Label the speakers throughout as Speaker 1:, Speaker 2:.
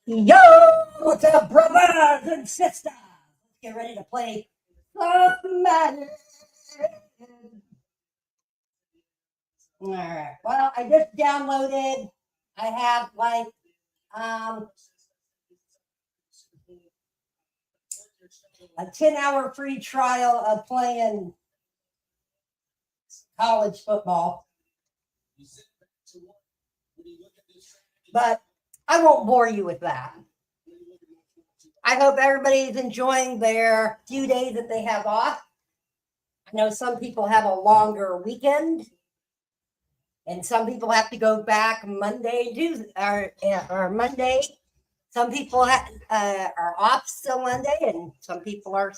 Speaker 1: Yo, what's up, brothers and sisters? Let's get ready to play some Madden. All right. Well, I just downloaded. I have um, a 10-hour free trial of playing college football. But I won't bore you with that. I hope everybody's enjoying their few days that they have off. I know some people have a longer weekend, and some people have to go back Monday, Tuesday, or Monday. Some people are off still Monday, and some people are.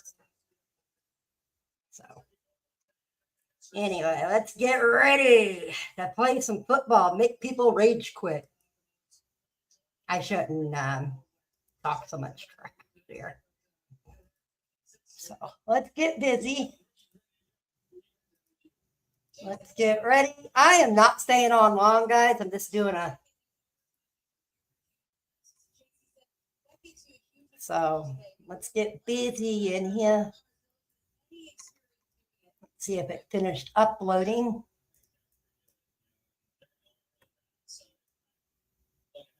Speaker 1: So, anyway, let's get ready to play some football. Make people rage quit. I shouldn't talk so much crap here. So let's get busy. Let's get ready. I am not staying on long, guys. I'm just doing a. So let's get busy in here. Let's see if it finished uploading.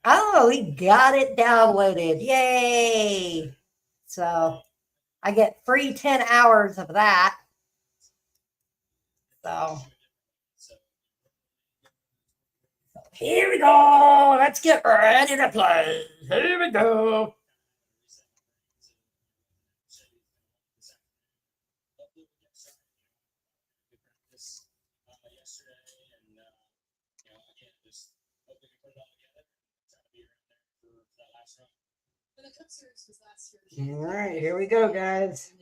Speaker 1: Oh, we got it downloaded. Yay. So I get free 10 hours of that. So here we go. Let's get ready to play. Here we go. All right, here we go, guys.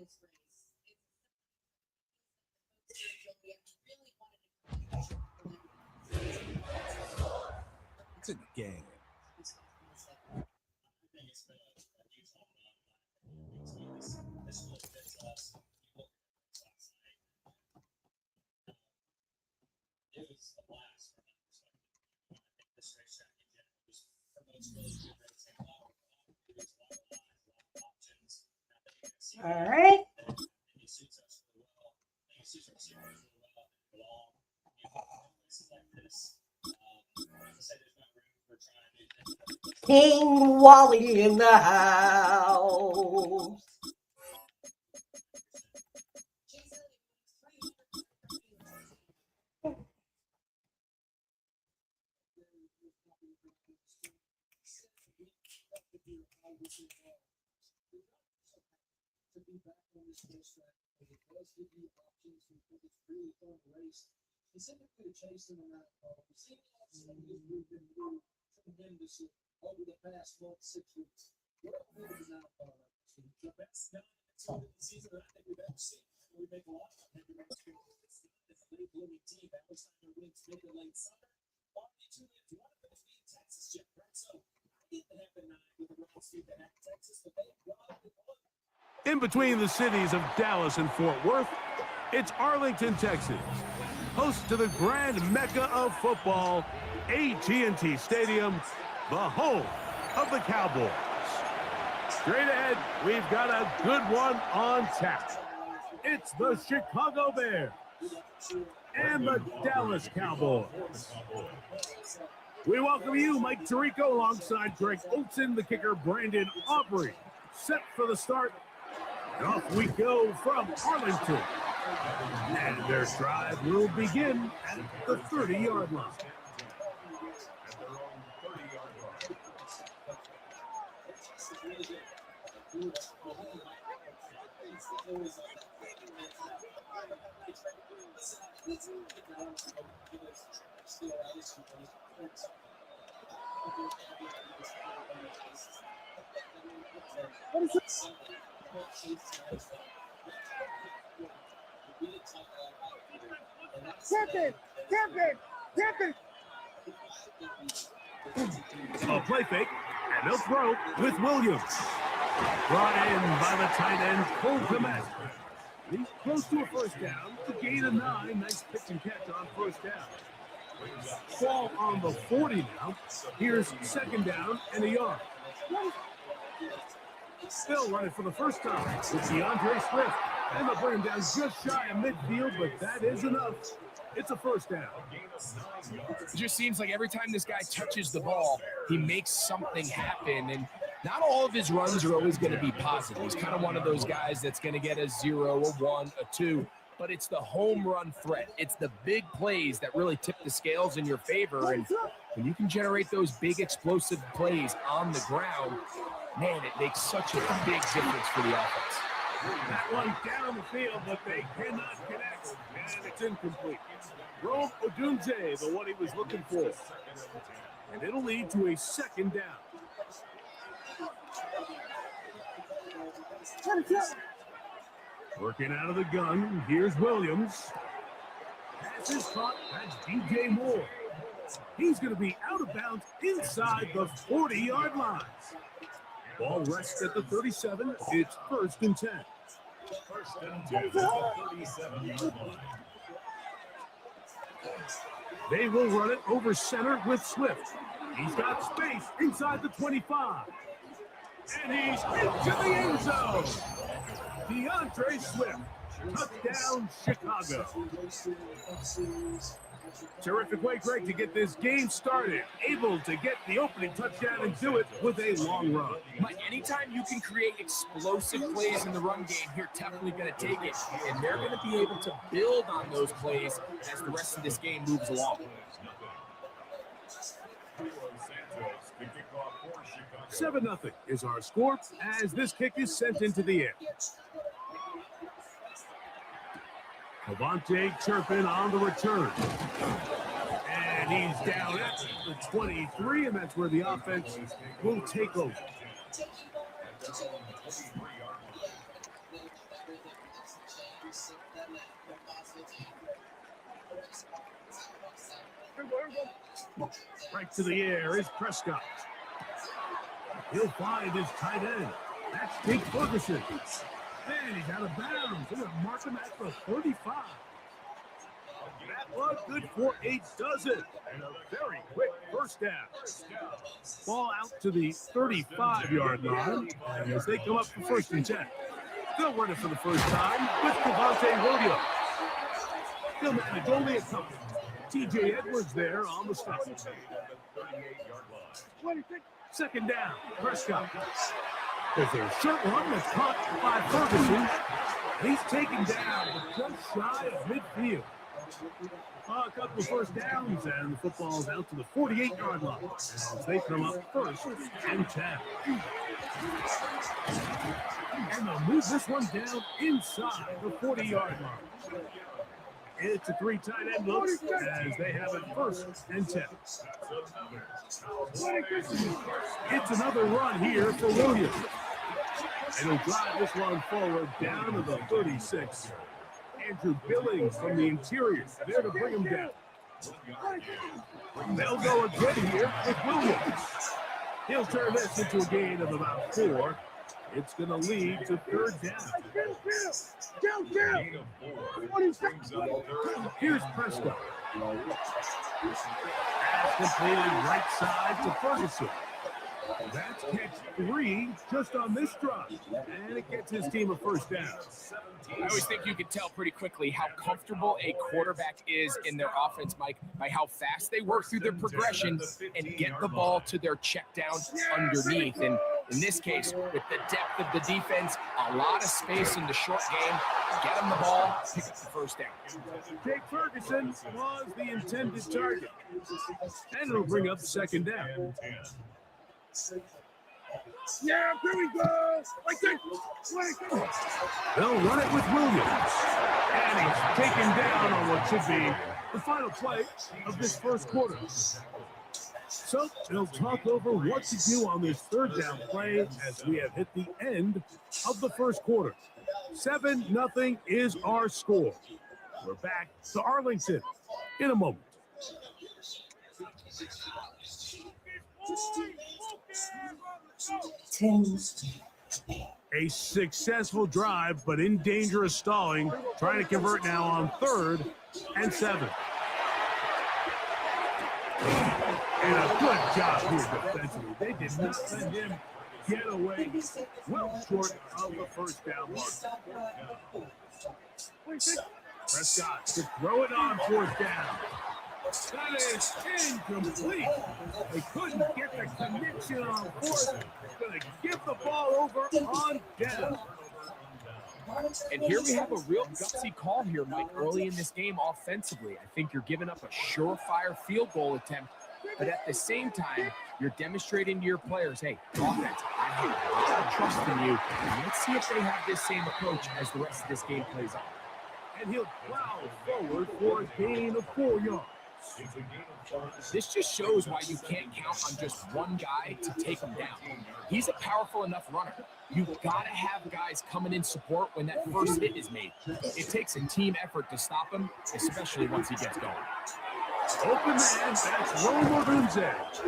Speaker 2: It's a gang.
Speaker 1: All right. King Wally in the house.
Speaker 3: Specifically chasing them out. We've seen tremendously over the past 6 weeks. What is out the best season that I think we've ever seen. We make a lot of it's a late blooming team. Alexander wins mid to late summer. Barney too is one of those being Texas yet, right? So it didn't happen with the Royals team that had Texas, but they brought it on.
Speaker 2: In between the cities of Dallas and Fort Worth, it's Arlington, Texas. Host to the grand mecca of football, AT&T Stadium, the home of the Cowboys. Straight ahead, we've got a good one on tap. It's the Chicago Bears and the Dallas Cowboys. We welcome you, Mike Tirico, alongside Greg Olson, the kicker, Brandon Aubrey. Set for the start. And off we go from Arlington. And their drive will begin at the 30-yard line.
Speaker 3: What is this? Tip it.
Speaker 2: A play fake, and they'll throw with Williams. Brought in by the tight end, Cole Kmet. He's close to a first down. The gain of 9. Nice pitch and catch on first down. Ball on the 40 now. Here's second down and a yard. Still running for the first time. It's DeAndre Swift. And they'll bring him down just shy of midfield, but that is enough. It's a first down.
Speaker 4: It just seems like every time this guy touches the ball, he makes something happen. And not all of his runs are always going to be positive. He's kind of one of those guys that's going to get a 0, a 1, a 2. But it's the home run threat. It's the big plays that really tip the scales in your favor. And when you can generate those big explosive plays on the ground, man, it makes such a big difference for the offense.
Speaker 2: That one down the field, but they cannot connect. And it's incomplete. Rome Odunze, the one he was looking for. And it'll lead to a second down. Working out of the gun, here's Williams. Pass is caught, that's DJ Moore. He's going to be out of bounds inside the 40-yard line. Ball rests at the 37. It's 1st and 10.
Speaker 3: First and 10 at the 37-yard line.
Speaker 2: They will run it over center with Swift. He's got space inside the 25. And he's into the end zone. DeAndre Swift, touchdown Chicago. Terrific way, Greg, to get this game started. Able to get the opening touchdown and do it with a long run.
Speaker 4: Mike, anytime you can create explosive plays in the run game, you're definitely going to take it. And they're going to be able to build on those plays as the rest of this game moves along.
Speaker 2: 7-0 is our score as this kick is sent into the air. Cavante Turpin on the return. And he's down at the 23, and that's where the offense will take over. Right to the air is Prescott. He'll find his tight end. That's Jake Ferguson. And he's out of bounds. They're going to mark him at the 35. That one good for a dozen. And a very quick first down. Ball out to the 35-yard line as they come up for 1st and 10. They'll run it for the first time with Cavante Rodeo. He'll manage only a couple. T.J. Edwards there on the stop. 2nd down, Prescott. There's a short one that's caught by Ferguson. He's taken down just shy of midfield. A couple of first downs, and the football's out to the 48-yard line as they come up 1st and 10. And they'll move this one down inside the 40-yard line. It's a 3 tight end look as they have it 1st and 10. It's another run here for Williams. And he'll drive this one forward down to the 36. Andrew Billings from the interior there to bring him down. They'll go again here with Williams. He'll turn this into a gain of about 4. It's going to lead to 3rd down. Here's Prescott. Pass completed right side to Ferguson. That's catch 3 just on this drive. And it gets his team a 1st down.
Speaker 4: I always think you can tell pretty quickly how comfortable a quarterback is in their offense, Mike, by how fast they work through their progression and get the ball to their check down underneath. And in this case, with the depth of the defense, a lot of space in the short game, get them the ball, pick up the 1st down.
Speaker 2: Jake Ferguson was the intended target. And it'll bring up 2nd down.
Speaker 3: Yeah, here we go. Like that.
Speaker 2: They'll run it with Williams. And he's taken down on what should be the final play of this 1st quarter. So they'll talk over what to do on this 3rd down play as we have hit the end of the 1st quarter. 7-0 is our score. We're back to Arlington in a moment. A successful drive, but in danger of stalling. Trying to convert now on 3rd and 7. And a good job here defensively. They did not let him getaway, well short of the first down mark. Prescott to throw it on fourth down. That is incomplete. They couldn't get the connection on fourth. Going to give the ball over on down.
Speaker 4: And here we have a real gutsy call here, Mike, early in this game offensively. I think you're giving up a surefire field goal attempt, but at the same time, you're demonstrating to your players, hey, offense, I have a lot of trust in you. And let's see if they have this same approach as the rest of this game plays out.
Speaker 2: And he'll plow forward for a gain of 4 yards.
Speaker 4: This just shows why you can't count on just one guy to take him down. He's a powerful enough runner. You've got to have guys coming in support when that first hit is made. It takes a team effort to stop him, especially once he gets going.
Speaker 2: Open man, that's Romo Gonzalez.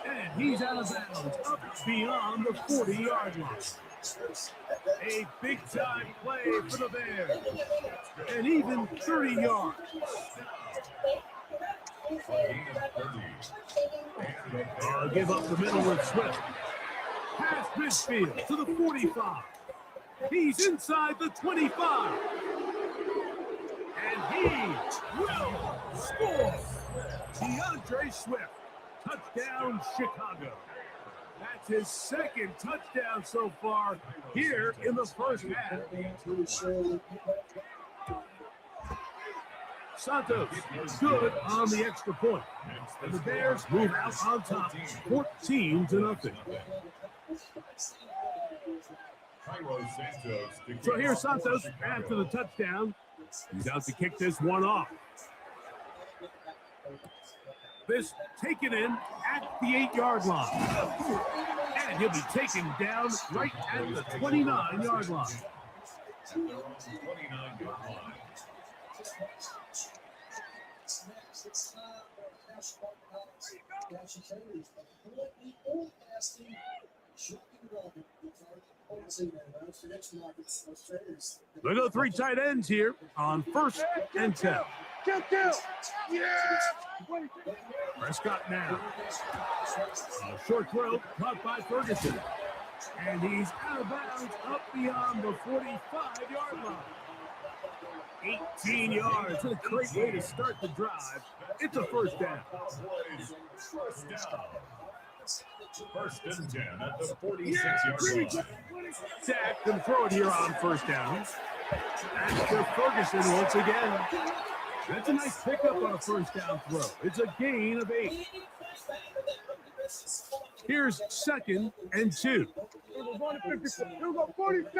Speaker 2: And he's out of bounds, up beyond the 40-yard line. A big-time play for the Bears. And even 30 yards. Give up the middle with Swift. Past midfield to the 45. He's inside the 25. And he will score. DeAndre Swift. Touchdown, Chicago. That's his second touchdown so far here in the first half. Santos good on the extra point. And the Bears move out on top, 14-0. So here's Santos after the touchdown. He's out to kick this one off. This taken in at the 8-yard line. And he'll be taken down right at the 29-yard line. They go 3 tight ends here on 1st and 10. Prescott now. A short throw caught by Ferguson. And he's out of bounds up beyond the 45-yard line. 18 yards. What a great way to start the drive. It's a first down.
Speaker 5: First and 10 at the 46-yard line.
Speaker 2: Dak can throw it here on first down. That's to Ferguson once again. That's a nice pickup on a first down throw. It's a gain of 8. Here's 2nd and 2. They run over center with Williams.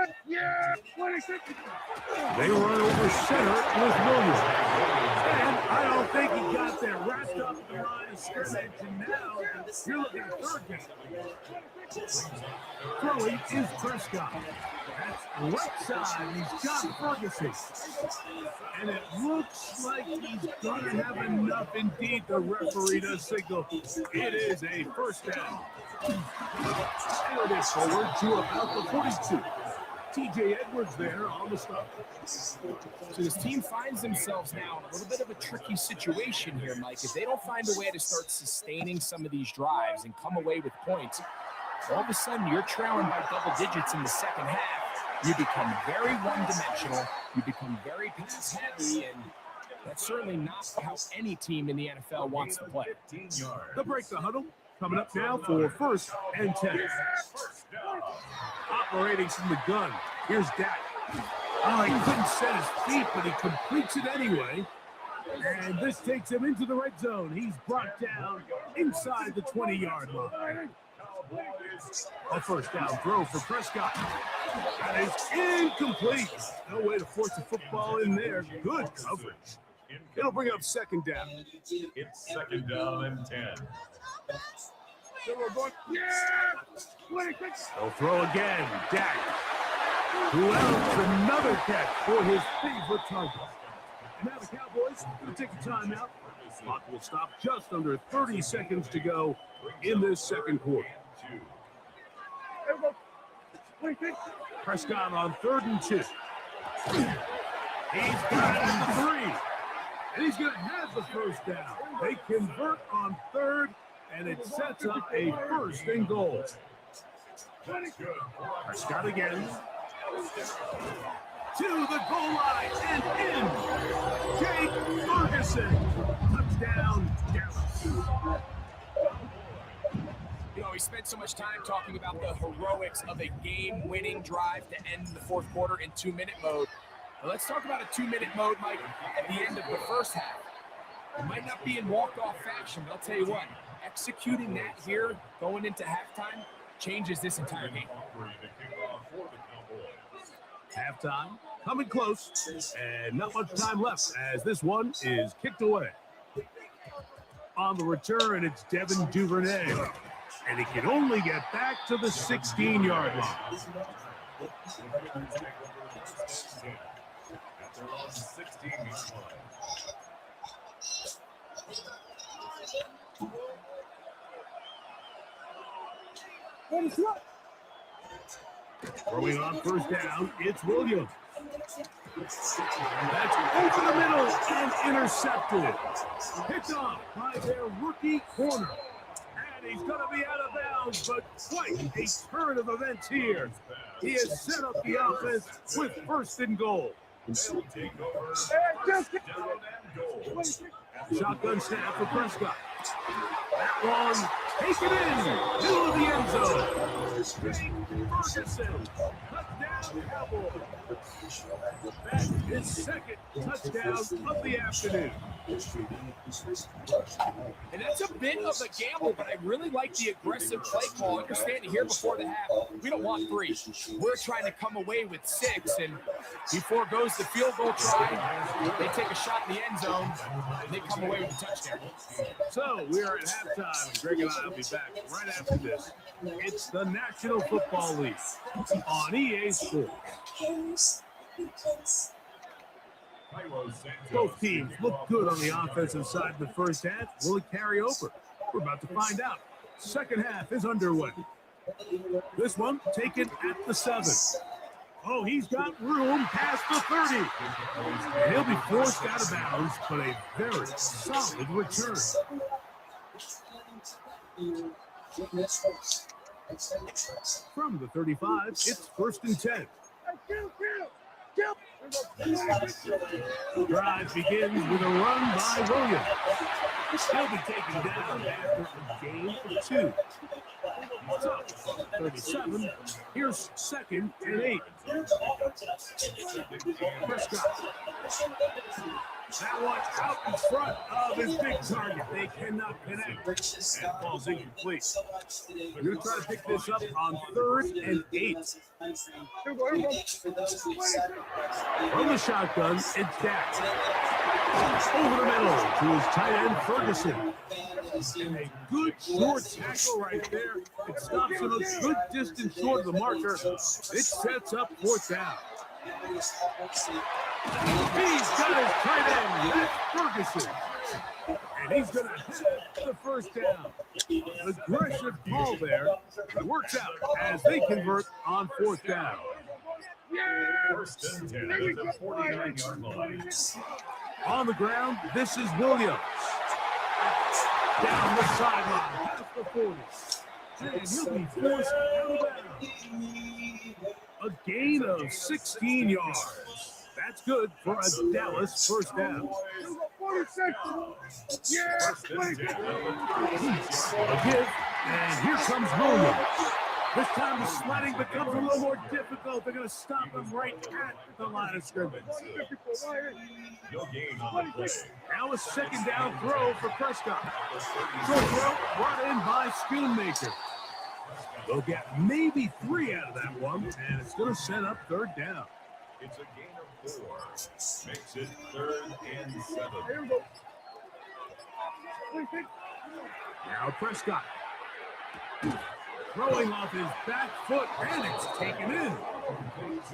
Speaker 2: And I don't think he got there wrapped up in the line of scrimmage. And now you're looking at 3rd down. Throwing is Prescott. That's right side. He's got Ferguson. And it looks like he's going to have enough indeed, the referee to signal. It is a first down. And it is forward to about the 42. TJ Edwards there on the stop.
Speaker 4: So this team finds themselves now in a little bit of a tricky situation here, Mike. If they don't find a way to start sustaining some of these drives and come away with points, all of a sudden you're trailing by double digits in the second half. You become very one-dimensional. You become very pass-heavy, and that's certainly not how any team in the NFL wants to play.
Speaker 2: They'll break the huddle. Coming up now for 1st and 10. Operating from the gun. Here's Dak. Oh, he couldn't set his feet, but he completes it anyway. And this takes him into the red zone. He's brought down inside the 20-yard line. A first down throw for Prescott. That is incomplete. No way to force the football in there. Good coverage. It'll bring up 2nd down.
Speaker 5: It's 2nd down and 10.
Speaker 2: They'll throw again. Dak. Who else? Another catch for his favorite target. And now the Cowboys going to take a timeout. Clock will stop just under 30 seconds to go in this second quarter. Prescott on 3rd and 2. He's got it at the 3. And he's going to have the first down. They convert on 3rd, and it sets up a 1st and goal. Prescott again. To the goal line and in. Jake Ferguson. Touchdown, Dallas.
Speaker 4: You know, we spent so much time talking about the heroics of a game-winning drive to end the fourth quarter in 2-minute mode. Now let's talk about a 2-minute mode, Mike, at the end of the first half. It might not be in walk-off fashion, but I'll tell you what, executing that here going into halftime changes this entire game.
Speaker 2: Halftime, coming close, and not much time left as this one is kicked away. On the return, it's Devin Duvernay, and he can only get back to the 16-yard line. Throwing on first down, it's Williams. That's over the middle and intercepted. Picked off by their rookie corner. And he's going to be out of bounds, but quite a turn of events here. He has set up the offense with first and goal. Shotgun snap for Prescott. That one, taken in, middle of the end zone. Ferguson, touchdown Cowboys. That's his second touchdown of the afternoon.
Speaker 4: And that's a bit of a gamble, but I really like the aggressive play call. Understanding here before the half, we don't want 3. We're trying to come away with 6, and before goes the field goal try, they take a shot in the end zone, and they come away with a touchdown.
Speaker 2: So we are at halftime, and Greg and I will be back right after this. It's the National Football League on EA Sports. Both teams look good on the offensive side in the first half. Will it carry over? We're about to find out. Second half is underway. This one taken at the 7. Oh, he's got room past the 30. And he'll be forced out of bounds, but a very solid return. From the 35, it's first and 10. The drive begins with a run by Williams. He'll be taken down after a gain of 2. So, 37, here's second and 8. Prescott. That one out in front of his big target. They cannot connect. And falls incomplete. They're going to try to pick this up on 3rd and 8. From the shotgun, it's Dak. Over the middle to his tight end, Ferguson. And a good short tackle right there. It stops him a good distance short of the marker. It sets up 4th down. He's got his tight end, that's Ferguson. And he's going to hit the first down. Aggressive call there. It works out as they convert on 4th down.
Speaker 5: First and 10 at the 49-yard line.
Speaker 2: On the ground, this is Williams. Down the sideline, past the 40. And he'll be forced out of bounds. A gain of 16 yards. That's good for a Dallas first down.
Speaker 5: First and 10 at the
Speaker 2: A give, and here comes Williams. This time the sledding becomes a little more difficult. They're going to stop him right at the line of scrimmage.
Speaker 5: no gain on the play.
Speaker 2: Now a second down throw for Prescott. Short throw brought in by Schoonmaker. They'll get maybe 3 out of that one, and it's going to set up 3rd down.
Speaker 5: It's a gain of 4. Makes it 3rd and 7.
Speaker 2: Now Prescott. Throwing off his back foot, and it's taken in.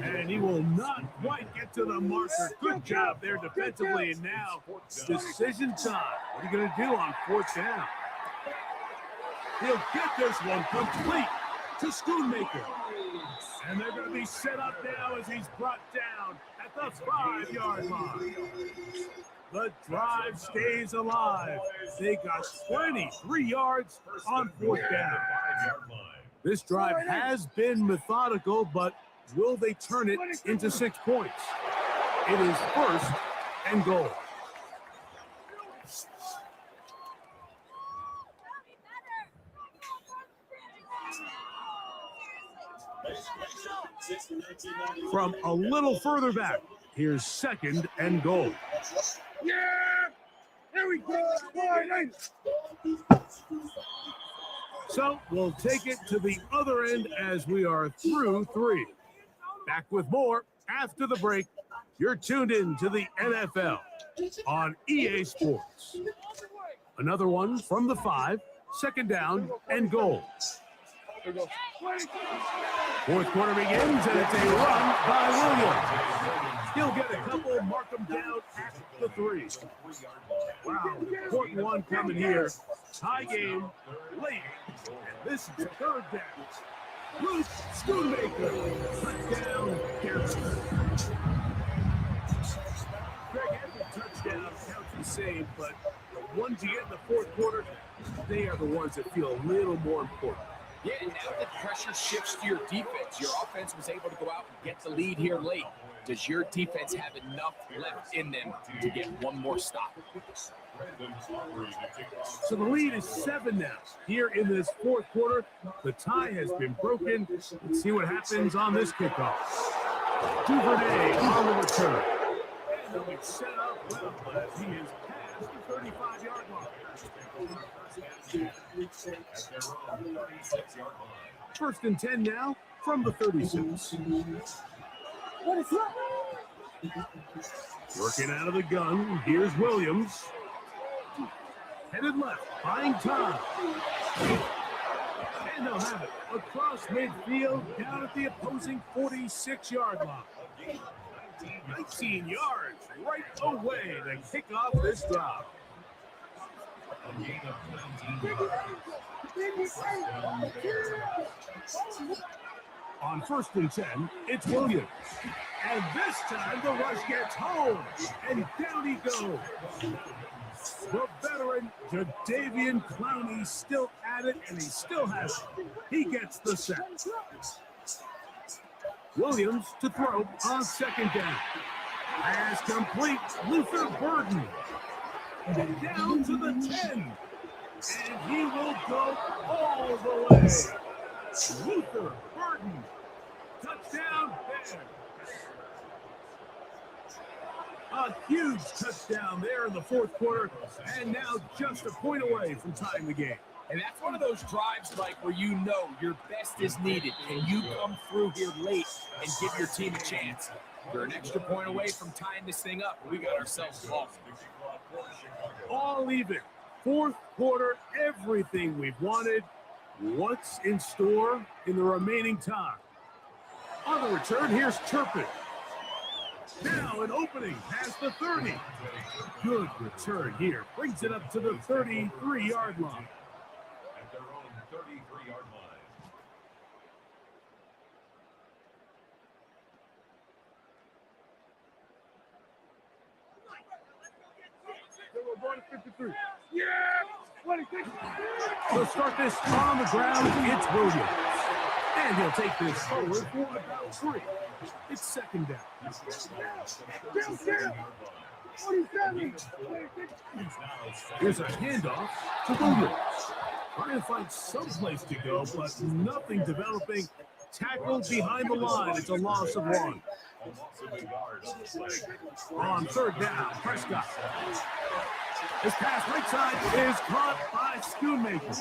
Speaker 2: And he will not quite get to the marker. Good job there defensively, and now decision time. What are you going to do on 4th down? He'll get this one complete to Schoonmaker. And they're going to be set up now as he's brought down at the 5-yard line. The drive stays alive. They got 23 yards on 4th down. This drive has been methodical, but will they turn it into 6 points? It is 1st and goal. From a little further back, here's 2nd and goal.
Speaker 6: Yeah! There we go!
Speaker 2: So we'll take it to the other end as we are through 3. Back with more after the break. You're tuned in to the NFL on EA Sports. Another one from the 5, 2nd down and goal. 4th quarter begins, and it's a run by Williams. He'll get a couple, mark them down at the 3. Wow, important one coming here. Tie game, late, and this is 3rd down. Luke Schoonmaker, touchdown, Garrison. Greg, every touchdown counts the same, but the ones you get in the 4th quarter, they are the ones that feel a little more important.
Speaker 4: Yeah, and now that pressure shifts to your defense, your offense was able to go out and get the lead here late. Does your defense have enough left in them to get one more stop?
Speaker 2: So the lead is 7 now. Here in this 4th quarter, the tie has been broken. Let's see what happens on this kickoff. Duvernay on the return. And they'll be set up well as he is past the 35-yard line. 1st and 10 now from the 36. Working out of the gun, here's Williams. Headed left, buying time. And they'll have it across midfield, down at the opposing 46-yard line. 19 yards right away to kick off this drive. On 1st and 10, it's Williams. And this time the rush gets home. And down he goes. The veteran, Jadeveon Clowney, still at it, and he still has it. He gets the sack. Williams to throw on 2nd down. Pass complete. Luther Burden. Down to the 10. And he will go all the way. Luther Burden. Touchdown there. A huge touchdown there in the 4th quarter, and now just a point away from tying the game.
Speaker 4: And that's one of those drives, Mike, where you know your best is needed, and you come through here late and give your team a chance. We're an extra point away from tying this thing up. We got ourselves lost.
Speaker 2: All even. 4th quarter, everything we've wanted. What's in store in the remaining time? On the return, here's Turpin. Now an opening past the 30. Good return here. Brings it up to the 33-yard line.
Speaker 5: At their own 33-yard line.
Speaker 6: Yeah! 26!
Speaker 2: To start this on the ground, it's Williams. And he'll take this forward for about 3. It's 2nd down. Here's a handoff to Williams. Trying to find some place to go, but nothing developing. Tackled behind the line. It's a loss of 1. On 3rd down, Prescott. His pass right side is caught by Schoonmaker.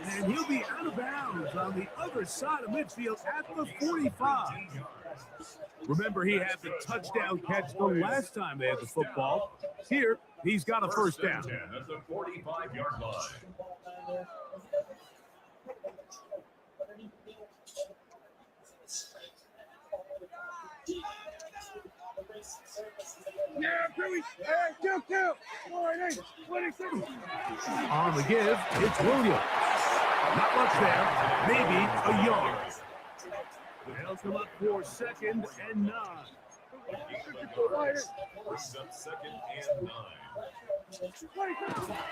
Speaker 2: And he'll be out of bounds on the other side of midfield at the 45. Remember, he had the touchdown catch the last time they had the football. Here, he's got a 1st down.
Speaker 5: At the 45-yard line.
Speaker 6: Yeah, Billy! Kill! 26!
Speaker 2: On the give, it's Williams. Not much there, maybe a yard. They'll come up for 2nd and 9.
Speaker 5: Brings up 2nd and 9.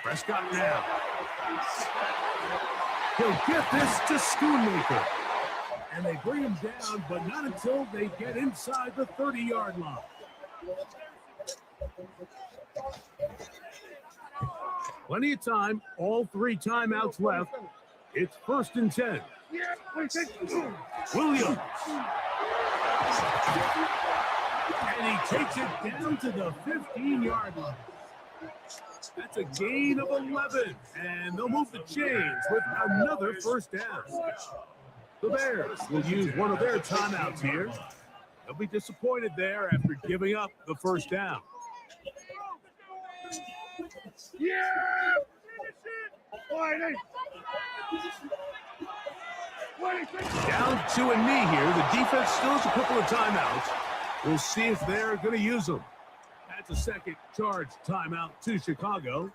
Speaker 2: Prescott now. He'll get this to Schoonmaker. And they bring him down, but not until they get inside the 30-yard line. Plenty of time, all 3 timeouts left. It's 1st and 10. Williams. And he takes it down to the 15-yard line. That's a gain of 11, and they'll move the chains with another 1st down. The Bears will use one of their timeouts here. They'll be disappointed there after giving up the 1st down.
Speaker 6: Yeah!
Speaker 2: Down to a knee here. The defense still has a couple of timeouts. We'll see if they're going to use them. That's a second charge timeout to Chicago.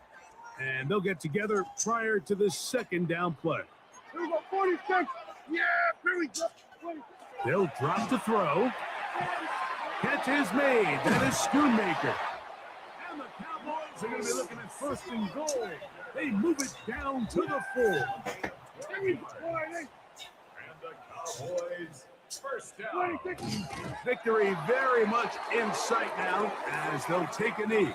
Speaker 2: And they'll get together prior to the 2nd down play.
Speaker 6: Here we go, 46. Yeah, here we go.
Speaker 2: They'll drop to throw. Catch is made. That is Schoonmaker. And the Cowboys are going to be looking at 1st and goal. They move it down to the 4.
Speaker 6: Here we go.
Speaker 5: And the Cowboys, 1st down.
Speaker 2: Victory very much in sight now as they'll take a knee.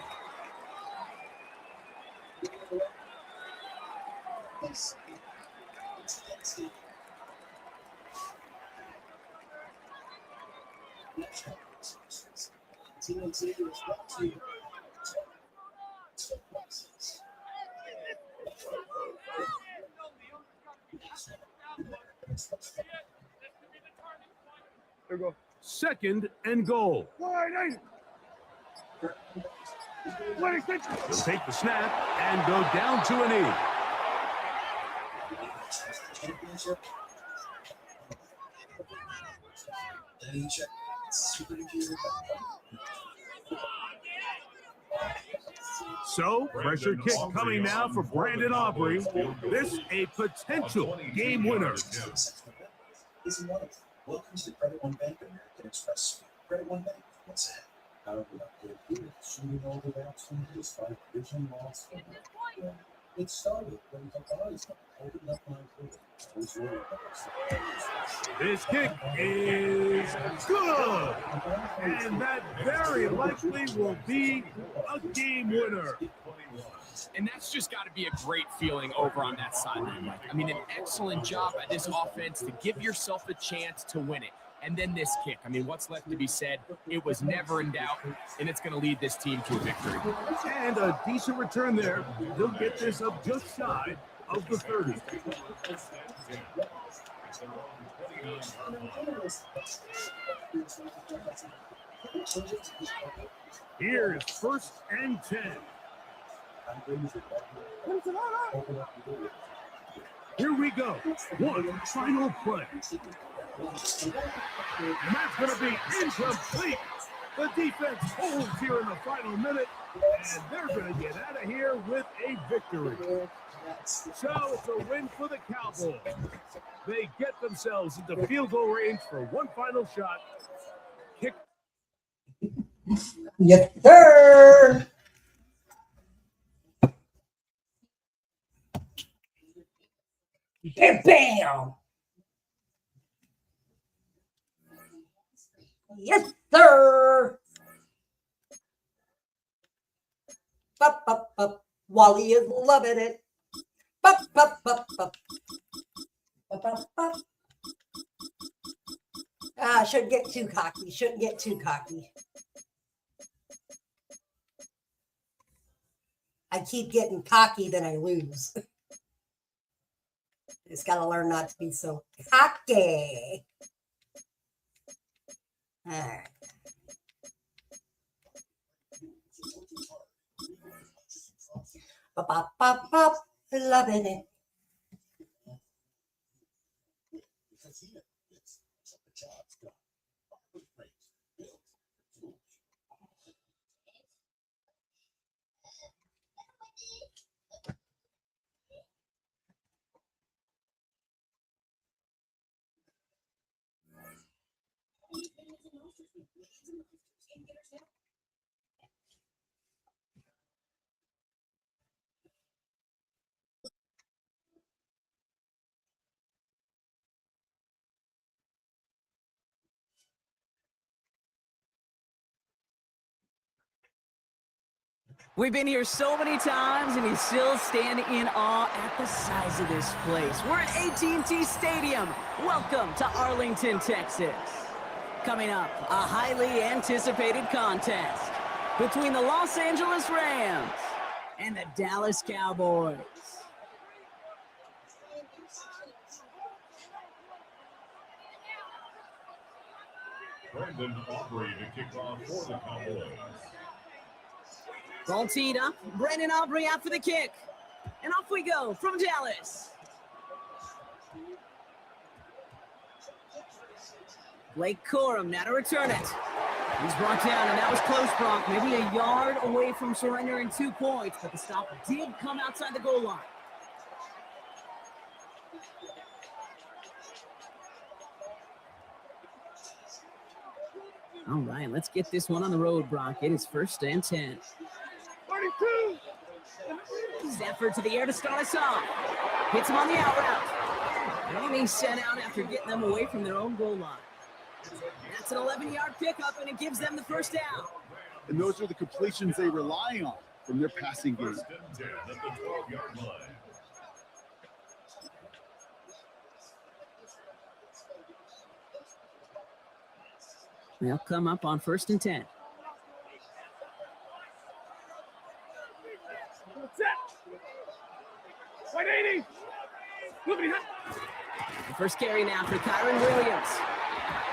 Speaker 6: Here we go.
Speaker 2: 2nd and goal.
Speaker 6: 26.
Speaker 2: They'll take the snap and go down to a knee. So, pressure kick coming now for Brandon Aubrey. This a potential game winner.
Speaker 3: Welcome to the Credit One Bank American Express. Credit One Bank, what's that? However, shooting over that changes by vision loss. It started when the eyes opened up my foot. I was worried about
Speaker 2: This kick is good. And that very likely will be a game winner.
Speaker 4: And that's just got to be a great feeling over on that sideline, Mike. I mean, an excellent job by this offense to give yourself a chance to win it. And then this kick. I mean, what's left to be said? It was never in doubt, and it's going to lead this team to a victory.
Speaker 2: And a decent return there. They'll get this up just shy of the 30. Here's 1st and 10. Here we go. One final play. And that's going to be incomplete. The defense holds here in the final minute, and they're going to get out of here with a victory. So it's a win for the Cowboys. They get themselves into field goal range for one final shot. Kick.
Speaker 1: Yes, sir. Bam, bam. Yes, sir. Bup, bup, bup. Wally is loving it. Bup, bup, bup, bup. Bup, bup, bup. Shouldn't get too cocky. Shouldn't get too cocky. I keep getting cocky, then I lose. Just got to learn not to be so cocky. All right. Bop, bop, bop, bop. Loving it.
Speaker 7: We've been here so many times, and you still stand in awe at the size of this place. We're at AT&T Stadium. Welcome to Arlington, Texas. Coming up, a highly anticipated contest between the Los Angeles Rams and the Dallas Cowboys.
Speaker 5: Brandon Aubrey to kick off for the Cowboys.
Speaker 7: Ball teed up. Brandon Aubrey out for the kick. And off we go from Dallas. Blake Corum now to return it. He's brought down, and that was close, Brock. Maybe a yard away from surrendering 2 points, but the stop did come outside the goal line. All right, let's get this one on the road, Brock. It is 1st and 10.
Speaker 6: 42.
Speaker 7: Stafford to the air to start us off. Hits him on the out route. And he's sent out after getting them away from their own goal line. That's an 11-yard pickup, and it gives them the first down.
Speaker 8: And those are the completions they rely on from their passing game.
Speaker 5: 1st and 10 at the 12-yard line.
Speaker 7: They'll come up on 1st and 10.
Speaker 6: Set. 180. Moving it.
Speaker 7: The first carry now for Kyron Williams.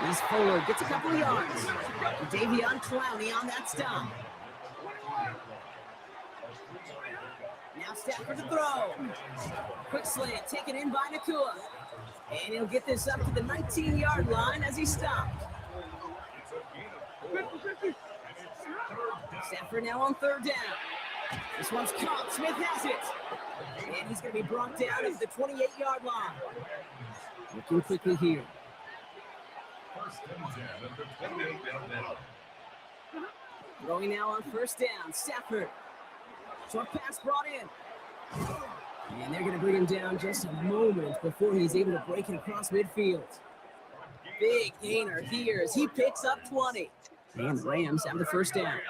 Speaker 7: He's forward, gets a couple of yards. Davion Clowney on that stop. Now Stafford to throw. Quick slant taken in by Nakua. And he'll get this up to the 19-yard line as he stopped.
Speaker 6: 50.
Speaker 7: Stafford now on 3rd down. This one's caught. Smith has it. And he's going to be brought down at the 28-yard line. Looking quickly here.
Speaker 5: 1st and 10 at the 28-yard line.
Speaker 7: Throwing now on 1st down. Stafford. Short pass brought in. And they're going to bring him down just a moment before he's able to break it across midfield. Big gainer here as he picks up 20. And the Rams have the first down.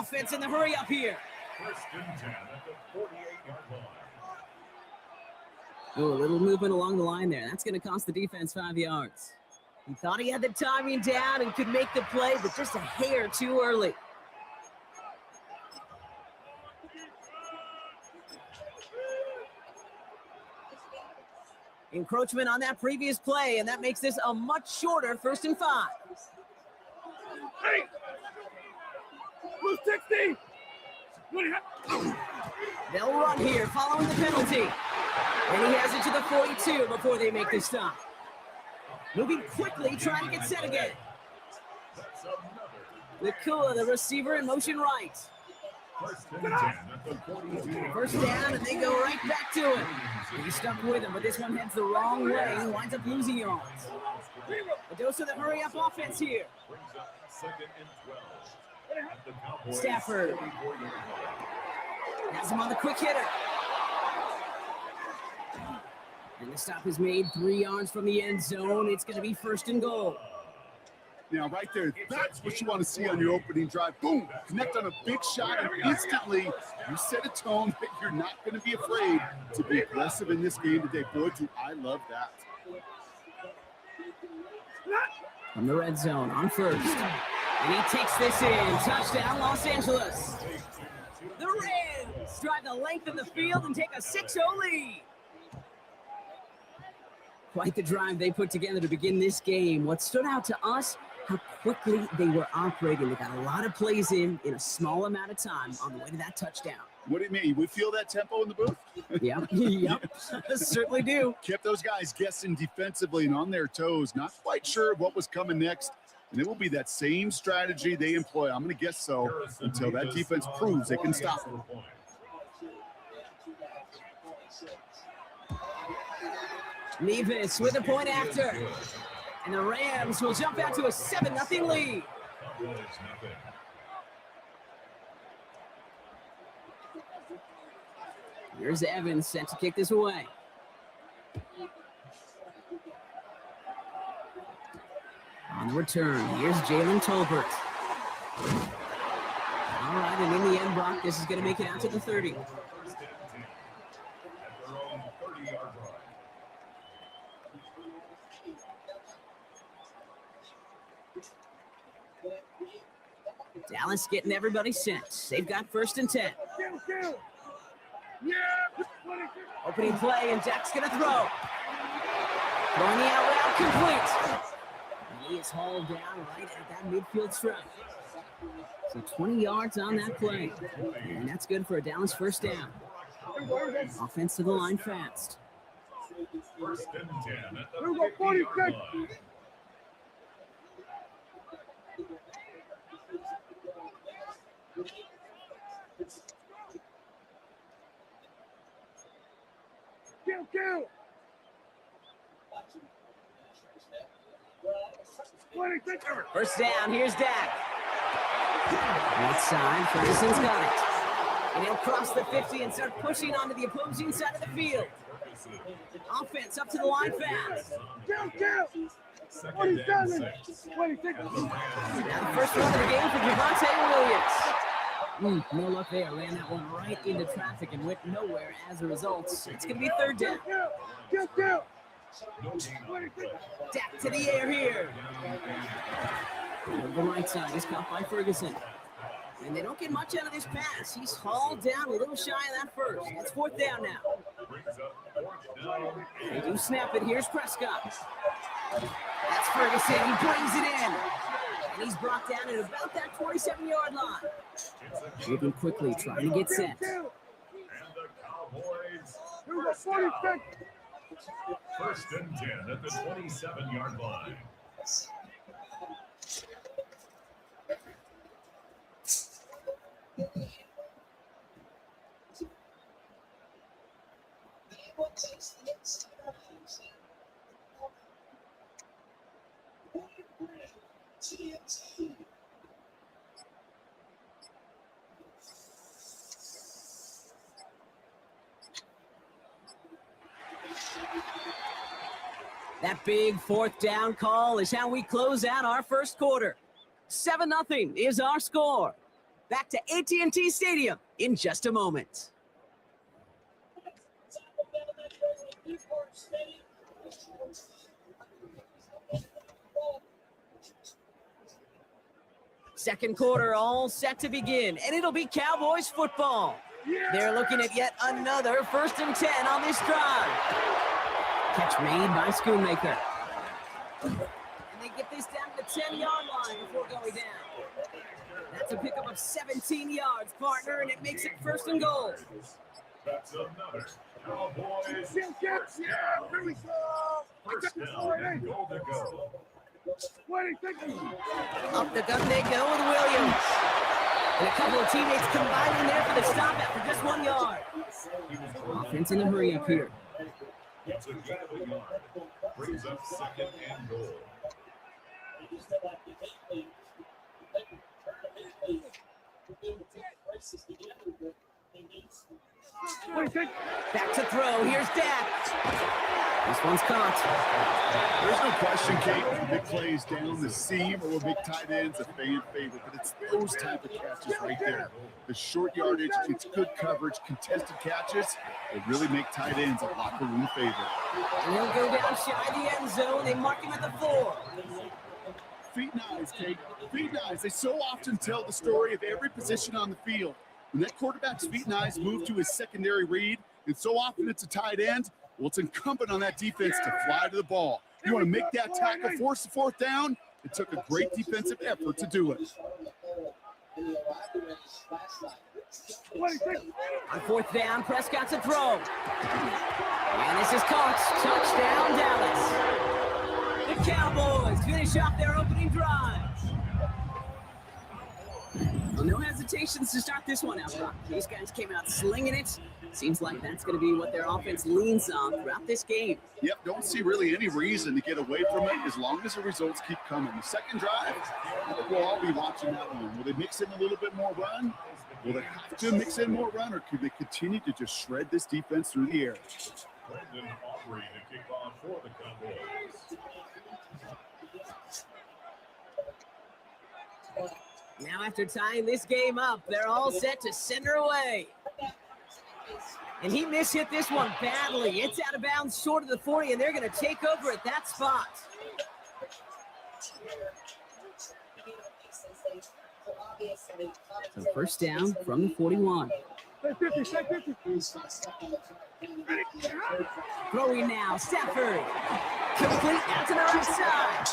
Speaker 7: Offense in the hurry up here.
Speaker 5: 1st and 10 at the 48-yard line.
Speaker 7: Oh, a little movement along the line there. That's going to cost the defense 5 yards. He thought he had the timing down and could make the play, but just a hair too early. Encroachment on that previous play, and that makes this a much shorter 1st and 5.
Speaker 6: Hey. Blue 60.
Speaker 7: They'll run here following the penalty. And he has it to the 42 before they make the stop. Moving quickly, trying to get set again. Nakua, the receiver, in motion right.
Speaker 5: 1st and 10 at the 42.
Speaker 7: First down, and they go right back to it. He's stuck with him, but this one heads the wrong way and winds up losing yards. A dose of the hurry-up offense here.
Speaker 5: Brings up 2nd and 12 at the Cowboys.
Speaker 7: Stafford.
Speaker 5: 44-yard line.
Speaker 7: Has him on the quick hitter. And the stop is made 3 yards from the end zone. It's going to be 1st and goal.
Speaker 8: Now, right there, that's what you want to see on your opening drive. Boom! Connect on a big shot, and instantly you set a tone that you're not going to be afraid to be aggressive in this game today. Boy, do I love that.
Speaker 7: From the red zone on 1st. And he takes this in. Touchdown, Los Angeles. The Rams drive the length of the field and take a 6-0 lead. Quite the drive they put together to begin this game. What stood out to us, how quickly they were operating. They got a lot of plays in a small amount of time on the way to that touchdown.
Speaker 8: What do you mean? We feel that tempo in the booth?
Speaker 7: Yep, certainly do.
Speaker 8: Kept those guys guessing defensively and on their toes, not quite sure what was coming next. And it will be that same strategy they employ. I'm going to guess so until that defense proves they can stop them.
Speaker 7: Levis with a point after. And the Rams will jump out to a 7-0 lead. Here's Evans set to kick this away. On the return, here's Jalen Tolbert. All right, and in the end, Brock, this is going to make it out to the 30.
Speaker 5: At their own 30-yard line.
Speaker 7: Dallas getting everybody set. They've got 1st and 10. Opening play, and Dak's going to throw. Throwing the out route complete. And he is hauled down right at that midfield stripe. So 20 yards on that play. And that's good for a Dallas 1st down. Offense to the line fast.
Speaker 5: 1st and 10 at the 50-yard line.
Speaker 6: Go.
Speaker 7: 1st down, here's Dak. Right side, Ferguson's got it. And he'll cross the 50 and start pushing onto the opposing side of the field. Offense up to the line fast.
Speaker 6: Go.
Speaker 5: 2nd and 6.
Speaker 6: 26.
Speaker 7: Now the first run of the game for Javonte Williams. No luck there. Ran that one right into traffic and went nowhere as a result. It's going to be 3rd down.
Speaker 6: Go.
Speaker 7: Dak to the air here. Over the right side is caught by Ferguson. And they don't get much out of this pass. He's hauled down a little shy of that first. It's 4th down now. They do snap it. Here's Prescott. That's Ferguson. He brings it in. And he's brought down at about that 27-yard line. Moving quickly, trying to get set.
Speaker 5: And the Cowboys. 1st and 10 at the 27-yard line.
Speaker 7: That big 4th down call is how we close out our first quarter. 7-0 is our score. Back to AT&T Stadium in just a moment. Second quarter all set to begin, and it'll be Cowboys football. They're looking at yet another 1st and 10 on this drive. Catch made by Schoonmaker. And they get this down to the 10-yard line before going down. That's a pickup of 17 yards, partner, and it makes it 1st and goal.
Speaker 5: That's another Cowboys.
Speaker 6: Here we go.
Speaker 5: 1st down and goal to go.
Speaker 6: 26.
Speaker 7: Up the gun they go with Williams. And a couple of teammates combining there for the stop after just 1 yard. Offense in the hurry up here.
Speaker 5: It's a gain of a yard. Brings up 2nd and goal.
Speaker 7: Back to throw. Here's Dak. This one's caught.
Speaker 8: There's no question, Kate, the big plays down the seam or big tight ends, a fan favorite, but it's those type of catches right there. The short yardage, it's good coverage, contested catches, they really make tight ends a locker room favorite.
Speaker 7: And he'll go down shy of the end zone. They mark him at the 4.
Speaker 8: Feet and eyes, Kate. Feet and eyes. They so often tell the story of every position on the field. When that quarterback's feet and eyes move to his secondary read, and so often it's a tight end, well, it's incumbent on that defense to fly to the ball. You want to make that tackle, force the 4th down. It took a great defensive effort to do it.
Speaker 7: On 4th down, Prescott's a throw. And this is caught. Touchdown, Dallas. The Cowboys finish off their opening drive. Well, no hesitations to start this one out, Brock. These guys came out slinging it. Seems like that's going to be what their offense leans on throughout this game.
Speaker 8: Yep, don't see really any reason to get away from it as long as the results keep coming. The second drive, I think we'll all be watching that one. Will they mix in a little bit more run? Will they have to mix in more run, or could they continue to just shred this defense through the air?
Speaker 5: Brendan Aubrey to kick off for the Cowboys.
Speaker 7: Now after tying this game up, they're all set to send her away. And he mishit this one badly. It's out of bounds short of the 40, and they're going to take over at that spot. So first down from the 41. Throwing now, Stafford. Complete out to the right side.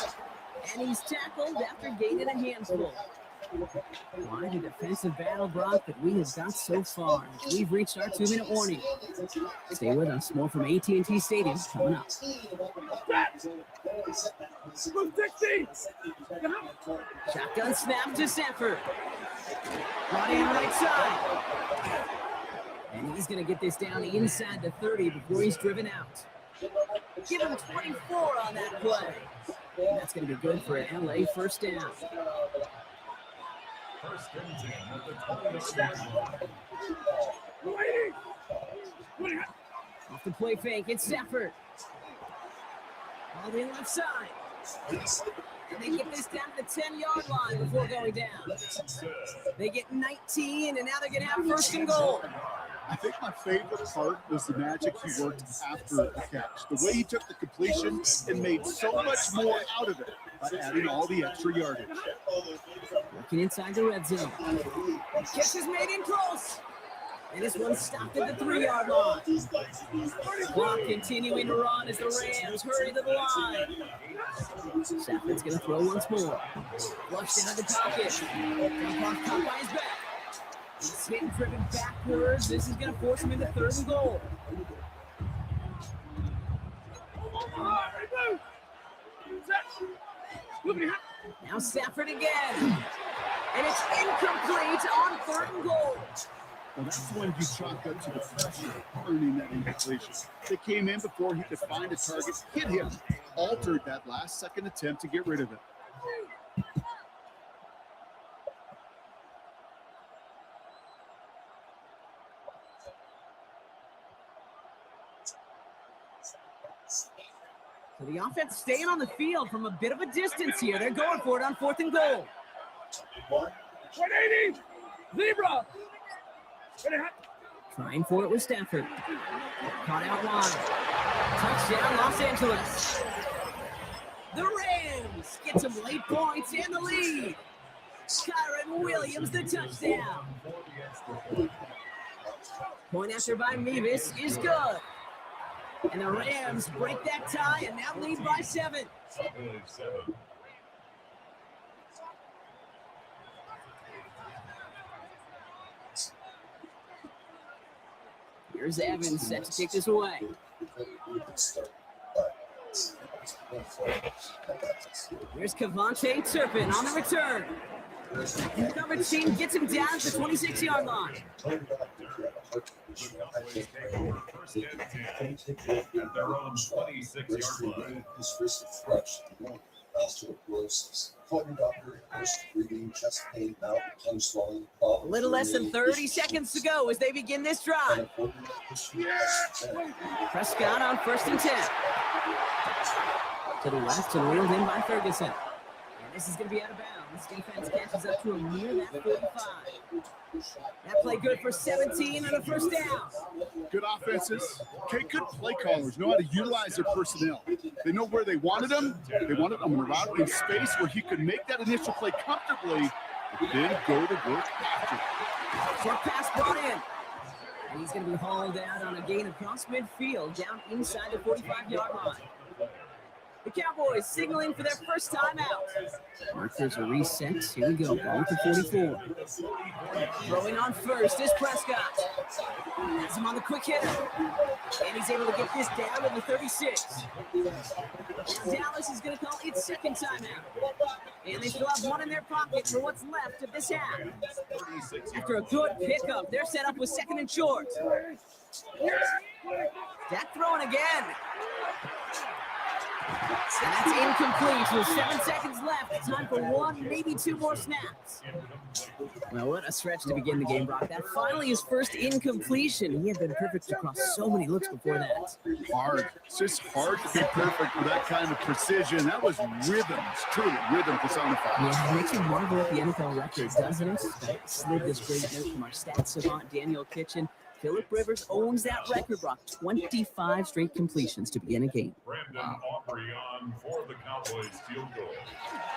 Speaker 7: And he's tackled after gaining a handful. Why the defensive battle, Brock, that we have got so far. We've reached our 2-minute warning. Stay with us. More from AT&T Stadium coming up. Shotgun snap to Stafford. Brought in right side. And he's going to get this down inside the 30 before he's driven out. Give him 24 on that play. And that's going to be good for an LA first down.
Speaker 5: First and 10 at the 20-yard line.
Speaker 7: Off the play fake, it's Stafford. All the left side. And they get this down to the 10-yard line before going down. They get 19, and now they're going to have first and goal.
Speaker 8: I think my favorite part was the magic he worked after the catch. The way he took the completion and made so much more out of it by adding all the extra yardage.
Speaker 7: Working inside the red zone. Catch is made in close. And this one stopped at the 3-yard line. Clock continuing to run as the Rams hurry to the line. Stafford's going to throw once more. Flushed into the pocket. Caught by his back. He's hitting driven backwards. This is going to force him into third and goal. Now Stafford again. And it's incomplete on third and goal.
Speaker 8: Well, that's when you chalk up to the pressure of earning that incompletion. They came in before he could find a target, hit him, altered that last second attempt to get rid of it.
Speaker 7: So the offense staying on the field from a bit of a distance here. They're going for it on fourth and goal.
Speaker 6: 180! Zebra!
Speaker 7: Trying for it with Stafford. Caught out wide. Touchdown, Los Angeles. The Rams get some late points and the lead. Kyron Williams, the touchdown. Point after by Mevis is good. And the Rams break that tie and now lead by 7. Here's Evans set to take this away. Here's Kavontae Turpin on the return. The coverage team gets him down to the 26-yard line.
Speaker 5: First and 10 at their own 26-yard line.
Speaker 7: A little less than 30 seconds to go as they begin this drive. Prescott on first and 10. To the left and wheeled in by Ferguson. And this is going to be out of bounds. Defense catches up to him near that 45. That play good for 17 and a first down.
Speaker 8: Good offenses. Okay, good play callers know how to utilize their personnel. They know where they wanted them. They wanted them around in space where he could make that initial play comfortably, and then go to work after.
Speaker 7: Short pass brought in. And he's going to be hauled out on a gain across midfield down inside the 45-yard line. The Cowboys signaling for their first time out. Markers are reset. Here we go. Ball to 44. Throwing on first is Prescott. Has him on the quick hitter. And he's able to get this down to the 36. Dallas is going to call its second timeout. And they still have one in their pocket for what's left of this half. After a good pickup, they're set up with second and short. Dak throwing again. And that's incomplete with 7 seconds left. Time for 1, maybe 2 more snaps. Well, what a stretch to begin the game, Brock. That finally his first incompletion. He had been perfect across so many looks before that.
Speaker 8: Hard. It's just hard to be perfect with that kind of precision. That was rhythm. It's truly rhythm personified.
Speaker 7: Yeah, it makes you marvel at the NFL records, doesn't it? That slid this great note from our stats savant, Daniel Kitchen. Phillip Rivers owns that record, Brock. 25 straight completions to begin a game.
Speaker 5: Brandon Aubrey on for the Cowboys field goal.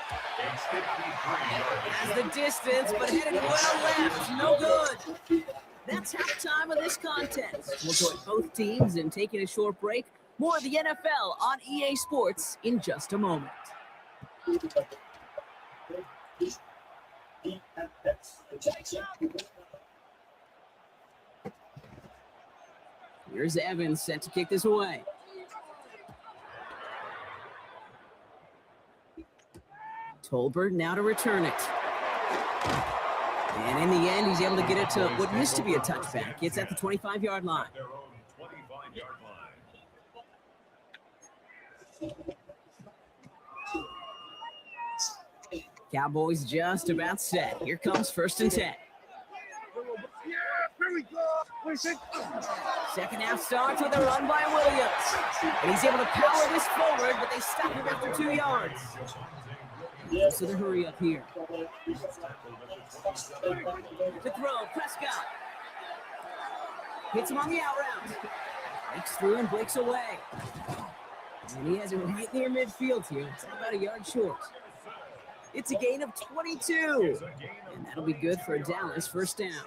Speaker 5: A 53-yard
Speaker 7: Has the distance, but headed well left. No good. That's halftime of this contest. We'll join both teams in taking a short break. More of the NFL on EA Sports in just a moment. Here's Evans set to kick this away. Tolbert now to return it. And in the end, he's able to get it to what used to be a touchback. It's at the 25-yard line.
Speaker 5: their own 25-yard line.
Speaker 7: Cowboys just about set. Here comes 1st and 10.
Speaker 6: Yeah, here we go. Wait,
Speaker 7: Second half starts with a run by Williams. And he's able to power this forward, but they stop him after 2 yards. So the hurry up here. To throw, Prescott. Hits him on the out route. Breaks through and breaks away. And he has it right near midfield here. It's about a yard short. It's a gain of 22. And that'll be good for a Dallas 1st down.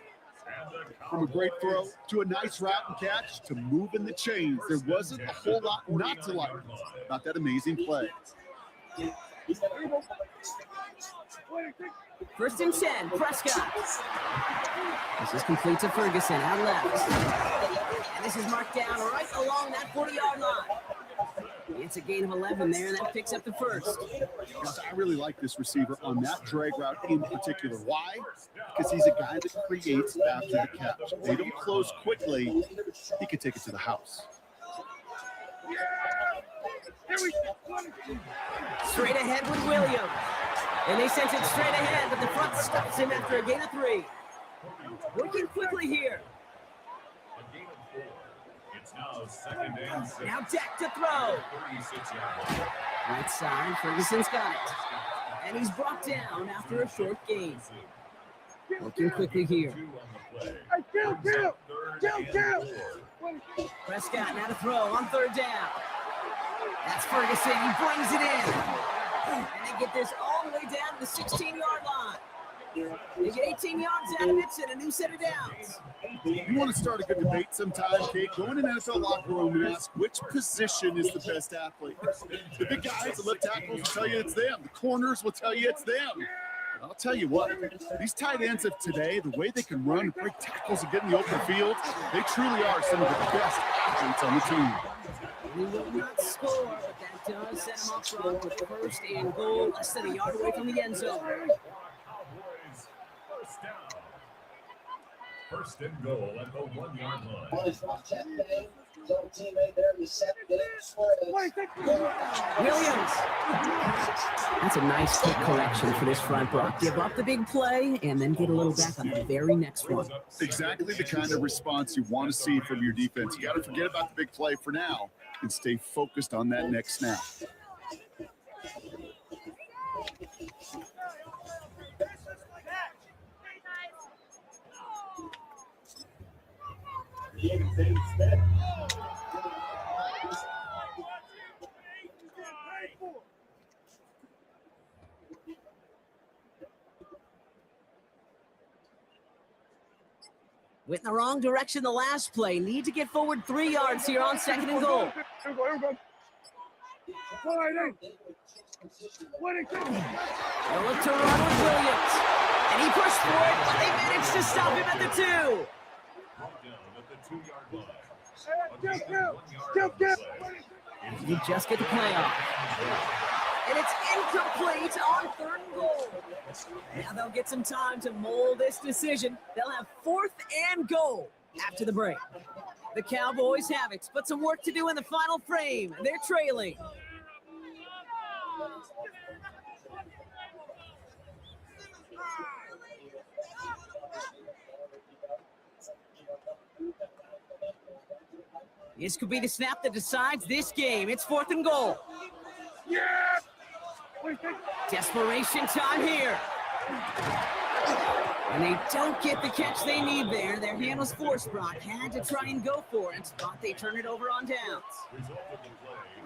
Speaker 8: From a great throw to a nice route and catch to moving the chains, there wasn't a whole lot not to like about that amazing play.
Speaker 7: 1st and 10, Prescott. This is complete to Ferguson, out left. And this is marked down right along that 40-yard line. It's a gain of 11 there, and that picks up the 1st.
Speaker 8: I really like this receiver on that drag route in particular. Why? Because he's a guy that creates after the catch. If they don't close quickly, he can take it to the house.
Speaker 7: Straight ahead with Williams. And they sent it straight ahead, but the front stops him after a gain of 3. Working quickly here.
Speaker 5: A gain of 4. It's now 2nd and 6.
Speaker 7: Now Dak to throw.
Speaker 5: 36-yard line.
Speaker 7: Right side, Ferguson's got it. And he's brought down after a short gain. Working quickly here.
Speaker 5: 2 on the play.
Speaker 6: Kill.
Speaker 7: Prescott now to throw on 3rd down. That's Ferguson. He brings it in. And they get this all the way down to the 16-yard line. They get 18 yards out of it and a new set of downs.
Speaker 8: You want to start a good debate sometime, Kate? Go in an NFL locker room and ask which position is the best athlete. The big guys, the left tackles will tell you it's them. The corners will tell you it's them. But I'll tell you what, these tight ends of today, the way they can run and break tackles and get in the open field, they truly are some of the best athletes on the team.
Speaker 7: He will not score, but that does set him up front with 1st and goal, less than a yard away from the end zone.
Speaker 5: Cowboys 1st down. 1st and goal at the 1-yard line.
Speaker 7: Williams. That's a nice quick correction for this front block. Give up the big play and then get a little back on the very next one.
Speaker 8: Exactly the kind of response you want to see from your defense. You got to forget about the big play for now and stay focused on that next snap.
Speaker 7: Went in the wrong direction the last play. Need to get forward 3 yards here on 2nd and goal.
Speaker 6: Here we go.
Speaker 7: They'll look to run with Williams. And he pushed for it, but they managed to stop him at the 2.
Speaker 5: Brought down at the 2-yard line. A gain of 1 yard on the play.
Speaker 7: You just get the play off. And it's incomplete on 3rd and goal. Now they'll get some time to mold this decision. They'll have 4th and goal after the break. The Cowboys have it, but some work to do in the final frame. They're trailing. This could be the snap that decides this game. It's 4th and goal.
Speaker 6: Yeah! What do you think?
Speaker 7: Desperation time here. And they don't get the catch they need there. Their hand was forced. Brock had to try and go for it, but they turn it over on downs.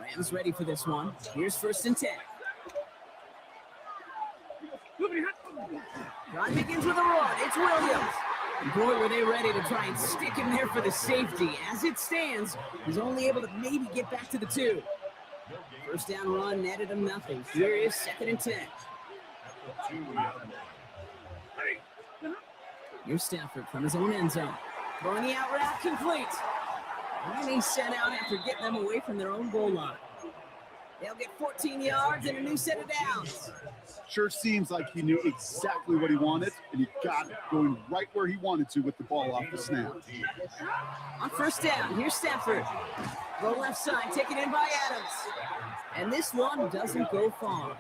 Speaker 7: Rams ready for this one. Here's 1st and 10. Drive begins with a run. It's Williams. And boy, were they ready to try and stick him there for the safety. As it stands, he's only able to maybe get back to the 2. First down run netted him nothing. Here is 2nd and 10. Here's Stafford from his own end zone. Throwing the out route complete. And he's sent out after getting them away from their own goal line. They'll get 14 yards and a new set of downs.
Speaker 8: Sure seems like he knew exactly what he wanted, and he got it going right where he wanted to with the ball off the snap.
Speaker 7: On 1st down, here's Stafford. Throw left side, taken in by Adams. And this one doesn't go far.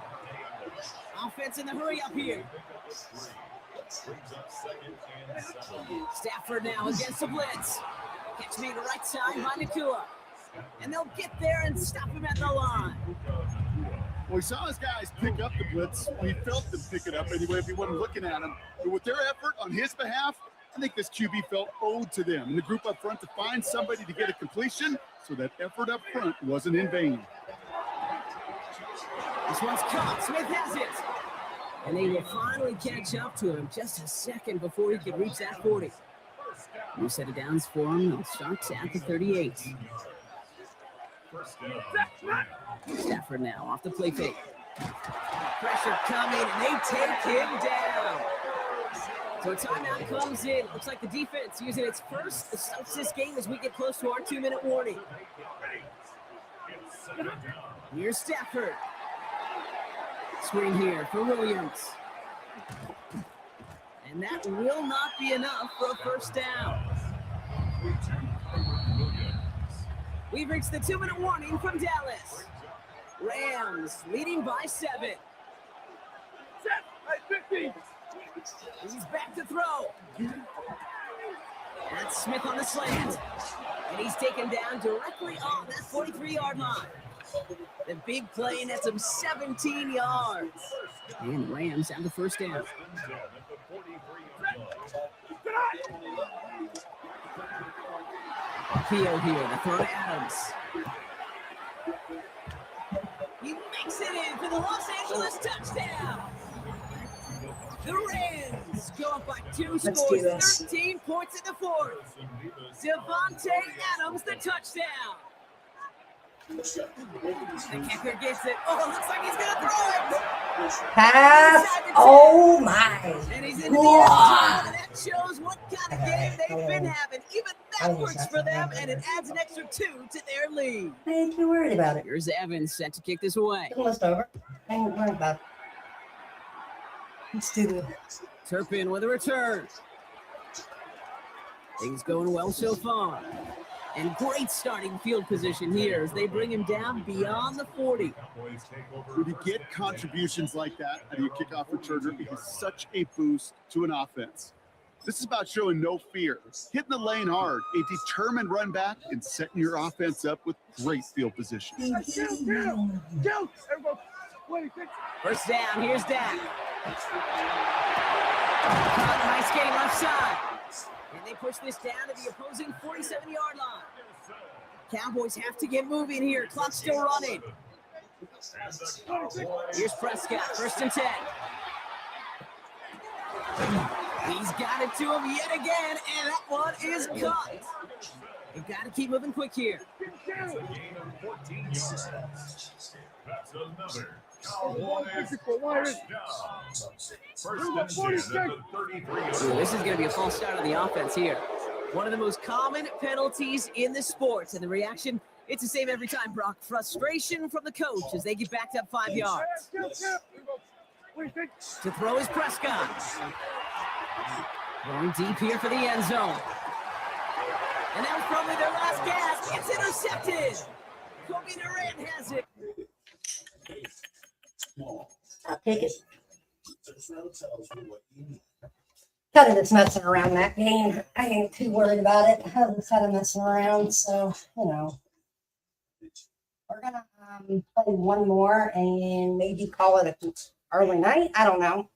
Speaker 7: Offense in the hurry up here. Stafford now against the blitz. Catch made right side by Nakua. And they'll get there and stop him at the line.
Speaker 8: Well, he saw his guys pick up the blitz. He felt them pick it up anyway if he wasn't looking at him. But with their effort on his behalf, I think this QB felt owed to them and the group up front to find somebody to get a completion so that effort up front wasn't in vain.
Speaker 7: This one's caught. Smith has it. And they will finally catch up to him just a second before he can reach that 40. New set of downs for him. They'll start at the 38. Stafford now off the play fake. Pressure coming, and they take him down. So a timeout comes in. Looks like the defense using its first to start this game as we get close to our 2-minute warning. Here's Stafford. Screen here for Williams. And that will not be enough for a first down. We've reached the 2-minute warning from Dallas. Rams leading by 7. He's back to throw. That's Smith on the slant. And he's taken down directly on that 43-yard line. The big play nets him 17 yards. And Rams have the first down. Pio here, the throw to Adams. He makes it in for the Los Angeles touchdown. The Rams go up by 2 scores, 13 points in the 4th. Devontae Adams, the touchdown. The kicker gets it. Oh, looks like he's going to throw it.
Speaker 1: Pass. Oh, my.
Speaker 7: And he's in the end zone, and that shows what kind of game they've been having. Even that works for them, and it adds an extra 2 to their lead.
Speaker 1: I ain't too worried about it.
Speaker 7: Here's Evans set to kick this away.
Speaker 1: Almost over. I ain't worried about it. Let's do this.
Speaker 7: Turpin with a return. Things going well so far. And great starting field position here as they bring him down beyond the 40.
Speaker 8: When you get contributions like that out of your kickoff returner, it is such a boost to an offense. This is about showing no fear, hitting the lane hard, a determined run back, and setting your offense up with great field position.
Speaker 7: First down, here's Dak. Nice game left side. And they push this down to the opposing 47-yard line. Cowboys have to get moving here. Clock still running. Here's Prescott, 1st and 10. He's got it to him yet again, and that one is cut. They've got to keep moving quick here.
Speaker 5: That's another Cowboys touchdown. First and 10 at the 33.
Speaker 7: This is going to be a false start on the offense here. One of the most common penalties in the sports, and the reaction, it's the same every time, Brock. Frustration from the coach as they get backed up 5 yards. To throw is Prescott. Going deep here for the end zone. And that was probably their last gasp. It's intercepted. Kobe Durant has it.
Speaker 1: I'll take it. Kind of just messing around that game. I ain't too worried about it. I was kind of messing around, so you know. We're gonna play one more and maybe call it an early night. I don't know.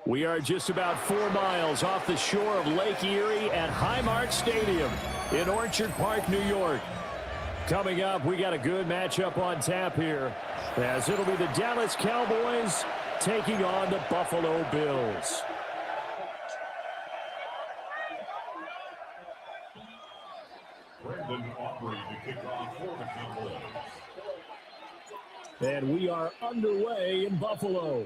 Speaker 9: We are just about 4 miles off the shore of Lake Erie at Highmark Stadium in Orchard Park, New York. Coming up, we got a good matchup on tap here, as it'll be the Dallas Cowboys taking on the Buffalo Bills.
Speaker 5: Brandon Aubrey to kick off for the Cowboys.
Speaker 9: And we are underway in Buffalo.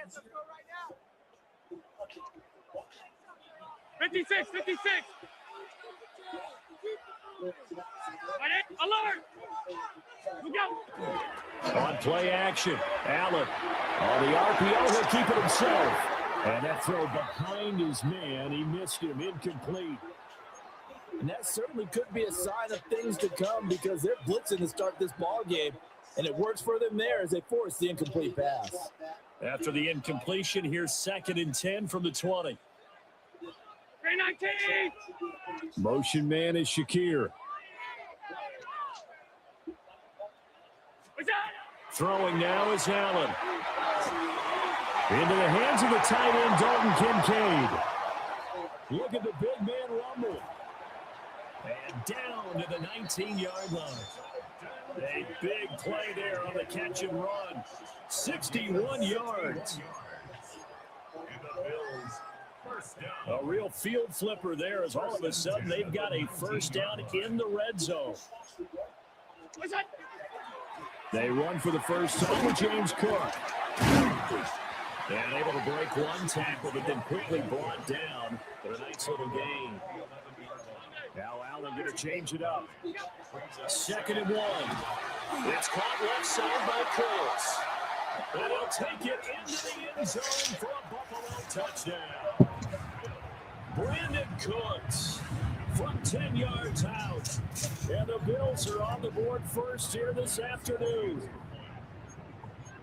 Speaker 6: Let's go right now. 56. Alert! Look out!
Speaker 9: On play action, Allen on the RPO, he'll keep it himself. And that throw behind his man, he missed him, incomplete.
Speaker 10: And that certainly could be a sign of things to come, because they're blitzing to start this ball game, and it works for them there as they force the incomplete pass.
Speaker 9: After the incompletion, here's 2nd and 10 from the 20.
Speaker 6: 319!
Speaker 9: Motion man is Shakir. Throwing now is Allen. Into the hands of the tight end, Dalton Kincaid. Look at the big man rumble. And down to the 19-yard line. A big play there on the catch and run. 61 yards. A real field flipper there, as all of a sudden they've got a first down in the red zone. They run for the first time with James Cook. And able to break one tackle, but then quickly brought down for a nice little gain. Now Allen going to change it up. 2nd and 1. It's caught left side by Curtis. And he'll take it into the end zone for a Buffalo touchdown. Brandon Cooks from 10 yards out. And the Bills are on the board first here this afternoon.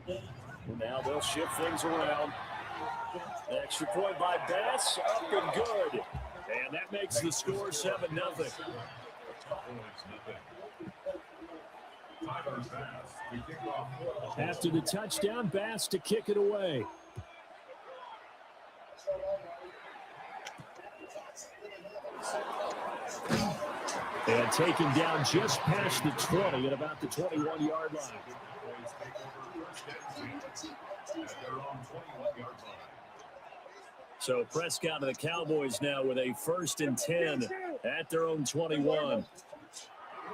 Speaker 9: And now they'll shift things around. Extra point by Bass, up and good. And that makes the score 7-0. After the touchdown, Bass to kick it away. And taken down just past the 20 at about the 21-yard line. So Prescott and the Cowboys now with a 1st and 10 at their own 21.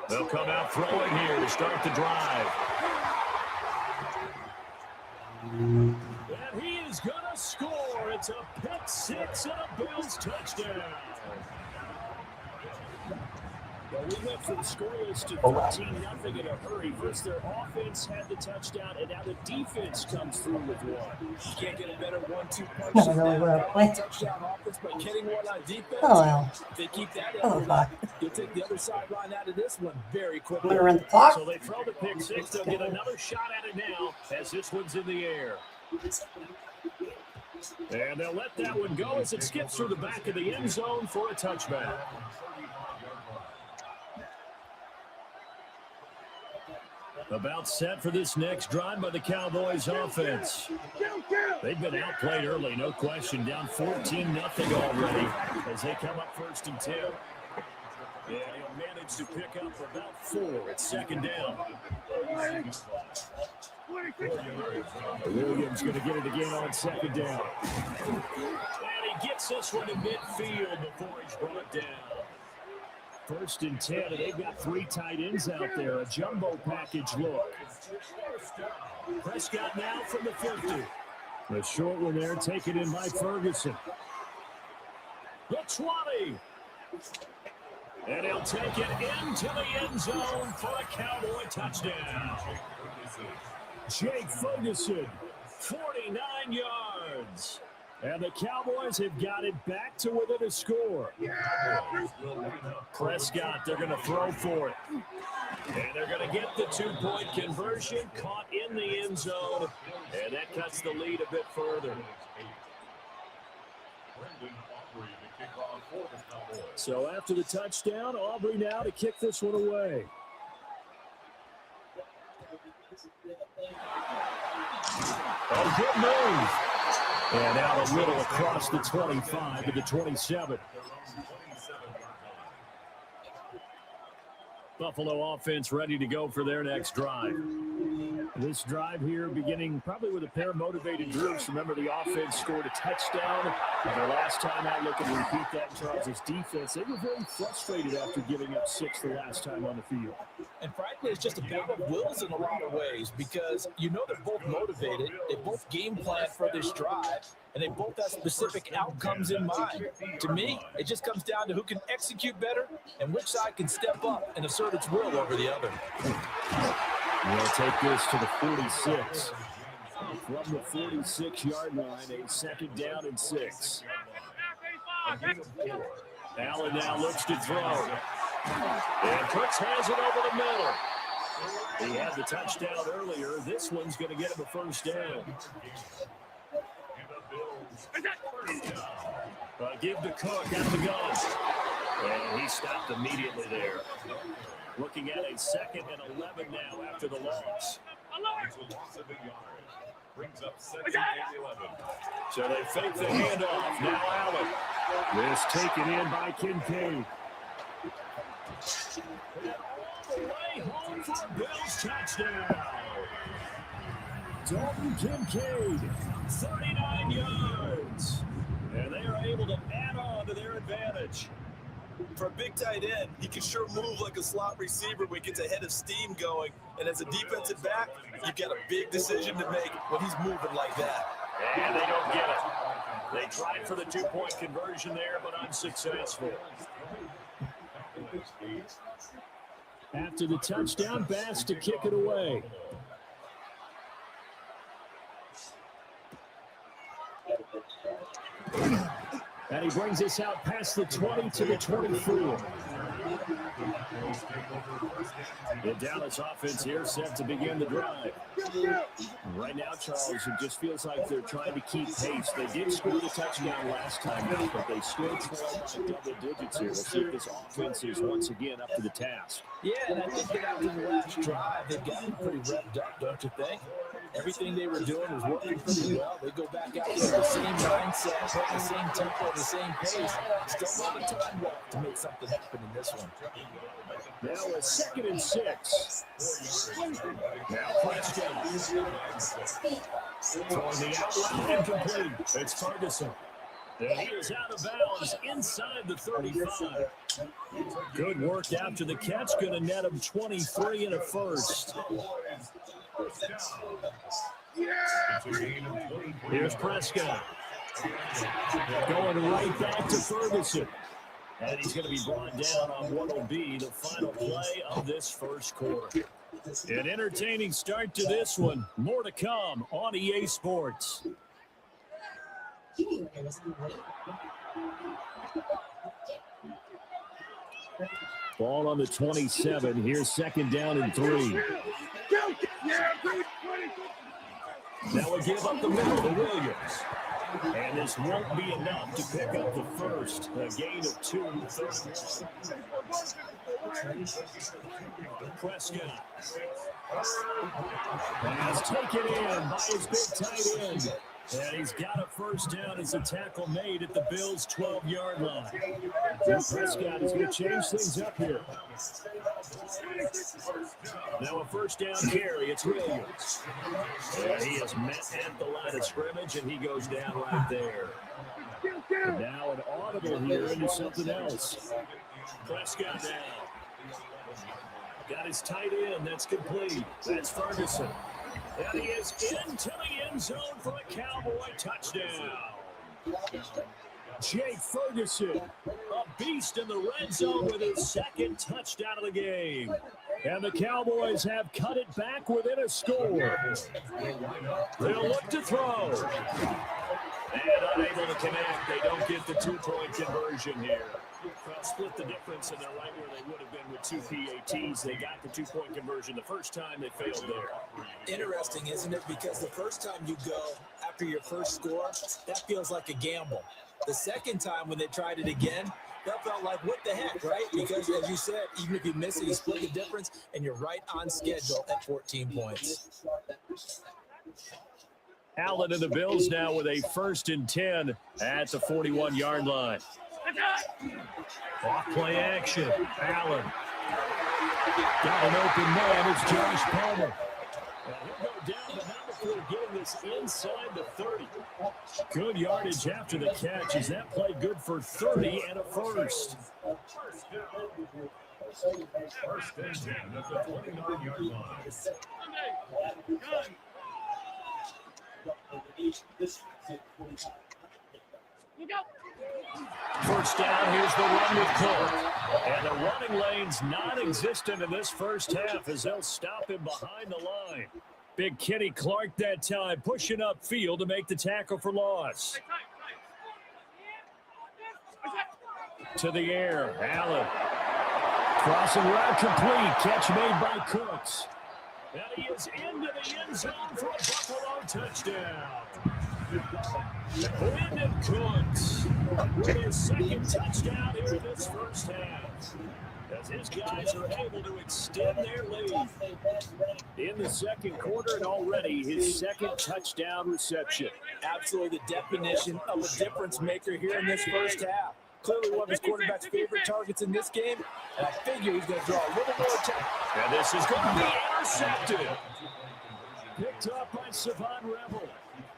Speaker 9: They'll come out throwing here to start the drive. And he is going to score. It's a pick six and a Bills touchdown. Well, we went from scoreless to 13-0 in a hurry. First, their offense had the touchdown, and now the defense comes through with one.
Speaker 10: You can't get a better 1-2 punch.
Speaker 1: Not really well played.
Speaker 10: Touchdown offense by getting one on defense.
Speaker 1: Oh, well.
Speaker 10: If they keep that
Speaker 1: Oh, fuck.
Speaker 10: you'll take the other sideline out of this one very
Speaker 1: I'm
Speaker 10: quickly.
Speaker 1: going to run the clock.
Speaker 9: So they throw the pick six. They'll get another shot at it now as this one's in the air. And they'll let that one go as it skips through the back of the end zone for a touchback. About set for this next drive by the Cowboys offense. They've been outplayed early, no question. Down 14-0 already as they come up 1st and 10. And he'll manage to pick up about 4 at 2nd down. Williams going to get it again on 2nd down. And he gets this one in midfield before he's brought down. 1st and 10, and they've got 3 tight ends out there. A jumbo package look. Prescott now from the 50. The short one there, taken in by Ferguson. The 20. And he'll take it into the end zone for a Cowboy touchdown. Jake Ferguson, 49 yards. And the Cowboys have got it back to within a score. Prescott, they're going to throw for it. And they're going to get the 2-point conversion, caught in the end zone. And that cuts the lead a bit further. So after the touchdown, Aubrey now to kick this one away. A good move. And out a little across the 25 to the 27. Buffalo offense ready to go for their next drive. This drive here beginning probably with a pair of motivated groups. Remember, the offense scored a touchdown. Their last time out, looking to repeat that in Charles' defense. They were very frustrated after giving up 6 the last time on the field.
Speaker 10: And frankly, it's just a battle of wills in a lot of ways because you know they're both motivated. They both game plan for this drive, and they both have specific outcomes in mind. To me, it just comes down to who can execute better and which side can step up and assert its will over the other.
Speaker 9: We'll take this to the 46. From the 46-yard line, a 2nd down and 6. Allen now looks to throw. And Cooks has it over the middle. He had the touchdown earlier. This one's going to get him a 1st down. Give to Cook at the gun. And he stopped immediately there. Looking at a 2nd and 11 now after the loss. So they fake the handoff. Now Allen. This taken in by Kincaid. All the way home for Bill's touchdown. Dalton Kincaid, 39 yards. And they are able to add on to their advantage.
Speaker 11: For a big tight end, he can sure move like a slot receiver when he gets a head of steam going. And as a defensive back, you've got a big decision to make when he's moving like that.
Speaker 9: And they don't get it. They tried for the 2-point conversion there, but unsuccessful. After the touchdown, Bass to kick it away. And he brings us out past the 20 to the 24. The Dallas offense here set to begin the drive. Right now, Charles, it just feels like they're trying to keep pace. They did score the touchdown last time out, but they still trail by double digits here. We'll see if this offense is once again up to the task.
Speaker 10: Yeah, and I think that after the last drive, they've gotten pretty revved up, don't you think? Everything they were doing was working pretty well. They go back out there with the same mindset, the same tempo, the same pace. Still a lot of time left to make something happen in this one.
Speaker 9: Now a 2nd and 6. Now Prescott. Throwing the outlet incomplete. It's Ferguson. And he is out of bounds inside the 35. Good work after the catch. Going to net him 23 and a 1st. Here's Prescott. Going right back to Ferguson. And he's going to be brought down on what will be the final play of this 1st quarter. An entertaining start to this one. More to come on EA Sports. Ball on the 27. Here's 2nd down and 3. Now we give up the middle to Williams. And this won't be enough to pick up the first. A gain of 2. Prescott. Pass taken in by his big tight end. And he's got a first down as a tackle made at the Bills' 12-yard line. Prescott is going to change things up here. Now a first down carry. It's Williams. And he is met at the line of scrimmage, and he goes down right there. And now an audible here into something else. Prescott now. Got his tight end. That's complete. That's Ferguson. And he is into the end zone for a Cowboy touchdown. Jake Ferguson, a beast in the red zone with his second touchdown of the game. And the Cowboys have cut it back within a score. They'll look to throw. And unable to connect. They don't get the 2-point conversion here. Split the difference, and they're right where they would have been with 2 PATs. They got the 2-point conversion the first time. They failed there.
Speaker 10: Interesting, isn't it? Because the first time you go after your first score, that feels like a gamble. The second time when they tried it again, that felt like, what the heck, right? Because, as you said, even if you miss it, you split the difference, and you're right on schedule at 14 points.
Speaker 9: Allen and the Bills now with a 1st and 10 at the 41-yard line. Off play action. Allen. Got an open man. It's Josh Palmer. And he'll go down, but not before getting this inside the 30. Good yardage after the catch. Is that play good for 30 and a first?
Speaker 5: First and 10 at the 29-yard line.
Speaker 9: First down, here's the run with Colt. And the running lane's non-existent in this first half as they'll stop him behind the line. Big Kenny Clark that time, pushing upfield to make the tackle for loss. To the air, Allen. Crossing route complete, catch made by Cooks. And he is into the end zone for a Buffalo touchdown. Brandon Cooks with his second touchdown here in this first half. As his guys are able to extend their lead in the second quarter, and already his second touchdown reception.
Speaker 10: Absolutely the definition of a difference maker here in this first half. Clearly one of his quarterback's favorite targets in this game, and I figure he's going to draw a little more attention.
Speaker 9: And this is going to be intercepted. Picked up by Savon Rebel.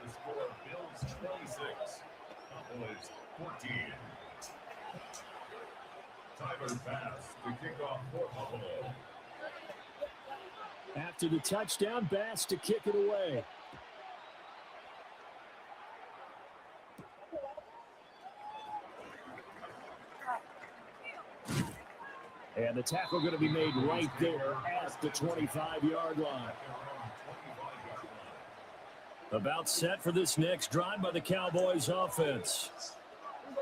Speaker 5: The score of Bills 26, Cowboys 14. Tyler pass to kick off for Buffalo.
Speaker 9: After the touchdown, Bass to kick it away. And the tackle going to be made right there at the 25-yard line. About set for this next drive by the Cowboys offense.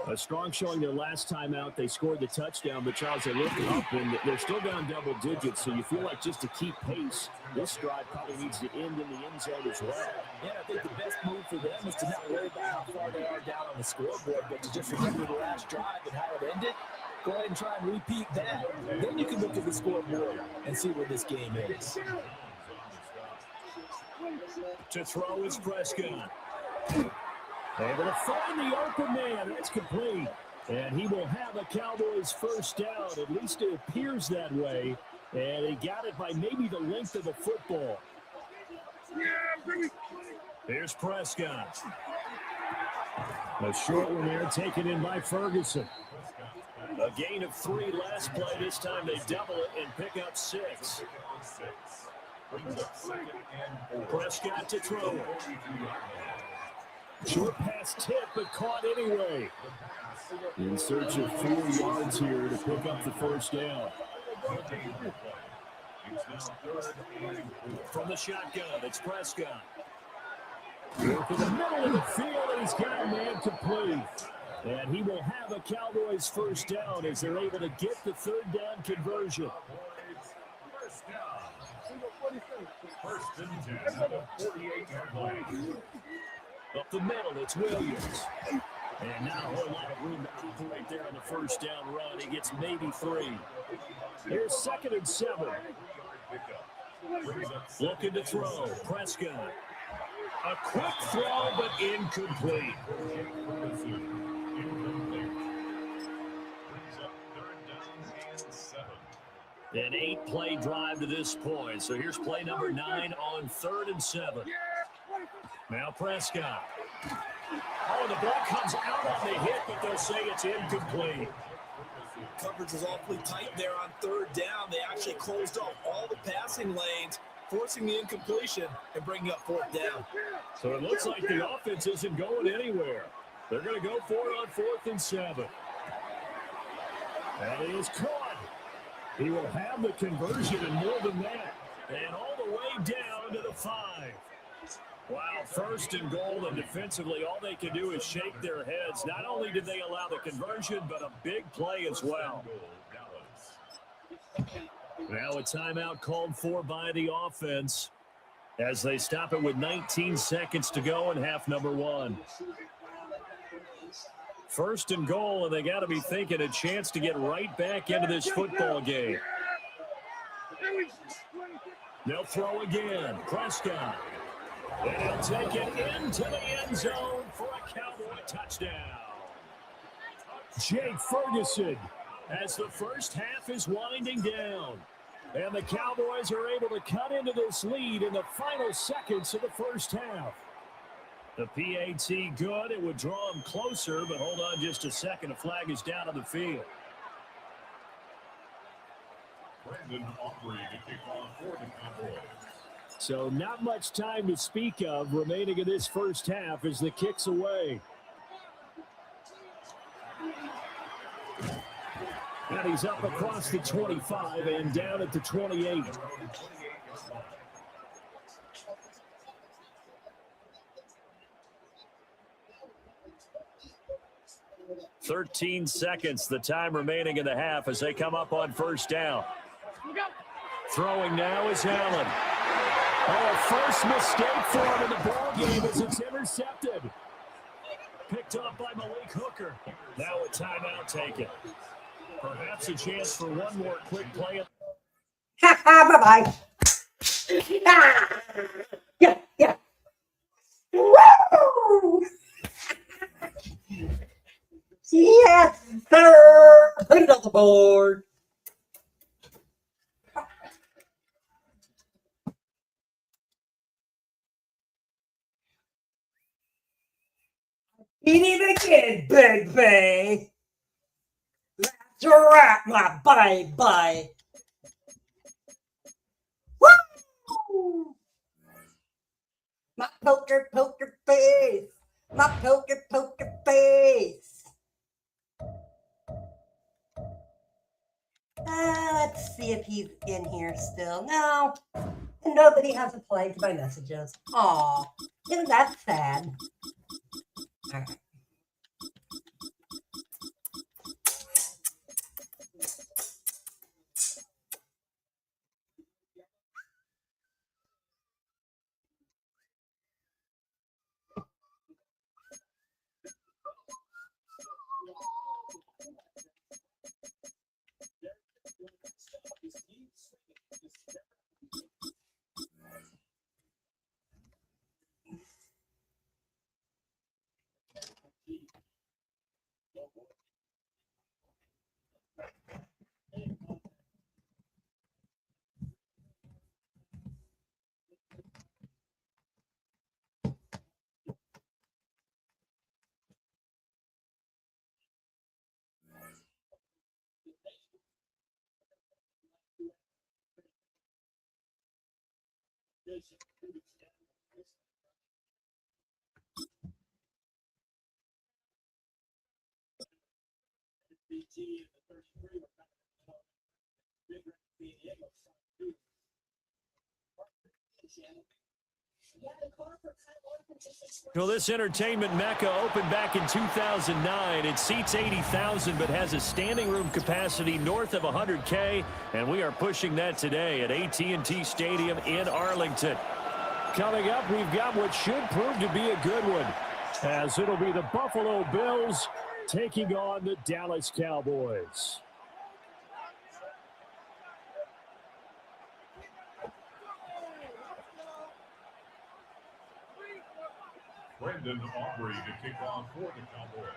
Speaker 9: A strong showing their last time out. They scored the touchdown, but Charles, they looked up, and they're still down double digits, so you feel like just to keep pace, this drive probably needs to end in the end zone as well.
Speaker 10: Yeah, I think the best move for them is to not worry about how far they are down on the scoreboard, but to just remember the last drive and how it ended. Go ahead and try and repeat that. Then you can look at the scoreboard and see where this game is.
Speaker 9: To throw is Prescott. Able to find the open man. It's complete. And he will have a Cowboys first down. At least it appears that way. And he got it by maybe the length of the football. Here's Prescott. A short one there taken in by Ferguson. A gain of 3 last play. This time they double it and pick up 6. Prescott to throw. Short pass tip, but caught anyway. In search of 4 yards here to pick up the first down. From the shotgun, it's Prescott. Work in the middle of the field, and he's got a man complete. And he will have a Cowboys first down as they're able to get the 3rd down conversion.
Speaker 5: First and 10 at the 48-yard line.
Speaker 9: Up the middle, it's Williams. And not a whole lot of room to operate there on the first down run. He gets maybe 3. Here's 2nd and 7. Looking to throw. Prescott. A quick throw, but incomplete. An 8-play drive to this point. So here's play number 9 on 3rd and 7. Now Prescott. Oh, the ball comes out on the hit, but they'll say it's incomplete.
Speaker 11: Coverage was awfully tight there on 3rd down. They actually closed off all the passing lanes, forcing the incompletion and bringing up 4th down.
Speaker 9: So it looks like the offense isn't going anywhere. They're going to go for it on 4th and 7. That is caught. He will have the conversion and more than that. And all the way down to the 5. Wow, 1st and goal, and defensively all they can do is shake their heads. Not only did they allow the conversion, but a big play as well. Now a timeout called for by the offense as they stop it with 19 seconds to go in half number 1. 1st and goal, and they got to be thinking a chance to get right back into this football game. They'll throw again. Prescott. And he'll take it into the end zone for a Cowboy touchdown. Jake Ferguson as the first half is winding down. And the Cowboys are able to cut into this lead in the final seconds of the first half. The PAT good. It would draw them closer, but hold on just a second. A flag is down on the field.
Speaker 5: Brandon Aubrey to kick off for the Cowboys.
Speaker 9: So not much time to speak of remaining in this first half as the kick's away. And he's up across the 25 and down at the 28. 13 seconds, the time remaining in the half as they come up on first down. Throwing now is Allen. Oh, first mistake for him in the ball game as it's intercepted. Picked up by Malik Hooker. Now a timeout taken. Perhaps a chance for one more quick play.
Speaker 1: Ha ha, bye-bye. Ah, yeah, yeah. Woo! Yes, sir. Put it on the board. Eat it again, baby. That's right, my bye-bye. Woo! My poker face. My poker face. Let's see if he's in here still. No, nobody has replied to my messages. Aw, isn't that sad? All right.
Speaker 9: Well, this entertainment mecca opened back in 2009. It seats 80,000 but has a standing room capacity north of 100K, and we are pushing that today at AT&T Stadium in Arlington. Coming up, we've got what should prove to be a good one, as it'll be the Buffalo Bills taking on the Dallas Cowboys.
Speaker 5: Brendan Aubrey to kick off for the Cowboys.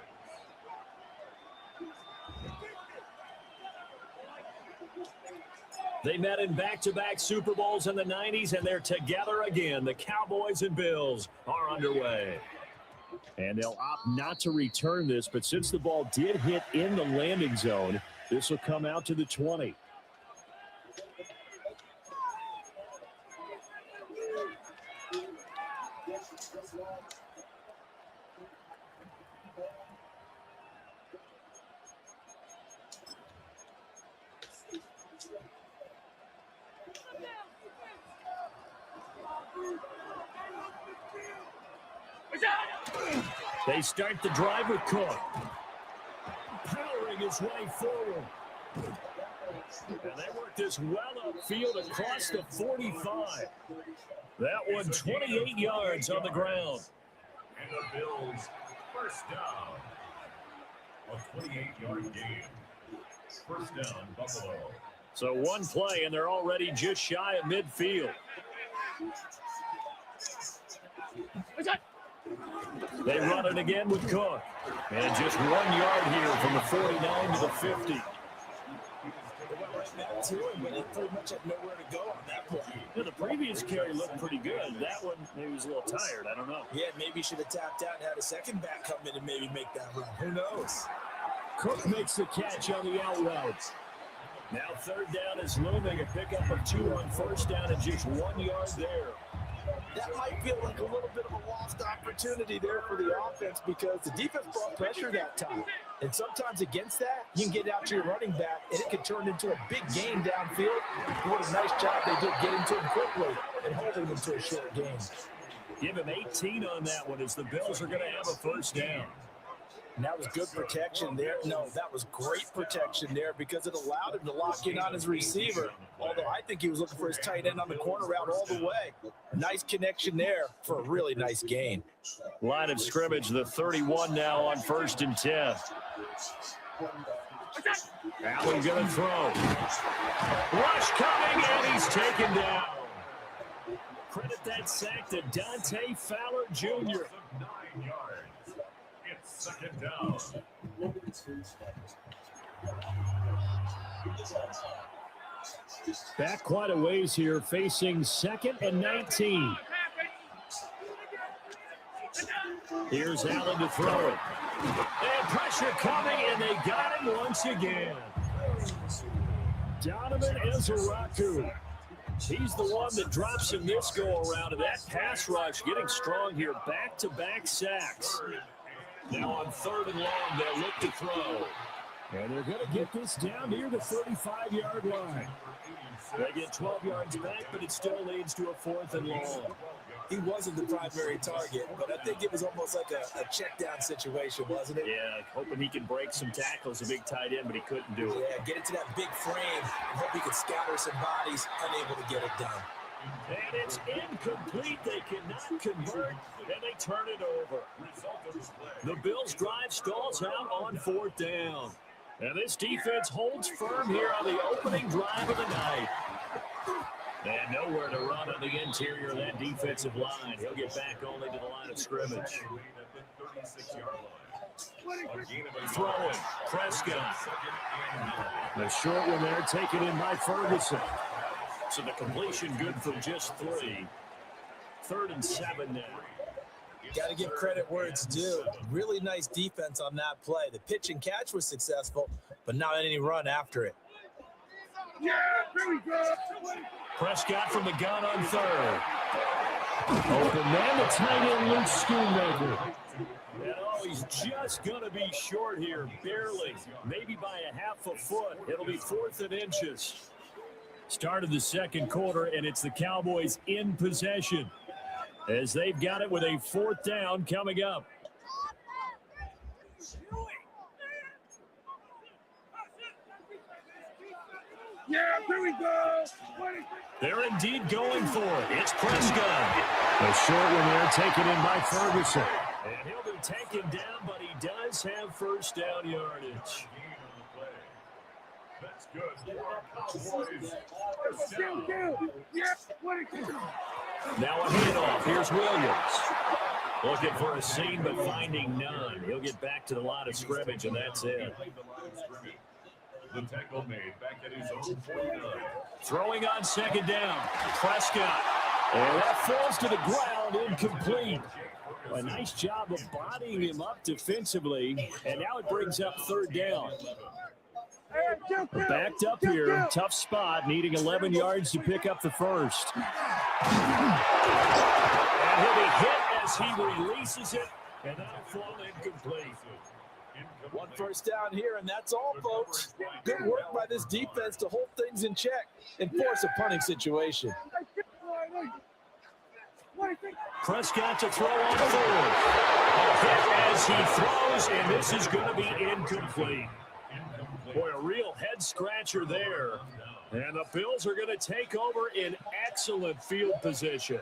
Speaker 9: They met in back-to-back Super Bowls in the 90s, and they're together again. The Cowboys and Bills are underway. And they'll opt not to return this, but since the ball did hit in the landing zone, this will come out to the 20. They start the drive with Cook. Powering his way forward. And they work this well upfield across the 45. That one 28 yards on the ground.
Speaker 5: And the Bills first down. A 28-yard gain. First down, Buffalo.
Speaker 9: So one play, and they're already just shy of midfield. They run it again with Cook. And just 1 yard here from the 49 to the 50.
Speaker 10: But he pretty much had nowhere to go on that play.
Speaker 9: Yeah, the previous carry looked pretty good. That one, maybe he was a little tired. I don't know.
Speaker 10: Yeah, maybe he should have tapped out and had a second back come in and maybe make that run. Who knows?
Speaker 9: Cook makes the catch on the out route. Now third down is looming. A pickup of 2 on first down and just 1 yard there.
Speaker 10: That might feel like a little bit of a lost opportunity there for the offense because the defense brought pressure that time. And sometimes against that, you can get out to your running back, and it can turn into a big gain downfield. What a nice job they did getting to him quickly and holding him to a short gain.
Speaker 9: Give him 18 on that one as the Bills are going to have a first down.
Speaker 10: And that was good protection there. No, that was great protection there because it allowed him to lock in on his receiver. Although I think he was looking for his tight end on the corner route all the way. Nice connection there for a really nice gain.
Speaker 9: Line of scrimmage, the 31 now on 1st and 10. Allen going to throw. Rush coming, and he's taken down. Credit that sack to Dante Fowler Jr.
Speaker 5: 9 yards. It's second down.
Speaker 9: Back quite a ways here, facing 2nd and 19. Here's Allen to throw it. And pressure coming, and they got him once again. Donovan Ezeraku. He's the one that drops him this go-around, and that pass rush getting strong here. Back-to-back sacks. Now on 3rd and long, they'll look to throw. And they're going to get this down near the 35-yard line. They get 12 yards back, but it still leads to a 4th and long.
Speaker 10: He wasn't the primary target, but I think it was almost like a check-down situation, wasn't it?
Speaker 9: Yeah, hoping he can break some tackles, a big tight end, but he couldn't do it.
Speaker 10: Yeah, get into that big frame and hope he could scatter some bodies, unable to get it done.
Speaker 9: And it's incomplete. They cannot convert, and they turn it over. The Bills' drive stalls out on 4th down. And this defense holds firm here on the opening drive of the night. And nowhere to run on the interior of that defensive line. He'll get back only to the line of scrimmage. Throwing, Prescott. The short one there taken in by Ferguson. So the completion good for just 3. 3rd and 7 now.
Speaker 10: Got to give credit where it's due. Really nice defense on that play. The pitch and catch was successful, but not any run after it.
Speaker 6: Yeah, here we go.
Speaker 9: Prescott from the gun on 3rd. Open man, the tight end, Luke Schoonmaker. And he's just going to be short here, barely. Maybe by a half a foot. It'll be 4th and inches. Start of the 2nd quarter, and it's the Cowboys in possession. as they've got it with a 4th down coming up.
Speaker 6: Yeah, here we go.
Speaker 9: They're indeed going for it. It's Prescott. A short one there taken in by Ferguson. And he'll be taken down, but he does have first down yardage.
Speaker 5: That's good. Cowboys. First down.
Speaker 9: Now a handoff. Here's Williams. Looking for a seam, but finding none. He'll get back to the line of scrimmage, and that's it.
Speaker 5: The tackle made back at his own 49.
Speaker 9: Throwing on 2nd down. Prescott. And that falls to the ground, incomplete. A nice job of bodying him up defensively, and now it brings up 3rd down. Backed up here, tough spot, needing 11 yards to pick up the first. And he'll be hit as he releases it, and that'll fall incomplete.
Speaker 10: 1 first down here, and that's all, folks. Good work by this defense to hold things in check and force a punting situation.
Speaker 9: Prescott to throw on 4th. A hit as he throws, and this is going to be incomplete. Boy, a real head-scratcher there. And the Bills are going to take over in excellent field position.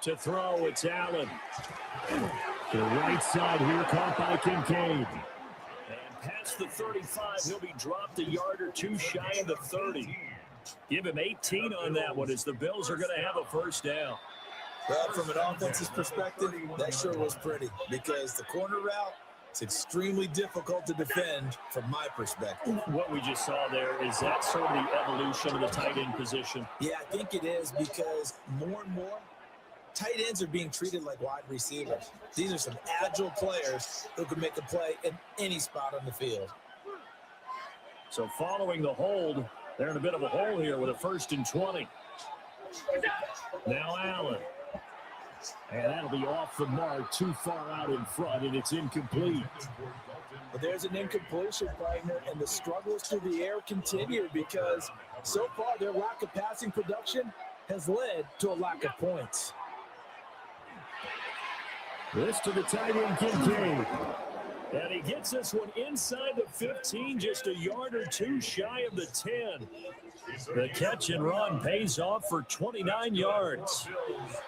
Speaker 9: To throw, it's Allen. The right side here, caught by Kincaid. And past the 35, he'll be dropped a yard or 2 shy of the 30. Give him 18 on that one as the Bills are going to have a first down.
Speaker 10: Well, from an offensive perspective, that sure was pretty because the corner route, it's extremely difficult to defend from my perspective.
Speaker 9: What we just saw there, is that sort of the evolution of the tight end position?
Speaker 10: Yeah, I think it is because more and more, tight ends are being treated like wide receivers. These are some agile players who can make a play in any spot on the field.
Speaker 9: So following the hold, they're in a bit of a hole here with a 1st and 20. Now Allen. And that'll be off the mark, too far out in front, and it's incomplete.
Speaker 10: But there's an incompletion, partner, and the struggles through the air continue because so far their lack of passing production has led to a lack of points.
Speaker 9: This to the tight end, Kincaid. And he gets this one inside the 15, just a yard or 2 shy of the 10. The catch and run pays off for 29 yards.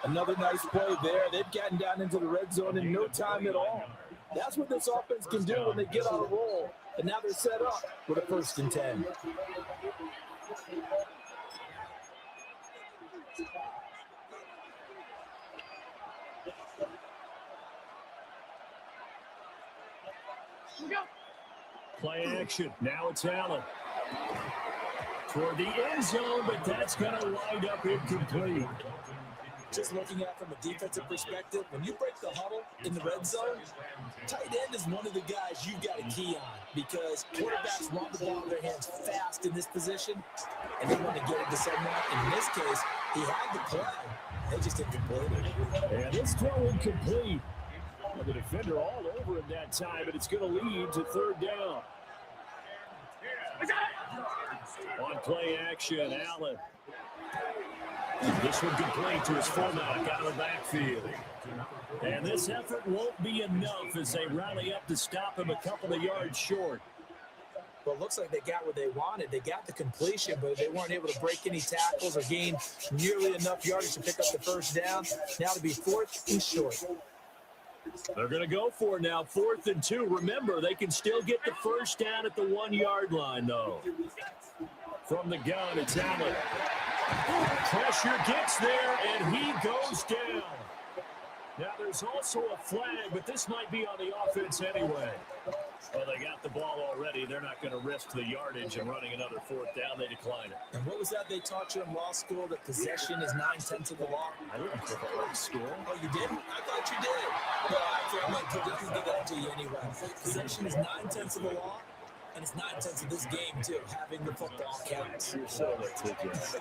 Speaker 10: Another nice play there. They've gotten down into the red zone in no time at all. That's what this offense can do when they get on a roll. And now they're set up with a 1st and 10.
Speaker 9: Play action. Now it's Allen. Toward the end zone, but that's going to wind up incomplete.
Speaker 10: Just looking at it from a defensive perspective, when you break the huddle in the red zone, tight end is one of the guys you've got a key on because quarterbacks want the ball in their hands fast in this position, and they want to get it to someone. In this case, he had the play. They just didn't complete it.
Speaker 9: And this throw incomplete. The defender all over him that time, but it's going to lead to 3rd down. On play action, Allen. This one complete to his fullback out of the backfield. And this effort won't be enough as they rally up to stop him a couple of yards short.
Speaker 10: Well, it looks like they got what they wanted. They got the completion, but they weren't able to break any tackles or gain nearly enough yardage to pick up the 1st down. Now to be 4th and short.
Speaker 9: They're going to go for it now, 4th and 2. Remember, they can still get the 1st down at the 1-yard line, though. From the gun, it's Allen. Pressure gets there, and he goes down. Now, there's also a flag, but this might be on the offense anyway. Well, they got the ball already. They're not going to risk the yardage and running another 4th down. They decline it.
Speaker 10: And what was that they taught you in law school, that possession is 9/10 of the law?
Speaker 9: I didn't go to law school.
Speaker 10: Oh, you didn't? I thought you did. No, I'm going to give that to you anyway. Possession is 9/10 of the law, and it's 9/10 of this game, too. Having the football counts.
Speaker 9: You're so litigious.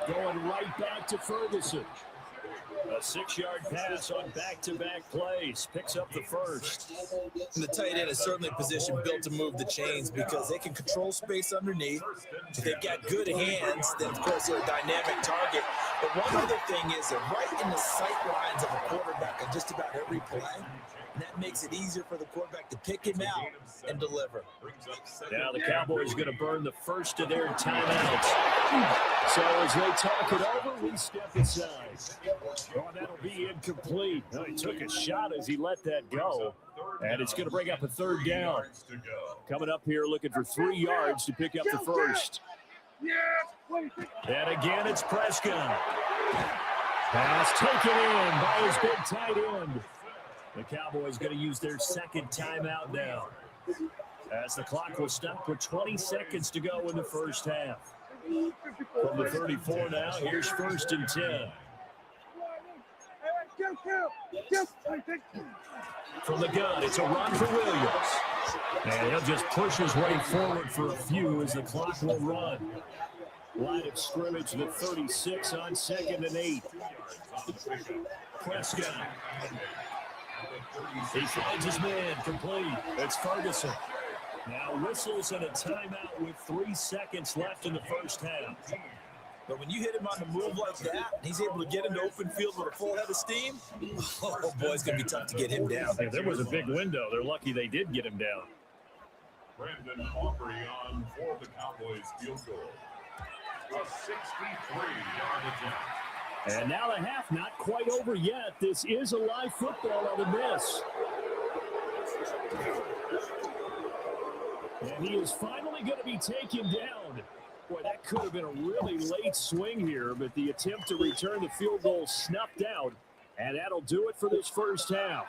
Speaker 9: Going right back to Ferguson. A 6-yard pass on back-to-back plays. Picks up the first.
Speaker 11: And the tight end is certainly a position built to move the chains because they can control space underneath. If they've got good hands, then of course they're a dynamic target. But one other thing is they're right in the sight lines of a quarterback on just about every play. And that makes it easier for the quarterback to pick him out and deliver.
Speaker 9: Now the Cowboys going to burn the first of their timeouts. So as they talk it over, we step aside. Oh, that'll be incomplete. Oh, he took a shot as he let that go. And it's going to bring up a third down. Coming up here looking for 3 yards to pick up the first. And again, it's Prescott. Pass taken in by his big tight end. The Cowboys going to use their second timeout now. As the clock will stop with 20 seconds to go in the first half. From the 34 now, here's 1st and 10. From the gun, it's a run for Williams. And he'll just push his way forward for a few as the clock will run. Line of scrimmage, the 36 on 2nd and 8. Prescott. He finds his man complete. It's Ferguson. Now whistles and a timeout with 3 seconds left in the first half.
Speaker 11: But when you hit him on the move like that, and he's able to get into open field with a full head of steam, oh boy, it's going to be tough to get him down.
Speaker 9: Yeah, there was a big window. They're lucky they did get him down.
Speaker 5: Brandon Aubrey on for the Cowboys field goal. A 63-yard attempt.
Speaker 9: And now the half not quite over yet. This is a live football on the miss. And he is finally going to be taken down. Boy, that could have been a really late swing here, but the attempt to return the field goal snuffed out, and that'll do it for this first half.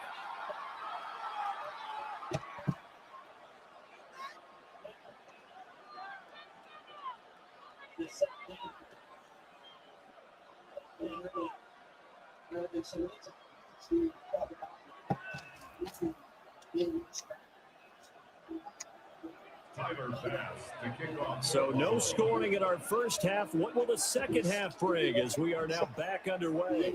Speaker 9: So no scoring in our first half. What will the second half bring as we are now back underway?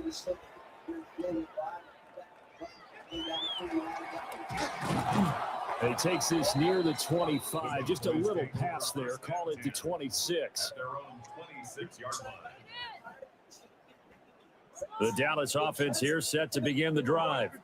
Speaker 9: He takes this near the 25, just a little pass there. Call it the 26.
Speaker 5: At their own 26-yard line.
Speaker 9: The Dallas offense here set to begin the drive.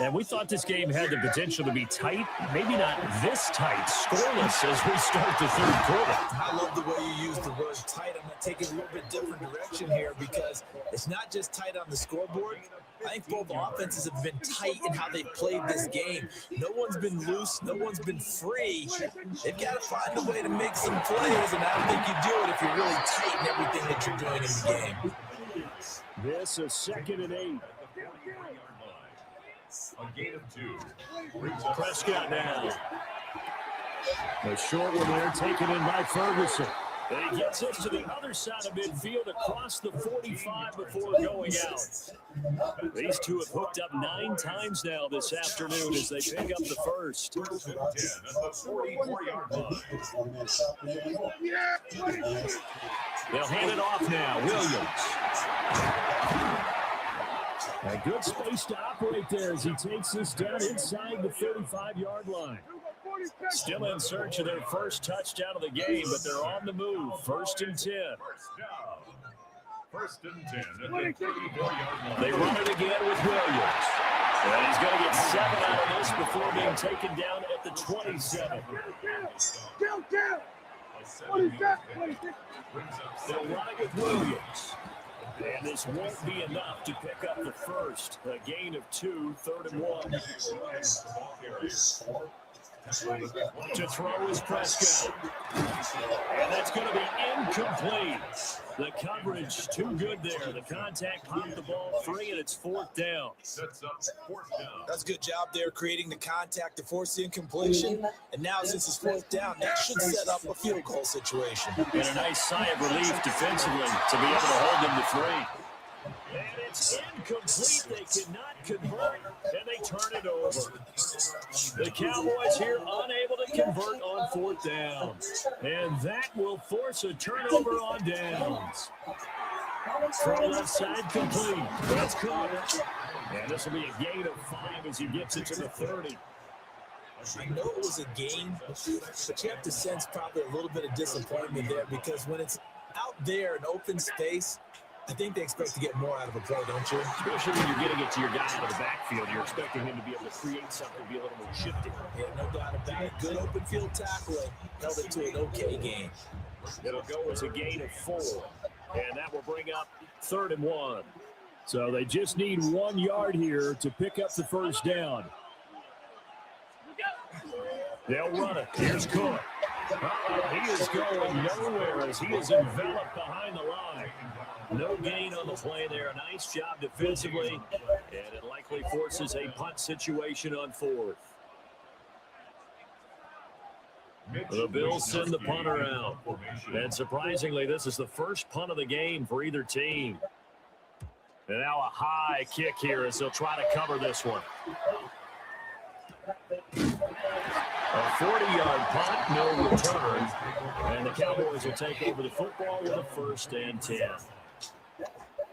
Speaker 9: And we thought this game had the potential to be tight. Maybe not this tight, scoreless as we start the third quarter.
Speaker 11: I love the way you use the word tight. I'm going to take it a little bit different direction here because it's not just tight on the scoreboard. I think both offenses have been tight in how they've played this game. No one's been loose. No one's been free. They've got to find a way to make some plays, and I don't think you do it if you're really tight in everything that you're doing in the game.
Speaker 9: This is 2nd and 8.
Speaker 5: A gain of 2.
Speaker 9: Prescott now. A short one there taken in by Ferguson. And he gets us to the other side of midfield across the 45 before going out. These two have hooked up 9 times now this afternoon as they pick up the first.
Speaker 5: 1st and 10 at the 44-yard line.
Speaker 9: They'll hand it off now. Williams. A good space to operate there as he takes this down inside the 35-yard line. Still in search of their first touchdown of the game, but they're on the move. 1st and 10.
Speaker 5: 1st and 10 at the 34-yard line.
Speaker 9: They run it again with Williams. And he's going to get 7 out of this before being taken down at the 27. They'll run it with Williams. And this won't be enough to pick up the first. A gain of 2, 3rd and 1. To throw is Prescott. And that's going to be incomplete. The coverage too good there. The contact popped the ball free, and it's 4th down.
Speaker 5: Sets up 4th down.
Speaker 11: That's a good job there creating the contact to force the incompletion. And now since it's 4th down, that should set up a field goal situation.
Speaker 9: And a nice sigh of relief defensively to be able to hold them to 3. And it's incomplete. They cannot convert, and they turn it over. The Cowboys here unable to convert on 4th down. And that will force a turnover on downs. Throw left side complete. That's caught. And this will be a gain of 5 as he gets it to the 30.
Speaker 11: I know it was a gain, but you have to sense probably a little bit of disappointment there because when it's out there in open space, I think they expect to get more out of a play, don't you?
Speaker 9: Especially when you're getting it to your guy out of the backfield. You're expecting him to be able to create something, be a little more shifty.
Speaker 11: Yeah, no doubt about it. Good open field tackling held it to an okay game.
Speaker 9: It'll go as a gain of 4. And that will bring up 3rd and 1. So they just need 1 yard here to pick up the first down. They'll run it. Here's Cook. He is going nowhere as he is enveloped behind the line. No gain on the play there. Nice job defensively. And it likely forces a punt situation on 4th. The Bills send the punter out. And surprisingly, this is the first punt of the game for either team. And now a high kick here as they'll try to cover this one. A 40-yard punt, no return. And the Cowboys will take over the football with a 1st and 10.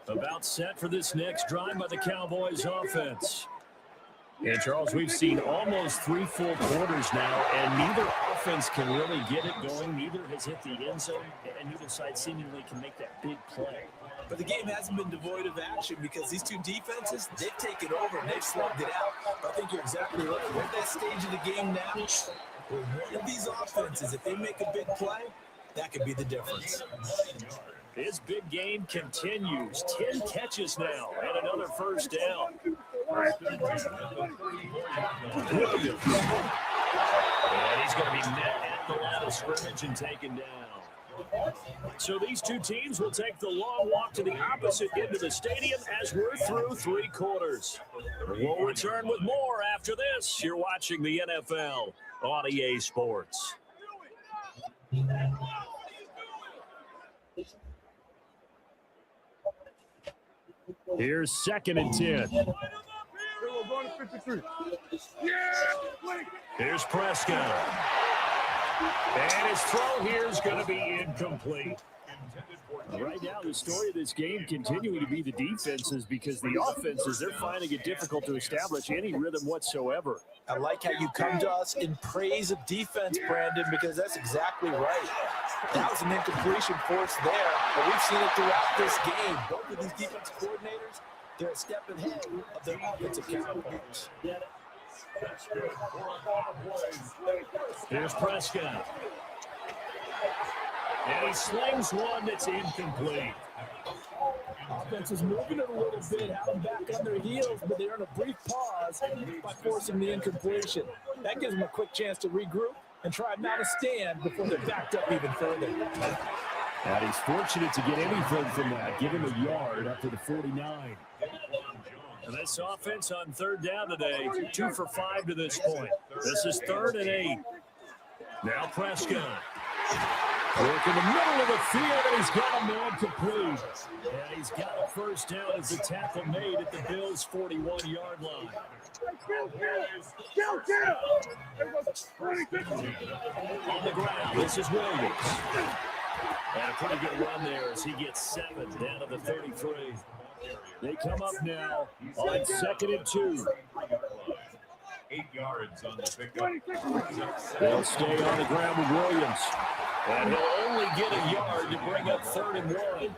Speaker 9: About set for this next drive by the Cowboys offense. And, Charles, we've seen almost 3 full quarters now, and neither offense can really get it going. Neither has hit the end zone, and neither side seemingly can make that big play.
Speaker 11: But the game hasn't been devoid of action because these two defenses, they've taken over and they've slugged it out. I think you're exactly right. We're at that stage of the game now where one of these offenses, if they make a big play, that could be the difference.
Speaker 9: His big game continues. 10 catches now and another first down. Williams. And he's going to be met at the line of scrimmage and taken down. So these two teams will take the long walk to the opposite end of the stadium as we're through 3 quarters. We'll return with more after this. You're watching the NFL on EA Sports. Here's 2nd and 10. Here's Prescott. And his throw here is going to be incomplete. Right now, the story of this game continuing to be the defenses because the offenses, they're finding it difficult to establish any rhythm whatsoever.
Speaker 11: I like how you come to us in praise of defense, Brandon, because that's exactly right. That was an incompletion force there, but we've seen it throughout this game. Both of these defense coordinators, they're a step ahead of their offensive counterparts.
Speaker 9: Here's Prescott. And he slings one that's incomplete.
Speaker 11: Offense is moving it a little bit, having back on their heels, but they're in a brief pause by forcing the incompletion. That gives them a quick chance to regroup and try and mount a stand before they're backed up even further.
Speaker 9: And he's fortunate to get anything from that. Give him a yard up to the 49. And this offense on 3rd down today, 2 for 5 to this point. This is 3rd and 8. Now Prescott. Work in the middle of the field, and he's got a man complete. And he's got a first down as the tackle made at the Bills' 41-yard line. On the ground, this is Williams. And a pretty good run there as he gets 7 down to the 33. They come up now on 2nd and 2.
Speaker 5: 8 yards on the pickup.
Speaker 9: They'll stay on the ground with Williams. And he'll only get a yard to bring up 3rd and 1.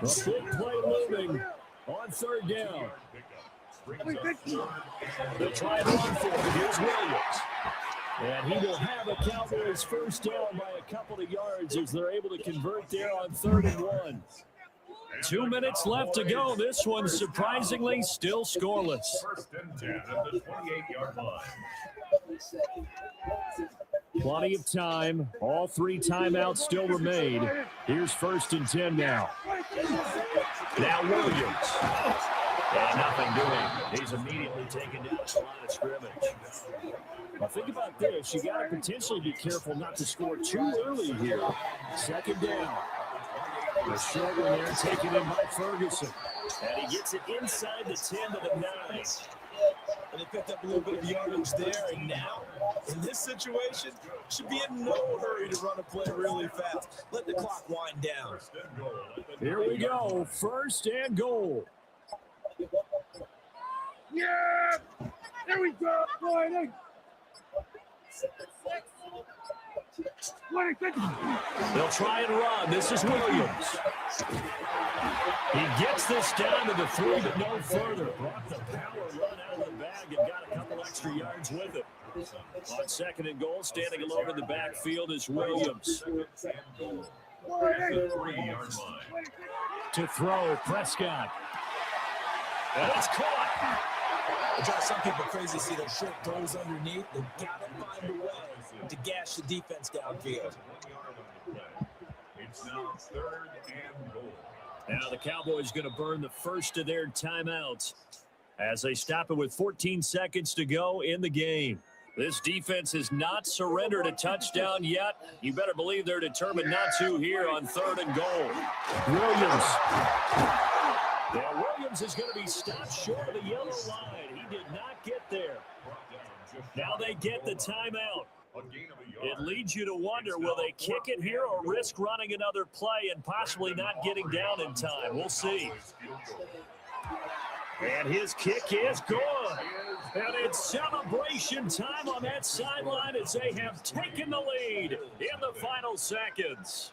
Speaker 9: A big play looming on 3rd down. They'll try and run for it. Here's Williams. And he will have a Cowboys first down by a couple of yards as they're able to convert there on 3rd and 1. 2 minutes left to go. This one surprisingly still scoreless.
Speaker 5: 1st and 10 at the 28-yard line.
Speaker 9: Plenty of time. All 3 timeouts still remain. Here's 1st and 10 now. Now Williams. And nothing doing. He's immediately taken down at the line of scrimmage. Now think about this. You got to potentially be careful not to score too early here. 2nd down. The short one there taken in by Ferguson. And he gets it inside the 10 to the 9.
Speaker 11: And they picked up a little bit of yardage there, and now, in this situation, should be in no hurry to run a play really fast. Let the clock wind down.
Speaker 9: Here we go. 1st and goal.
Speaker 6: Yeah! There we go, boy.
Speaker 9: They'll try and run. This is Williams. He gets this down to the 3, but no further. Brought the power run out of the bag and got a couple extra yards with it. On 2nd and goal, standing alone in the backfield is Williams. To throw, Prescott. And it's caught.
Speaker 11: It drives some people crazy to see those short throws underneath. They've got to find a way to gash the defense downfield.
Speaker 5: It's now 3rd and goal.
Speaker 9: Now the Cowboys going to burn the first of their timeouts as they stop it with 14 seconds to go in the game. This defense has not surrendered a touchdown yet. You better believe they're determined not to here on 3rd and goal. Williams. Now Williams is going to be stopped short of the yellow line. He did not get there. Now they get the timeout. It leads you to wonder, will they kick it here or risk running another play and possibly not getting down in time? We'll see. And his kick is good. And it's celebration time on that sideline as they have taken the lead in the final seconds.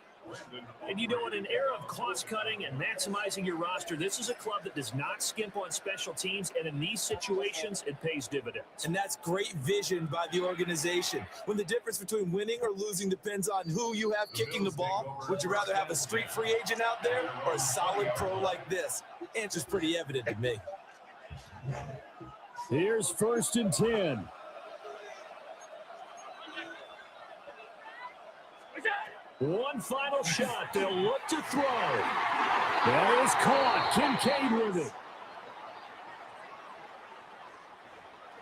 Speaker 9: And you know, in an era of cost-cutting and maximizing your roster, this is a club that does not skimp on special teams, and in these situations, it pays dividends.
Speaker 11: And that's great vision by the organization. When the difference between winning or losing depends on who you have kicking the ball, would you rather have a street free agent out there or a solid pro like this? Answer's pretty evident to me.
Speaker 9: Here's 1st and 10. One final shot. They'll look to throw. That is caught. Kincaid with it.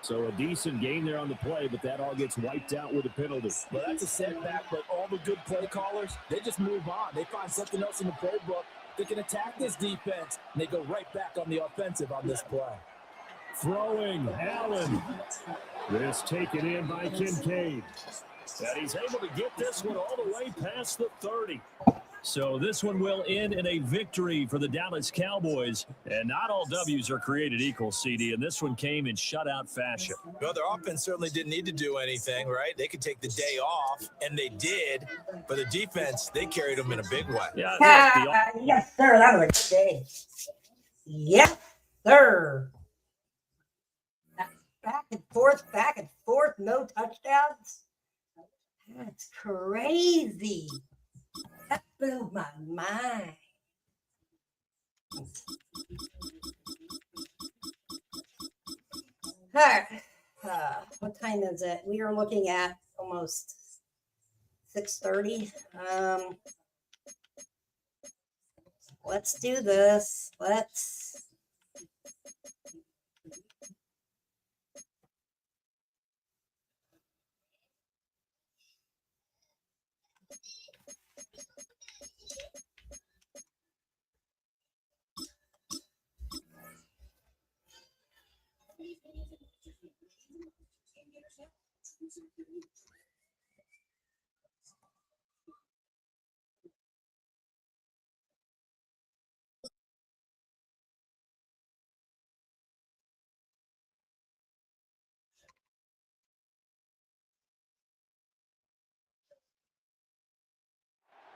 Speaker 9: So a decent gain there on the play, but that all gets wiped out with a penalty.
Speaker 11: Well, that's a setback, but all the good play callers, they just move on. They find something else in the playbook. They can attack this defense, and they go right back on the offensive on this play.
Speaker 9: Throwing, Allen. This taken in by Kincaid. And he's able to get this one all the way past the 30. So this one will end in a victory for the Dallas Cowboys. And not all W's are created equal, CD, and this one came in shutout fashion.
Speaker 11: Well, their offense certainly didn't need to do anything, right? They could take the day off, and they did. But the defense, they carried them in a big way.
Speaker 9: Yeah,
Speaker 1: yes, sir. That was a good day. Yes, sir. Back and forth, no touchdowns. That's crazy. That blew my mind. All right. What time is it? We are looking at almost 6:30. Let's do this.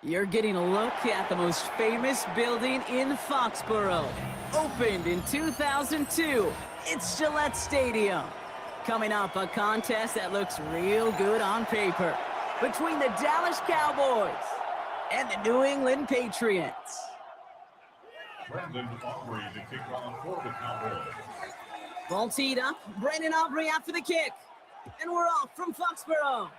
Speaker 7: You're getting a look at the most famous building in Foxborough. Opened in 2002, it's Gillette Stadium. Coming up, a contest that looks real good on paper between the Dallas Cowboys and the New England Patriots.
Speaker 5: Brandon Aubrey to kick off for the Cowboys.
Speaker 7: Ball teed up, Brandon Aubrey after the kick. And we're off from Foxborough.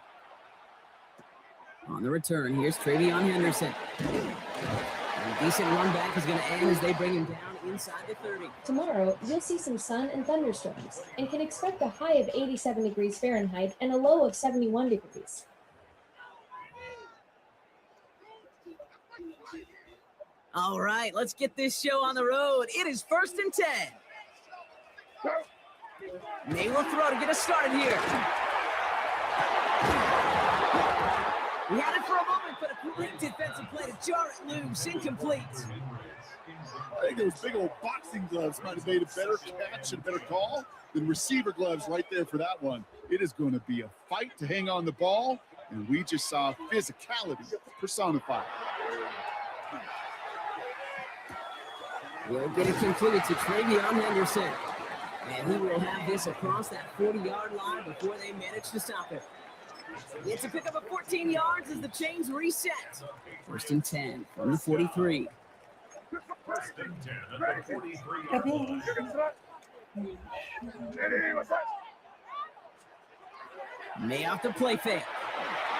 Speaker 7: On the return, here's Travion Henderson. A decent run back is going to end as they bring him down inside the 30.
Speaker 12: Tomorrow, you'll see some sun and thunderstorms and can expect a high of 87 degrees Fahrenheit and a low of 71 degrees.
Speaker 7: All right, let's get this show on the road. It is 1st and 10. May will throw to get us started here. We had it for a moment, but a great defensive play to jar it loose. Incomplete.
Speaker 8: I think those big old boxing gloves might have made a better catch and better call than receiver gloves right there for that one. It is going to be a fight to hang on the ball, and we just saw physicality personified.
Speaker 7: We'll get it completed to Travion Henderson. And he will have this across that 40-yard line before they manage to stop it. It's a pickup of 14 yards as the chains reset. 1st and 10 from the 43.
Speaker 5: 1st and 10 at the 43.
Speaker 7: May off the play fake.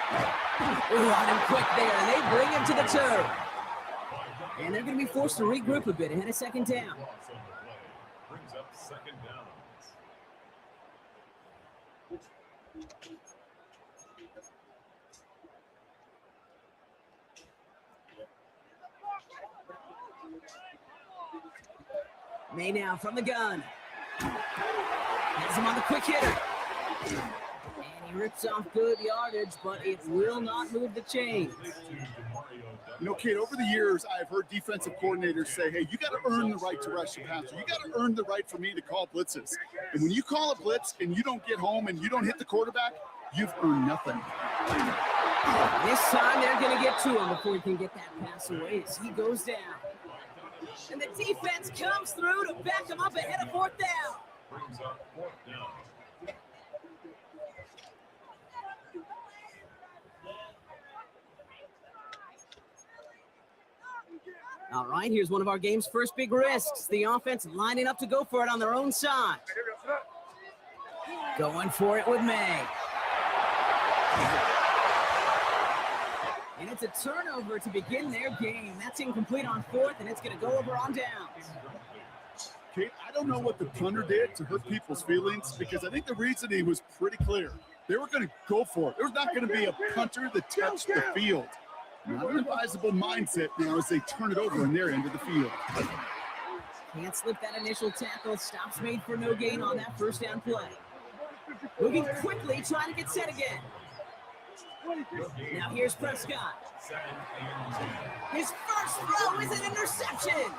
Speaker 7: On him quick there, and they bring him to the turf. And they're going to be forced to regroup a bit ahead of 2nd down.
Speaker 5: Brings up 2nd down.
Speaker 7: May now from the gun. Has him on the quick hitter. And he rips off good yardage, but it will not move the chain.
Speaker 8: You know, Kate, over the years, I've heard defensive coordinators say, hey, you got to earn the right to rush your passer. You got to earn the right for me to call blitzes. And when you call a blitz and you don't get home and you don't hit the quarterback, you've earned nothing.
Speaker 7: This time they're going to get to him before he can get that pass away as he goes down. And the defense comes through to back him up ahead of 4th down.
Speaker 5: Brings up 4th down.
Speaker 7: All right, here's one of our game's first big risks. The offense lining up to go for it on their own side. Going for it with May. And it's a turnover to begin their game. That's incomplete on 4th, and it's going to go over on downs.
Speaker 8: Kate, I don't know what the punter did to hurt people's feelings because I think the reasoning was pretty clear. They were going to go for it. There's not going to be a punter that touched the field. Not an advisable mindset now as they turn it over in their end of the field.
Speaker 7: Can't slip that initial tackle. Stops made for no gain on that 1st down play. Moving quickly, trying to get set again. Now here's Prescott. His first throw is an interception.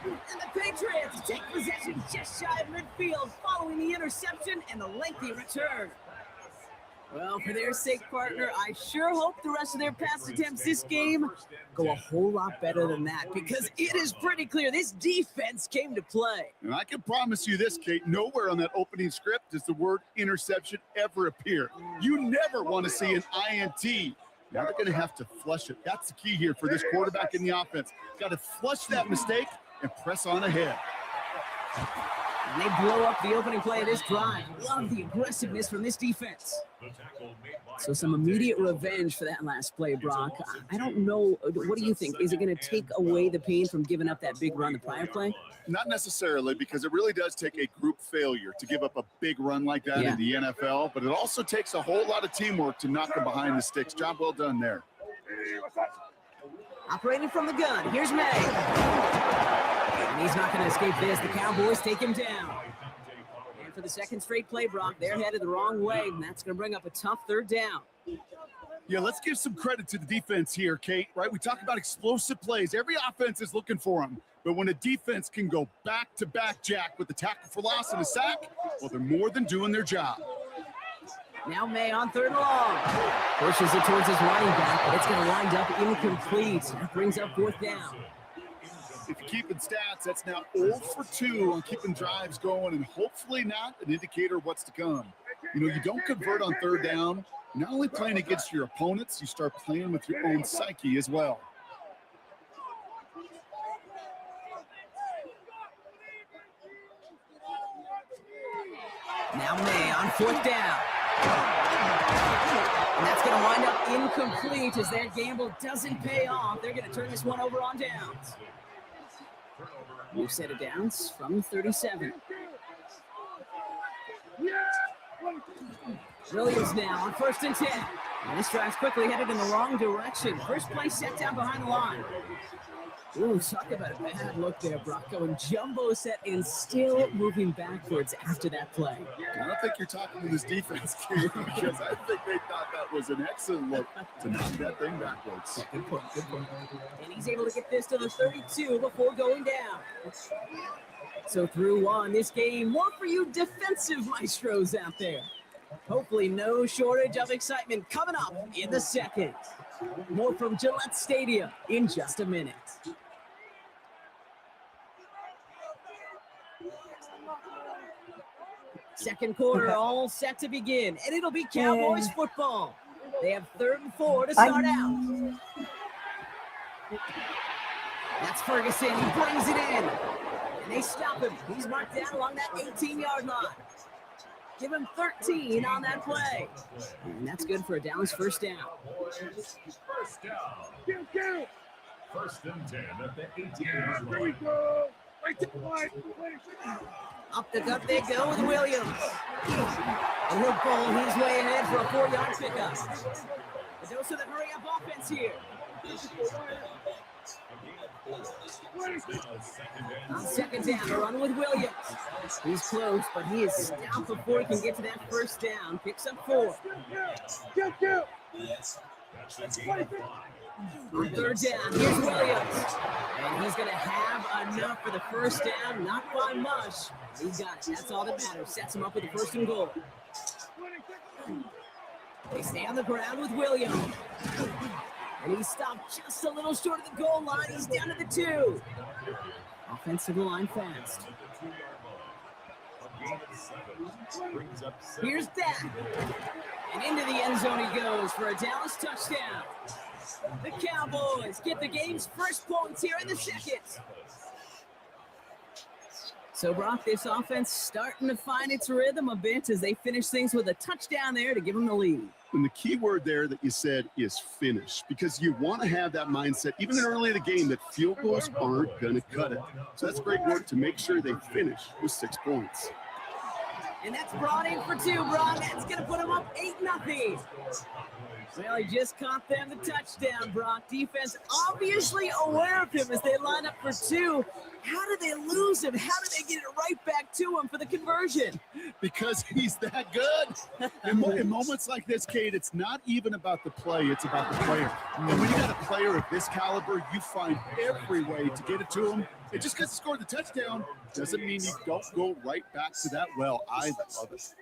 Speaker 7: And the Patriots take possession just shy of midfield following the interception and the lengthy return. Well, for their sake, partner, I sure hope the rest of their pass attempts this game go a whole lot better than that because it is pretty clear this defense came to play.
Speaker 8: And I can promise you this, Kate, nowhere on that opening script does the word interception ever appear. You never want to see an INT. Now they're going to have to flush it. That's the key here for this quarterback in the offense. Got to flush that mistake and press on ahead.
Speaker 7: And they blow up the opening play of this drive. Love the aggressiveness from this defense. So some immediate revenge for that last play, Brock. I don't know. What do you think? Is it going to take away the pain from giving up that big run the prior play?
Speaker 8: Not necessarily, because it really does take a group failure to give up a big run like that in the NFL. But it also takes a whole lot of teamwork to knock them behind the sticks. Job well done there.
Speaker 7: Operating from the gun. Here's May. And he's not going to escape this. The Cowboys take him down. And for the 2nd straight play, Brock, they're headed the wrong way, and that's going to bring up a tough 3rd down.
Speaker 8: Yeah, let's give some credit to the defense here, Kate, right? We talk about explosive plays. Every offense is looking for them. But when a defense can go back-to-back, Jack, with the tackle for loss and a sack, well, they're more than doing their job.
Speaker 7: Now May on 3rd and long. Pushes it towards his running back, but it's going to wind up incomplete. That brings up 4th down.
Speaker 8: If you're keeping stats, that's now 0 for 2 on keeping drives going and hopefully not an indicator of what's to come. You know, you don't convert on 3rd down. You're not only playing against your opponents, you start playing with your own psyche as well.
Speaker 7: Now May on 4th down. And that's going to wind up incomplete as their gamble doesn't pay off. They're going to turn this one over on downs. New set of downs from 37. Williams now on 1st and 10. And this drive's quickly headed in the wrong direction. First play set down behind the line. Ooh, talk about a bad look there, Brock. Going jumbo set and still moving backwards after that play.
Speaker 8: I don't think you're talking to this defense, King, because I think they thought that was an excellent look to knock that thing backwards.
Speaker 7: Good point, good point. And he's able to get this to the 32 before going down. So through one, this game, more for you defensive maestros out there. Hopefully no shortage of excitement coming up in the second. More from Gillette Stadium in just a minute. Second quarter all set to begin, and it'll be Cowboys football. They have 3rd and 4 to start out. That's Ferguson. He brings it in. And they stop him. He's marked down along that 18-yard line. Give him 13 on that play. And that's good for a Dallas first down.
Speaker 5: First down. First and 10 at the 18-yard line.
Speaker 6: Here we go. Right to the line.
Speaker 7: Up the gut they go with Williams. And he'll pull his way ahead for a 4-yard pickup. The dose of the hurry-up offense here. On second down, the run with Williams. He's close, but he is stopped before he can get to that first down. Picks up 4. On third down, here's Williams. And he's going to have enough for the first down. Not by much. He's got it. That's all that matters. Sets him up with the 1st and goal. They stay on the ground with Williams. And he's stopped just a little short of the goal line. He's down to the 2. Offensive line fast. Here's that. And into the end zone he goes for a Dallas touchdown. The Cowboys get the game's first points here in the second. So, Brock, this offense starting to find its rhythm a bit as they finish things with a touchdown there to give them the lead.
Speaker 8: And the key word there that you said is finish, because you want to have that mindset, even early in the game, that field goals aren't going to cut it. So that's great work to make sure they finish with 6 points.
Speaker 7: And that's brought in for 2, Brock. That's going to put them up 8-0. Well, he just caught them the touchdown, Brock. Defense obviously aware of him as they line up for 2. How did they lose him? How did they get it right back to him for the conversion?
Speaker 8: Because he's that good. In moments like this, Kate, it's not even about the play, it's about the player. And when you got a player of this caliber, you find every way to get it to him. And just because he scored the touchdown doesn't mean you don't go right back to that well. I love it.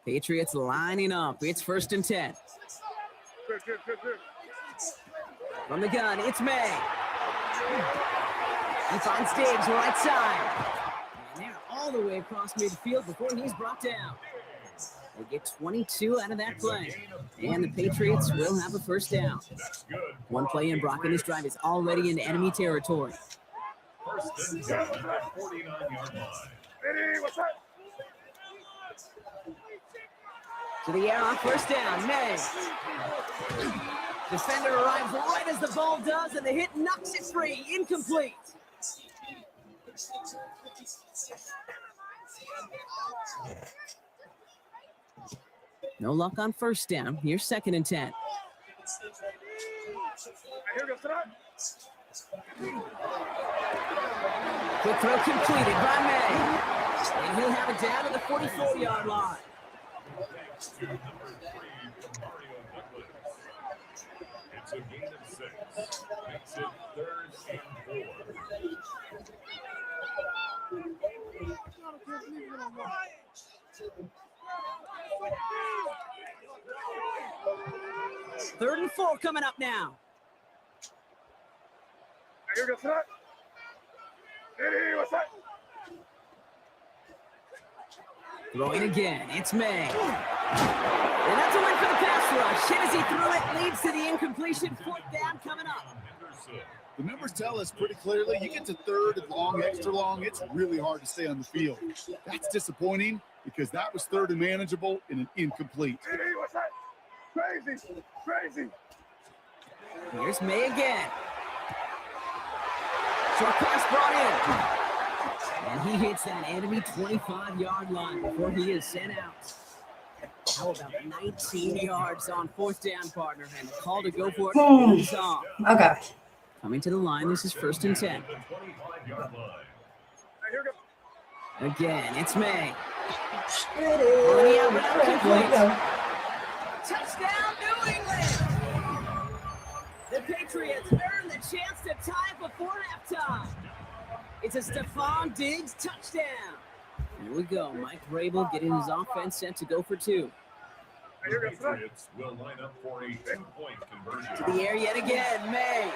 Speaker 7: Patriots lining up. It's 1st and 10. From the gun, it's May. He finds Diggs right side. And they're all the way across midfield before he's brought down. They get 22 out of that play. And the Patriots will have a first down. One play in, Brock, and this drive is already into enemy territory.
Speaker 5: First and 10 at the 49-yard line.
Speaker 6: Eddie, what's up?
Speaker 7: To the air on first down, May. Defender arrives right as the ball does, and the hit knocks it free. Incomplete. No luck on first down. Here's 2nd and 10. Quick throw completed by May. And he'll have it down to the 44-yard line.
Speaker 5: It's a gain of 6. Makes it 3rd and 4.
Speaker 7: 3rd and 4 coming up now.
Speaker 6: Eddie, what's up?
Speaker 7: Throwing again, it's May. And that's a win for the pass rush. Hit as he threw it, leads to the incompletion. 4th down coming up.
Speaker 8: The numbers tell us pretty clearly, you get to 3rd and long, extra long, it's really hard to stay on the field. That's disappointing because that was 3rd and manageable and an incomplete.
Speaker 6: Eddie, what's up? Crazy.
Speaker 7: Here's May again. Short pass brought in. And he hits that enemy 25-yard line before he is sent out. How about 19 yards on 4th down, partner? And the call to go for it is off.
Speaker 1: Okay.
Speaker 7: Coming to the line, this is 1st and 10. Again, it's May. Touchdown, New England! The Patriots earn the chance to tie before halftime. It's a Stephon Diggs touchdown. Here we go. Mike Vrabel getting his offense set to go for 2.
Speaker 5: The Patriots will line up for a 2-point conversion.
Speaker 7: To the air yet again, May.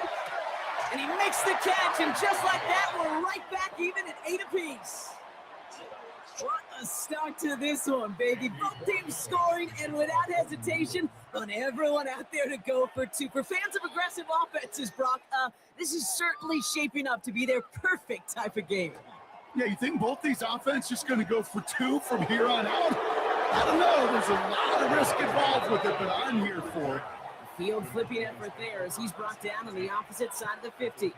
Speaker 7: And he makes the catch, and just like that, we're right back even at 8 apiece. What a start to this one, baby. Both teams scoring, and without hesitation, on everyone out there to go for 2. For fans of aggressive offenses, Brock, this is certainly shaping up to be their perfect type of game.
Speaker 8: Yeah, you think both these offenses just going to go for 2 from here on out? I don't know. There's a lot of risk involved with it, but I'm here for it.
Speaker 7: Field flipping effort there as he's brought down on the opposite side of the 50.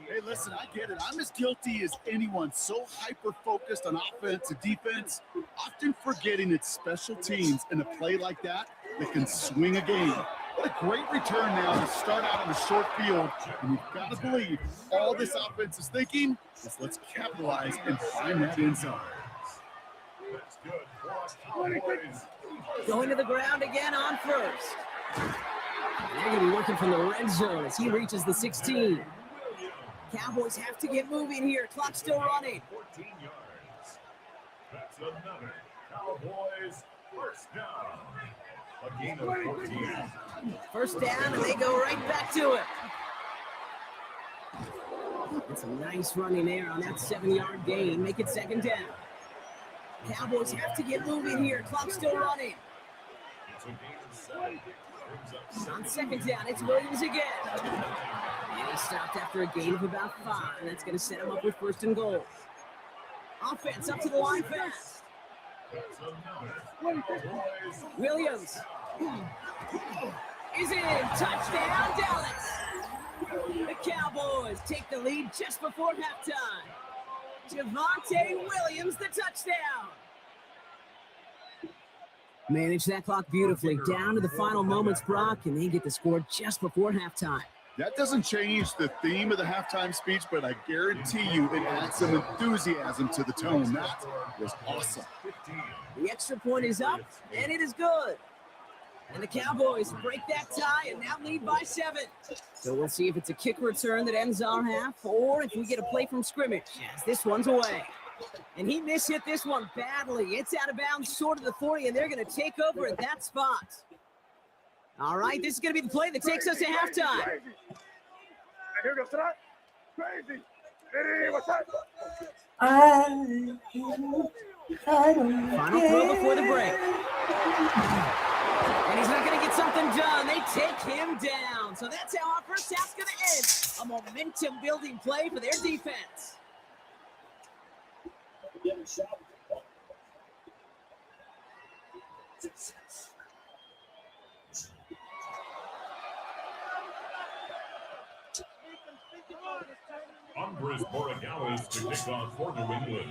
Speaker 8: Hey, listen, I get it. I'm as guilty as anyone. So hyper-focused on offense and defense, often forgetting it's special teams in a play like that can swing a game. What a great return now to start out on the short field. And you've got to believe all this offense is thinking is let's capitalize and find that end zone.
Speaker 5: That's good for us Cowboys.
Speaker 7: Going to the ground again on 1st. They're going to be working from the red zone as he reaches the 16. Cowboys have to get moving here. Clock still running.
Speaker 5: 14 yards. That's another Cowboys first down. A gain of 14.
Speaker 7: First down, and they go right back to it. It's a nice running there on that 7-yard gain. Make it 2nd down. Cowboys have to get moving here. Clock still running.
Speaker 5: It's a gain of 7.
Speaker 7: On 2nd down, it's Williams again. And he stopped after a gain of about 5. And that's going to set him up with 1st and goal. Offense up to the line fast. Williams is in. Touchdown, Dallas. The Cowboys take the lead just before halftime. Javonte Williams, the touchdown. Manage that clock beautifully. Down to the final moments, Brock, and they get the score just before halftime.
Speaker 8: That doesn't change the theme of the halftime speech, but I guarantee you it adds some enthusiasm to the tone. That was awesome.
Speaker 7: The extra point is up, and it is good. And the Cowboys break that tie and now lead by 7. So we'll see if it's a kick return that ends our half, or if we get a play from scrimmage, as this one's away. And he mishit this one badly. It's out of bounds short of the 40, and they're going to take over at that spot. All right, this is going to be the play that takes us to halftime.
Speaker 6: And here goes that. Crazy. Hey, what's that?
Speaker 7: Final throw before the break. And he's not going to get something done. They take him down. So that's how our first half's going to end. A momentum-building play for their defense.
Speaker 5: Andres Borregales to kick off for New England.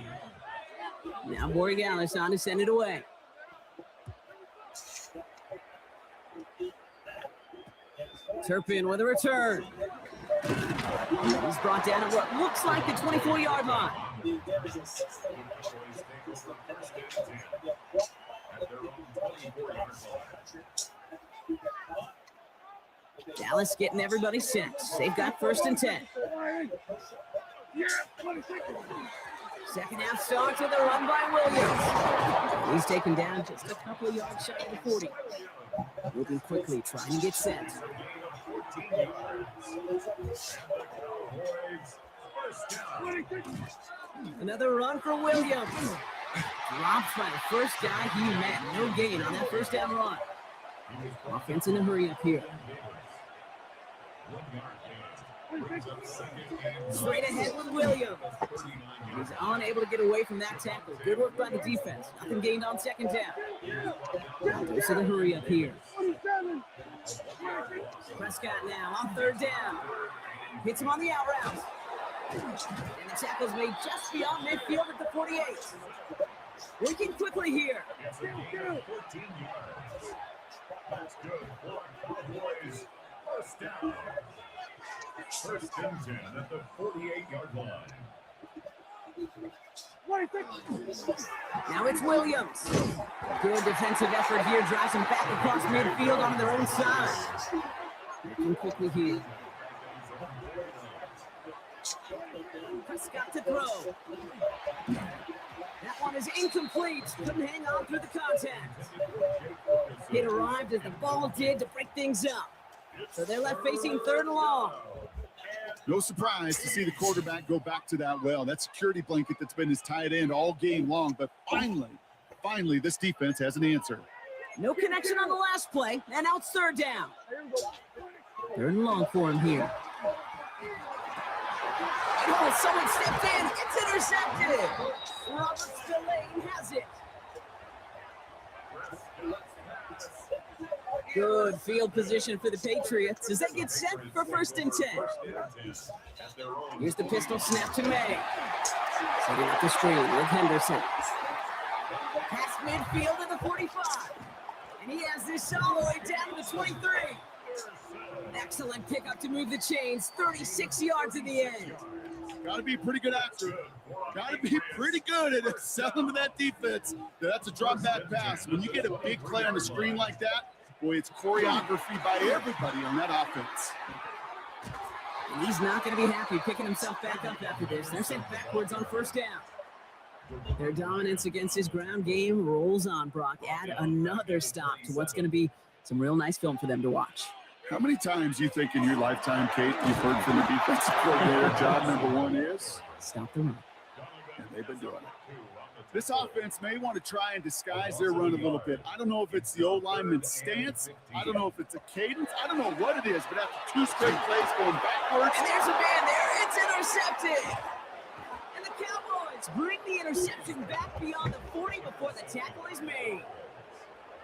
Speaker 7: Now Borregales on to send it away. Turpin with a return. He's brought down at what looks like the 24-yard line. Dallas getting everybody set. They've got 1st and 10. Second half starts with a run by Williams. He's taken down just a couple of yards shy of the 40. Moving quickly, trying to get set. Another run for Williams. Dropped by the first guy he met. No gain on that first down run. Offense in a hurry up here. Straight ahead with Williams. He's unable to get away from that tackle. Good work by the defense. Nothing gained on 2nd down. Goes to the hurry up here. Prescott now on 3rd down. Hits him on the out route. And the tackle's made just beyond midfield at the 48. Working quickly here.
Speaker 5: It's a gain of 14 yards. That's good for Cowboys. First down. First and 10 at the 48-yard line.
Speaker 7: Now it's Williams. Good defensive effort here. Drives them back across midfield on their own side. Working quickly here. Prescott to throw. That one is incomplete. Couldn't hang on through the contact. It arrived as the ball did to break things up. So they're left facing 3rd and long.
Speaker 8: No surprise to see the quarterback go back to that well. That security blanket that's been his tight end all game long. But finally, this defense has an answer.
Speaker 7: No connection on the last play, and now it's 3rd down. 3rd and long for him here. Oh, someone stepped in. It's intercepted. Robert Spillane has it. Good field position for the Patriots as they get set for 1st and 10. Here's the pistol snap to May. Setting up the screen with Henderson. Past midfield at the 45. And he has this all the way down to the 23. Excellent pickup to move the chains. 36 yards in the end.
Speaker 8: Got to be pretty good after it. Got to be pretty good at selling to that defense. That's a drop back pass. When you get a big play on the screen like that, boy, it's choreography by everybody on that offense.
Speaker 7: And he's not going to be happy picking himself back up after this. They're sent backwards on 1st down. Their dominance against his ground game rolls on, Brock. Add another stop to what's going to be some real nice film for them to watch.
Speaker 8: How many times do you think in your lifetime, Kate, you've heard from the defensive coordinator, job number 1 is?
Speaker 7: Stop the run.
Speaker 8: And they've been doing it. This offense may want to try and disguise their run a little bit. I don't know if it's the old lineman's stance. I don't know if it's a cadence. I don't know what it is, but after 2 straight plays going backwards.
Speaker 7: And there's a man there. It's intercepted. And the Cowboys bring the interception back beyond the 40 before the tackle is made.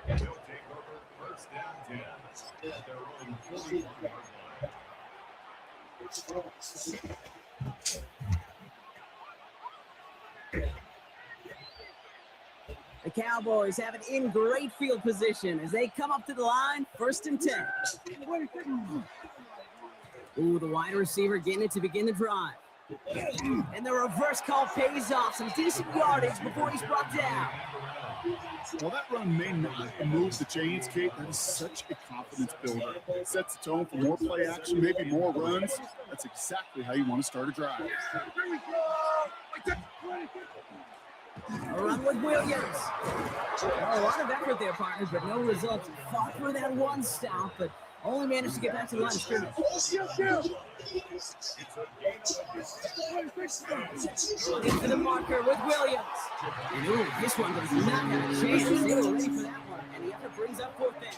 Speaker 5: They'll take over 1st and 10. They're on 41 yard line.
Speaker 7: The Cowboys have it in great field position as they come up to the line, 1st and 10. Ooh, the wide receiver getting it to begin the drive. And the reverse call pays off. Some decent yardage before he's brought down.
Speaker 8: Well, that run may not move the chains, Kate. That is such a confidence builder. It sets the tone for more play action, maybe more runs. That's exactly how you want to start a drive.
Speaker 7: A run with Williams. A lot of effort there, partners, but no results. Fought for that 1 stop, but only managed to get back to the line of scrimmage. Looking for the marker with Williams. And ooh, this one does not have a chance. They were ready for that one, and the effort brings up 4th down.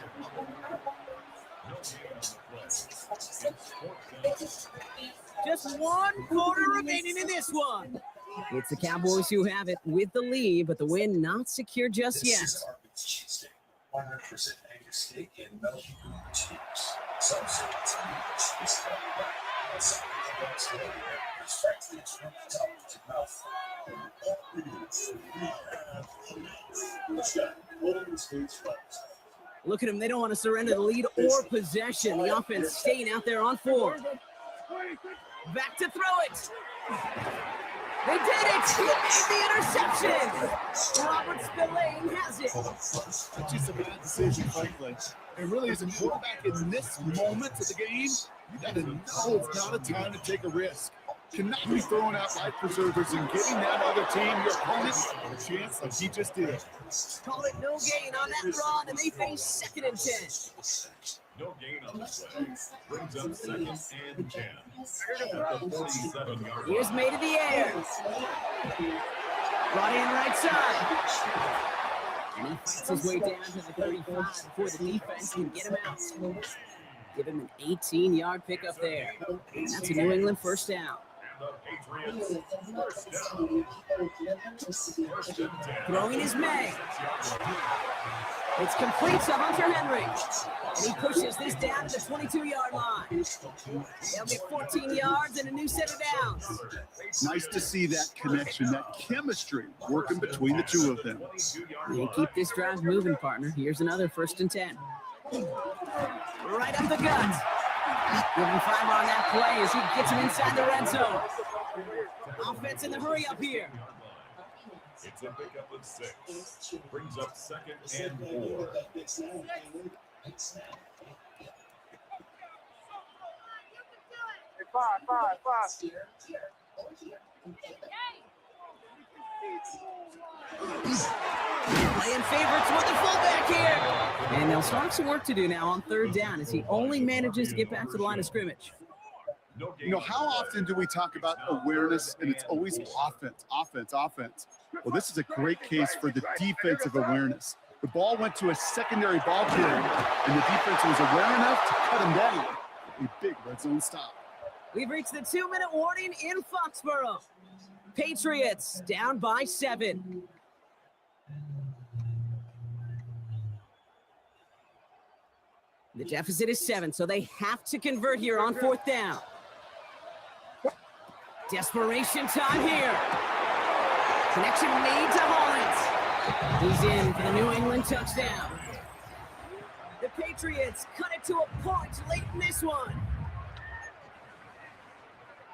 Speaker 7: Just 1 quarter remaining in this one. It's the Cowboys who have it with the lead, but the win not secure just yet.
Speaker 3: 100% Angus steak and milk cheese. Some say it's cheese. Some it's from the top to mouth.
Speaker 7: Look at them. They don't want to surrender the lead or possession. The offense staying out there on 4. Back to throw it. They did it! He made the interception! Robert Spillane has it.
Speaker 8: That's just a bad decision, frankly. It really is a quarterback in this moment of the game. You got to know it's not a time to take a risk. Cannot be throwing out life preservers and giving that other team, your opponent, a chance like he just did.
Speaker 7: Call it no gain on that run, and they face 2nd and 10.
Speaker 5: No gain on the play. Brings up 2nd and 10. At the 47-yard line.
Speaker 7: Here's May to the air. Brought in right side. And he fights his way down to the 35 before the defense can get him out. Give him an 18-yard pickup there. That's a New England 1st down.
Speaker 5: Patriots. First down. First and 10.
Speaker 7: Throwing is May. It's complete to Hunter Henry. And he pushes this down to the 22-yard line. They'll get 14 yards and a new set of downs.
Speaker 8: Nice to see that connection, that chemistry working between the two of them.
Speaker 7: They keep this drive moving, partner. Here's another 1st and 10. Right up the gut. Give him 5 on that play as he gets him inside the red zone. Offense in the hurry up here.
Speaker 5: It's a pickup of 6. Brings up 2nd and 4.
Speaker 6: Five.
Speaker 7: Playing favorites with the fullback here. And they'll start some work to do now on 3rd down as he only manages to get back to the line of scrimmage.
Speaker 8: You know, how often do we talk about awareness and it's always offense? Well, this is a great case for the defensive awareness. The ball went to a secondary ball carrier, and the defense was aware enough to cut him down. A big red zone stop.
Speaker 7: We've reached the 2-minute warning in Foxborough. Patriots down by 7. The deficit is 7, so they have to convert here on 4th down. Desperation time here. Connection made to Hollins. He's in for the New England touchdown. The Patriots cut it to a point late in this one.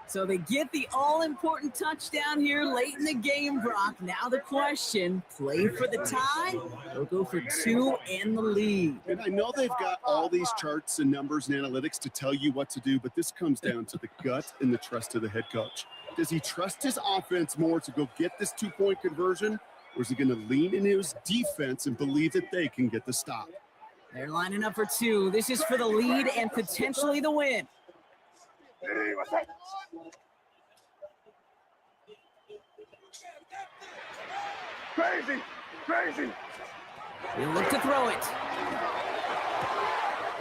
Speaker 7: So they get the all-important touchdown here late in the game, Brock. Now the question, play for the tie or go for 2 and the lead?
Speaker 8: And I know they've got all these charts and numbers and analytics to tell you what to do, but this comes down to the gut and the trust of the head coach. Does he trust his offense more to go get this 2-point conversion, or is he going to lean into his defense and believe that they can get the stop?
Speaker 7: They're lining up for 2. This is for the lead and potentially the win.
Speaker 6: Crazy.
Speaker 7: He'll look to throw it.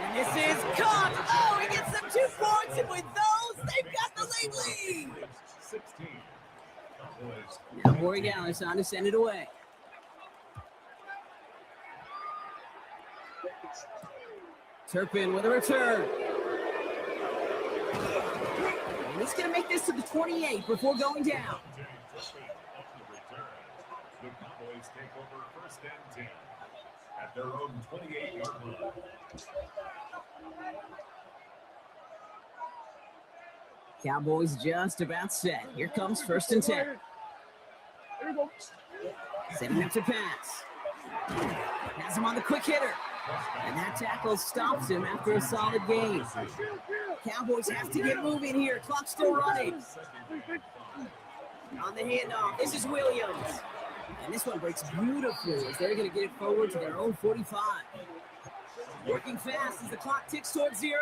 Speaker 7: And this is caught. Oh, he gets them 2 points, and with those, they've got the late lead.
Speaker 5: 16. Cowboys.
Speaker 7: Now Corey Dallas on to send it away. Turpin with a return. And he's going to make this to the 28 before going down.
Speaker 5: The Cowboys take over 1st and 10 at their own 28-yard line.
Speaker 7: Cowboys just about set. Here comes 1st and 10. Setting up to pass. Has him on the quick hitter. And that tackle stops him after a solid gain. Cowboys have to get moving here. Clock still running. On the handoff, this is Williams. And this one breaks beautifully as they're going to get it forward to their own 45. Working fast as the clock ticks towards 0.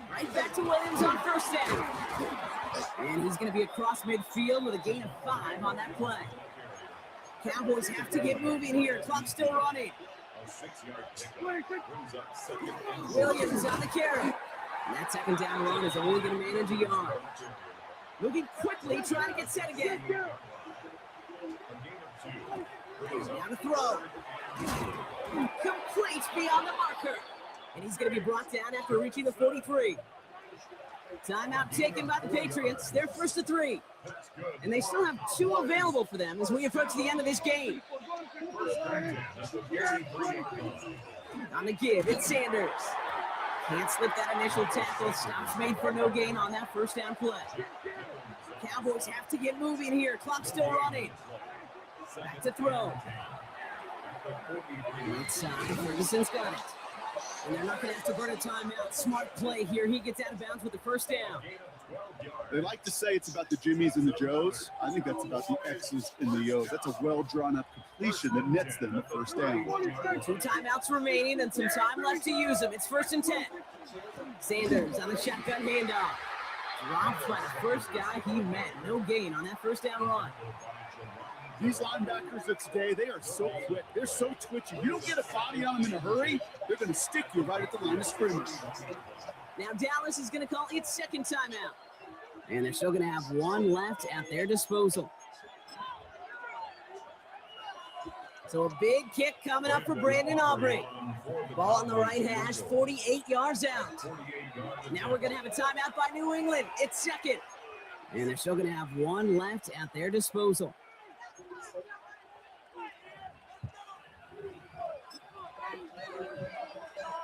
Speaker 7: Right back to Williams on 1st down. And he's going to be across midfield with a gain of 5 on that play. Cowboys have to get moving here. Clock still running. Williams on the carry. And that 2nd down run is only going to manage a yard. Moving quickly, trying to get set again. Now to throw. Complete beyond the marker. And he's going to be brought down after reaching the 43. Timeout taken by the Patriots. They're 1st and 3. And they still have 2 available for them as we approach the end of this game. On the give, it's Sanders. Can't slip that initial tackle. Stops made for no gain on that 1st down play. Cowboys have to get moving here. Clock still running. Back to throw. Inside, Ferguson's got it. And they're not going to have to burn a timeout. Smart play here. He gets out of bounds with the 1st down.
Speaker 8: They like to say it's about the Jimmies and the Joes. I think that's about the X's and the O's. That's a well-drawn-up completion that nets them the 1st down.
Speaker 7: 2 timeouts remaining and some time left to use them. It's 1st and 10. Sanders on the shotgun handoff. Dropped by the first guy he met. No gain on that 1st down run.
Speaker 8: These linebackers of today, they are so quick. They're so twitchy. You don't get a body on them in a hurry, they're going to stick you right at the line of scrimmage.
Speaker 7: Now Dallas is going to call its second timeout. And they're still going to have one left at their disposal. So a big kick coming up for Brandon Aubrey. Ball on the right hash, 48 yards out. Now we're going to have a timeout by New England. It's second. And they're still going to have one left at their disposal.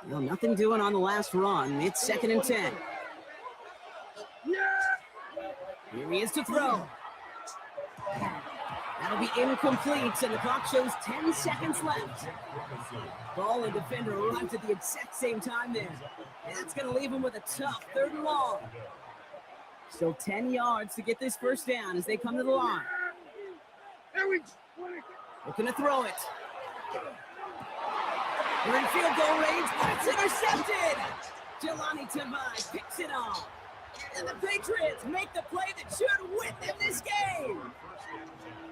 Speaker 7: Well, nothing doing on the last run. It's 2nd and 10. Here he is to throw. That'll be incomplete, and the clock shows 10 seconds left. Ball and defender arrived at the exact same time there. And that's going to leave him with a tough 3rd and long. Still 10 yards to get this first down as they come to the line. Looking to throw it. We're in field goal range, but it's intercepted. Jelani Tavai picks it off. And the Patriots make the play that should win them this game.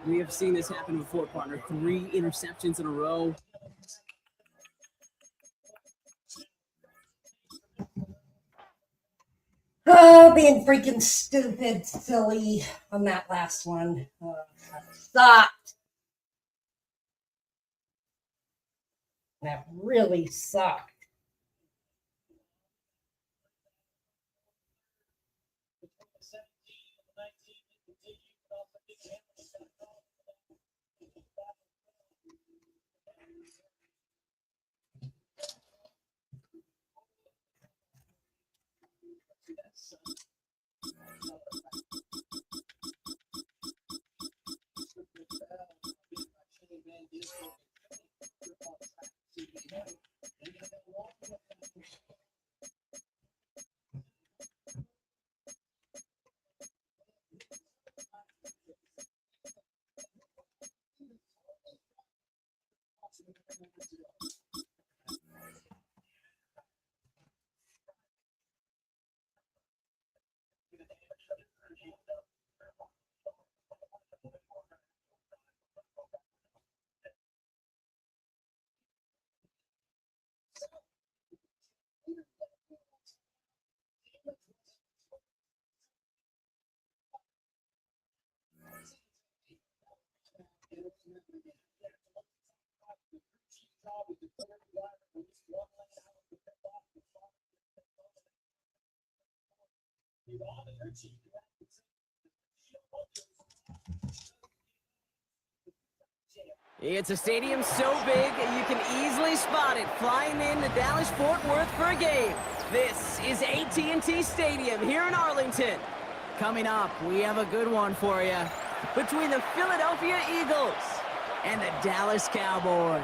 Speaker 7: We have seen this happen before, partner. 3 interceptions in a row.
Speaker 1: Oh, being freaking stupid, silly on that last one. That sucked. That really sucked.
Speaker 7: It's a stadium so big you can easily spot it flying in to Dallas-Fort Worth for a game. This is AT&T Stadium here in Arlington. Coming up, we have a good one for you between the Philadelphia Eagles and the Dallas Cowboys.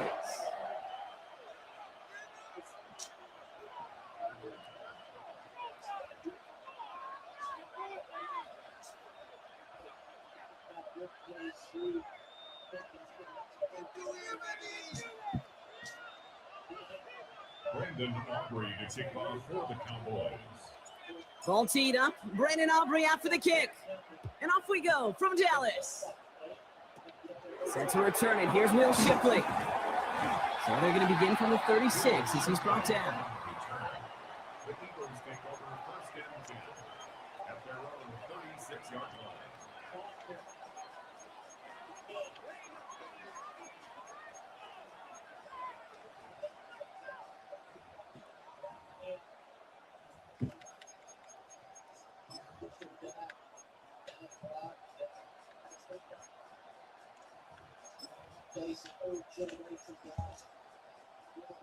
Speaker 5: Brandon Aubrey to kick off for the Cowboys.
Speaker 7: Ball teed up. Brandon Aubrey out for the kick. And off we go from Dallas. Set to return it. Here's Will Shipley. So they're going to begin from the 36 as he's brought down.
Speaker 5: The Eagles take over 1st and 10 at their own 36-yard line.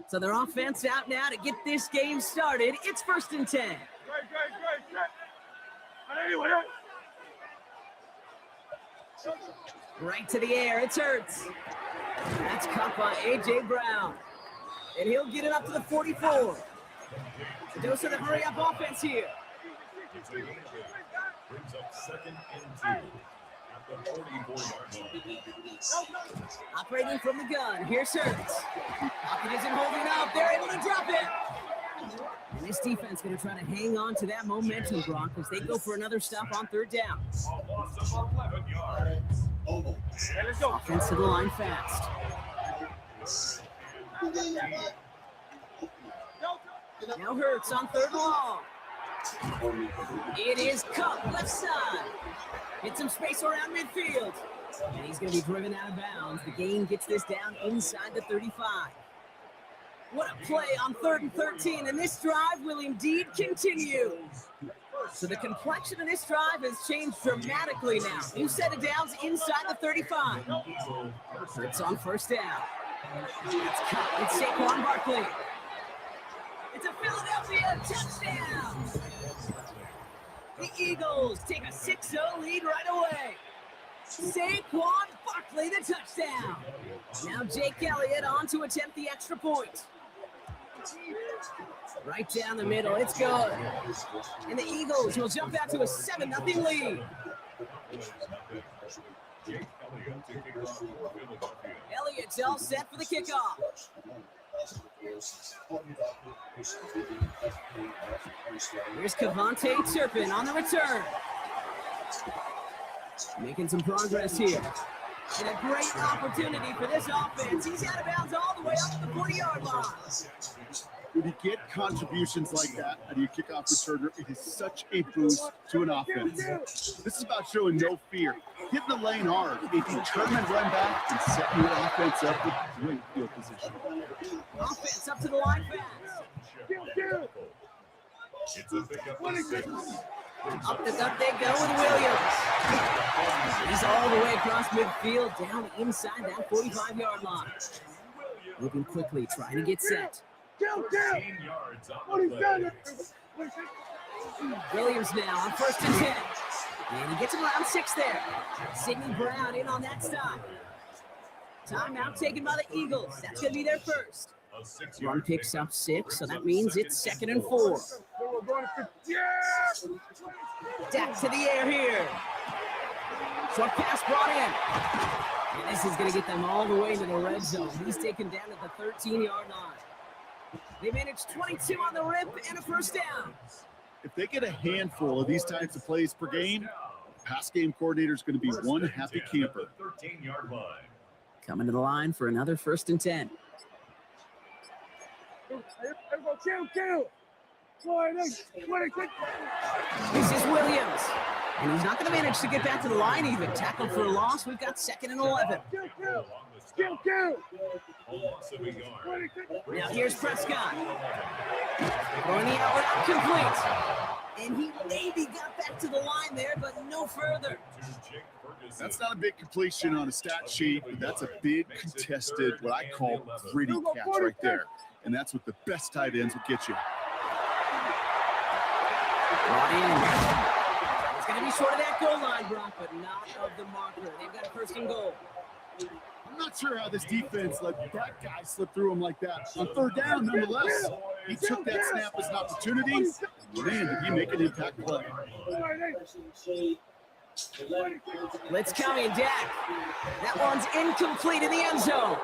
Speaker 7: So their offense out now to get this game started. It's 1st and 10. Right to the air. It's Hurts. That's caught by A.J. Brown. And he'll get it up to the 44. A dose of the hurry-up offense here.
Speaker 5: Brings up 2nd and 2. The 44-yard line.
Speaker 7: Operating from the gun. Here's Hurts. Pocket isn't holding up. They're able to drop it. And this defense going to try to hang on to that momentum, Brock, as they go for another stop on 3rd down.
Speaker 5: A loss of 11 yards.
Speaker 7: Offense to the line fast. Now Hurts on 3rd and long. It is Cup left side. Get some space around midfield. And he's going to be driven out of bounds. The game gets this down inside the 35. What a play on 3rd and 13. And this drive will indeed continue. So the complexion of this drive has changed dramatically now. New set of downs inside the 35. It's on 1st down. It's Cup. It's Saquon Barkley. It's a Philadelphia touchdown. The Eagles take a 6-0 lead right away. Saquon Barkley, the touchdown. Now Jake Elliott on to attempt the extra point. Right down the middle, it's good. And the Eagles will jump out to a 7-0 lead. Elliott's all set for the kickoff. Here's Kevontae Turpin on the return. Making some progress here. And a great opportunity for this offense. He's out of bounds all the way up to the 40-yard line.
Speaker 8: When you get contributions like that out of your kickoff returner, it is such a boost to an offense. This is about showing no fear, hitting the lane hard, a determined run back, and setting your offense up with great field position.
Speaker 7: Offense up to the line fast.
Speaker 5: It's a pickup of 6.
Speaker 7: Up the gut they go with Williams. He's all the way across midfield, down inside that 45-yard line. Moving quickly, trying to get set.
Speaker 5: 13 yards on the play.
Speaker 7: Williams now on 1st and 10. And he gets him around 6 there. Sidney Brown in on that stop. Timeout taken by the Eagles. That's going to be their first. Run picks up 6, so that means it's 2nd and 4. Dak to the air here. Short pass brought in. And this is going to get them all the way to the red zone. He's taken down at the 13-yard line. They managed 22 on the rip and a 1st down.
Speaker 8: If they get a handful of these types of plays per game, pass game coordinator is going to be one happy camper.
Speaker 5: 13-yard line.
Speaker 7: Coming to the line for another 1st and 10. This is Williams. And he's not going to manage to get back to the line even. Tackle for a loss. We've got 2nd and 11. Now here's Prescott. Throwing the out complete. And he maybe got back to the line there, but no further.
Speaker 8: That's not a big completion on a stat sheet, but that's a big contested, what I call gritty catch right there. And that's what the best tight ends will get you.
Speaker 7: Brought in. It's going to be short of that goal line, Brock, but not of the marker. They've got a 1st and goal.
Speaker 8: I'm not sure how this defense let that guy slip through him like that. On 3rd down, nonetheless, he took that snap as an opportunity. Man, did he make an impact play.
Speaker 7: Blitz coming, Dak. That one's incomplete in the end zone.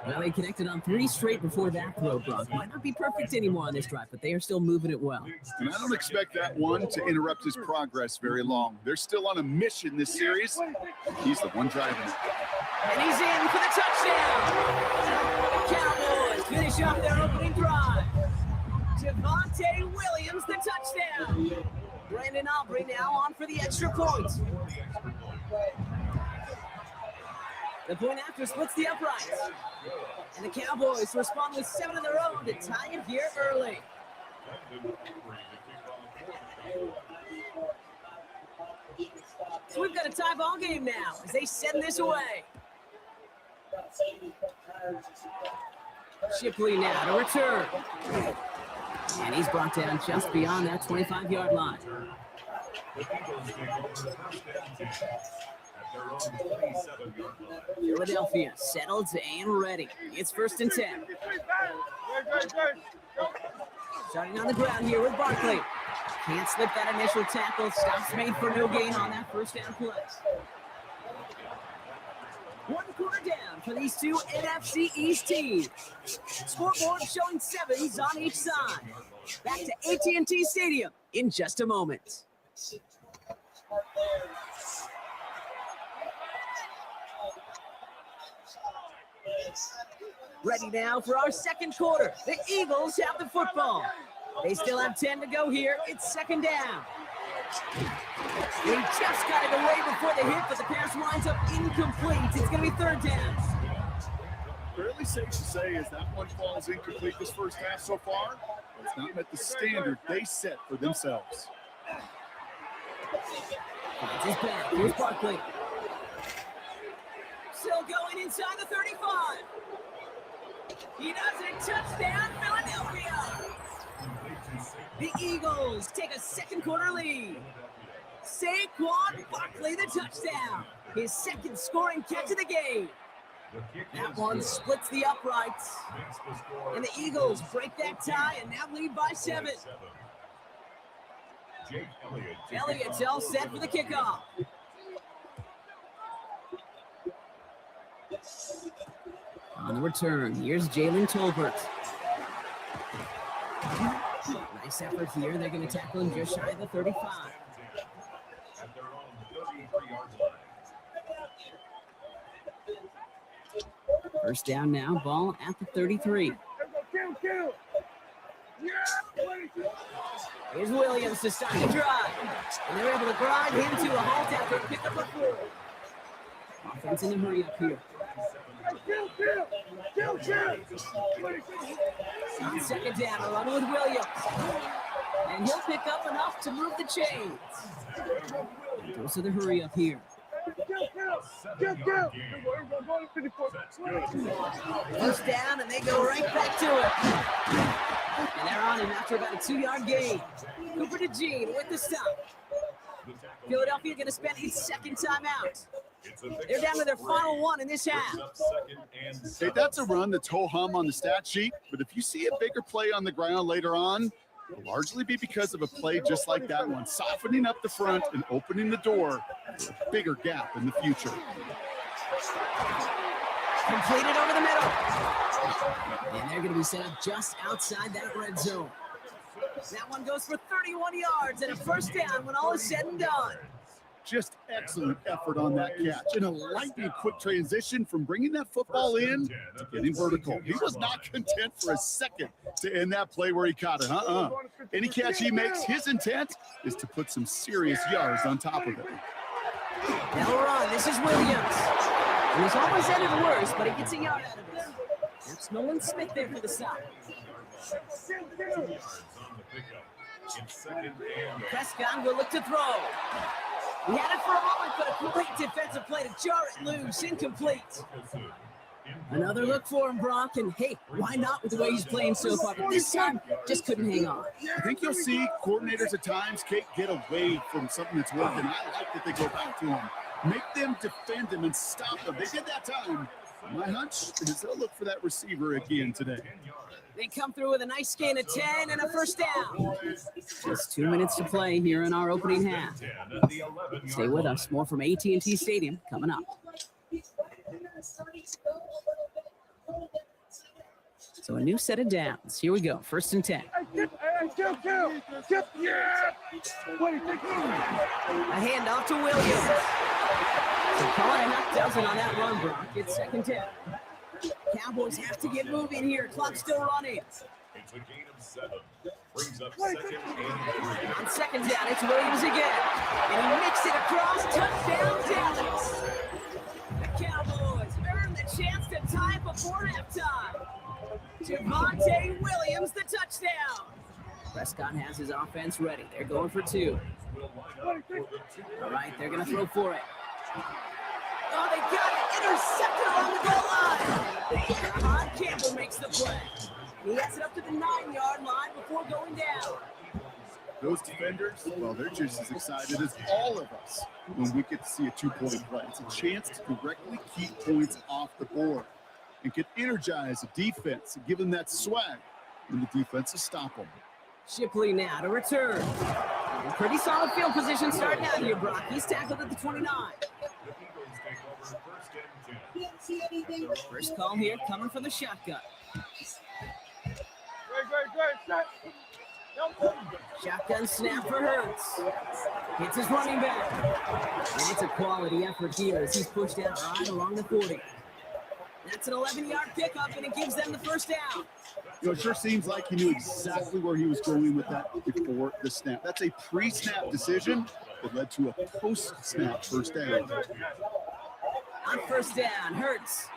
Speaker 7: Well, they connected on 3 straight before that throw, Brock. Might not be perfect anymore on this drive, but they are still moving it well.
Speaker 8: And I don't expect that one to interrupt his progress very long. They're still on a mission this series. He's the one driving it.
Speaker 7: And he's in for the touchdown. The Cowboys finish off their opening drive. Javonte Williams, the touchdown. Brandon Aubrey now on for the extra point. The point after splits the uprights. And the Cowboys respond with 7 of their own to tie it here early. So we've got a tie ball game now as they send this away. Shipley now to return. And he's brought down just beyond that 25-yard line. Philadelphia settled and ready. It's 1st and 10. Starting on the ground here with Barkley. Can't slip that initial tackle. Stops made for no gain on that 1st down play. 1 quarter down for these two NFC East teams. Scoreboard showing 7s on each side. Back to AT&T Stadium in just a moment. Ready now for our 2nd quarter. The Eagles have the football. They still have 10 to go here. It's second down. They just got it away before the hit, but the pass winds up incomplete. It's going to be third down.
Speaker 8: Fairly safe to say as that one falls incomplete this first half so far, but it's not met the standard they set for themselves.
Speaker 7: That's his back. Here's Barkley. Still going inside the 35. He does it. Touchdown, Philadelphia. The Eagles take a second quarter lead. Saquon Barkley, the touchdown. His second scoring catch of the game. That one splits the uprights. And the Eagles break that tie and now lead by 7. Elliott's all set for the kickoff. On the return, here's Jalen Tolbert. Nice effort here. They're going to tackle him just shy of the 35. First down now, ball at the 33. Here's Williams to start the drive. And they're able to grind him to a halt after a pickup of 4. Offense in a hurry up here. On second down, a run with Williams. And he'll pick up enough to move the chains. Goes to the hurry up here. First down, and they go right back to it. And they're on him after about a 2-yard gain. Cooper DeJean with the stop. Philadelphia going to spend its second timeout. They're down to their final one in this half.
Speaker 8: Hey, that's a run that's ho-hum on the stat sheet, but if you see a bigger play on the ground later on, it'll largely be because of a play just like that one, softening up the front and opening the door for a bigger gap in the future.
Speaker 7: Completed over the middle. And they're going to be set up just outside that red zone. That one goes for 31 yards and a first down when all is said and done.
Speaker 8: Just excellent effort on that catch and a lightning quick transition from bringing that football in to getting vertical. He was not content for a second to end that play where he caught it. Any catch he makes, his intent is to put some serious yards on top of it.
Speaker 7: They'll run. This is Williams. He was almost ended worse, but he gets a yard out of it. That's Nolan Smith there for the stop. Prescott will look to throw. He had it for a moment, but a great defensive play to jar it loose. Incomplete. Another look for him, Brock, and hey, why not with the way he's playing so far? But this time, just couldn't hang on.
Speaker 8: I think you'll see coordinators at times, Kate, get away from something that's working. I like that they go back to him. Make them defend him and stop them. They did that time. My hunch is they'll look for that receiver again today.
Speaker 7: They come through with a nice gain of 10 and a first down. Just 2 minutes to play here in our opening half. Stay with us. More from AT&T Stadium coming up. So a new set of downs. Here we go. First and 10. A handoff to Williams. So calling a half dozen on that run, Brock. It's second 10. Cowboys have to get moving here. Clock still running.
Speaker 5: It's a gain of 7. Brings up second and 3.
Speaker 7: On second down, it's Williams again. And he makes it across. Touchdown, Dallas. The Cowboys earn the chance to tie before halftime. Javonte Williams, the touchdown. Prescott has his offense ready. They're going for 2. All right, they're going to throw for it. Oh, they got it. Intercepted along the goal line. Campbell makes the play. He gets it up to the 9-yard line before going down.
Speaker 8: Those defenders, well, they're just as excited as all of us when we get to see a 2-point play. It's a chance to directly keep points off the board and can energize the defense and give them that swag when the defense will stop them.
Speaker 7: Shipley now to return. And pretty solid field position starting out here, Brock. He's tackled at the 29. First call here coming from the shotgun. Shotgun snap for Hurts. Hits his running back. And it's a quality effort here as he's pushed out right along the 40. That's an 11-yard pickup, and it gives them the first down.
Speaker 8: You know, it sure seems like he knew exactly where he was going with that before the snap. That's a pre-snap decision that led to a post-snap first down.
Speaker 7: On first down, Hurts.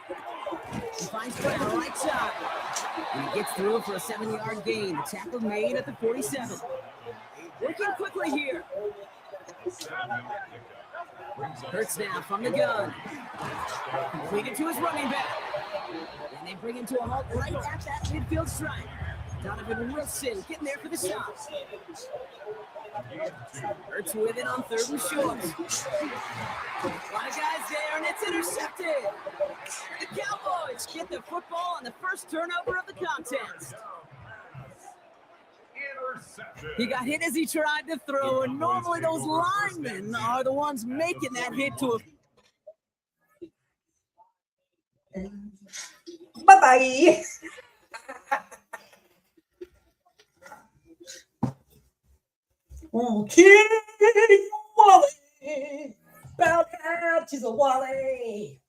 Speaker 7: He finds Brown right side. And he gets through for a 7-yard gain. The tackle made at the 47. Working quickly here. Hurts now from the gun. Completed to his running back. And they bring him to a halt right at that midfield stripe. Donovan Wilson getting there for the stop. Hurts with it on 3rd and short. A lot of guys there, and it's intercepted. The Cowboys get the football on the first turnover of the contest. He got hit as he tried to throw, and normally those linemen are the ones making that hit to a...
Speaker 1: Bye-bye. Ooh, King Wally. Bow down to the Wally.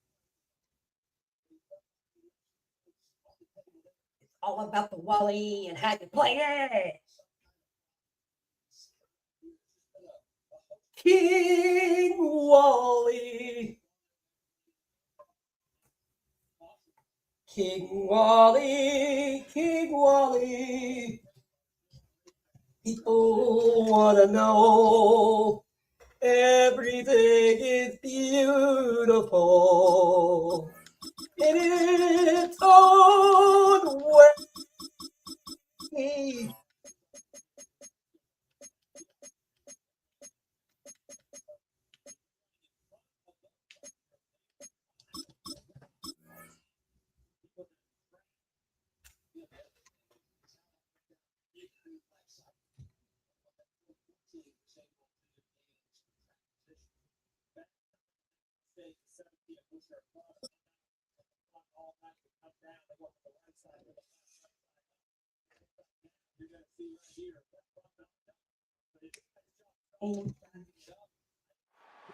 Speaker 1: It's all about the Wally and how you play it. King Wally. King Wally, King Wally. People wanna know everything is beautiful in its own way.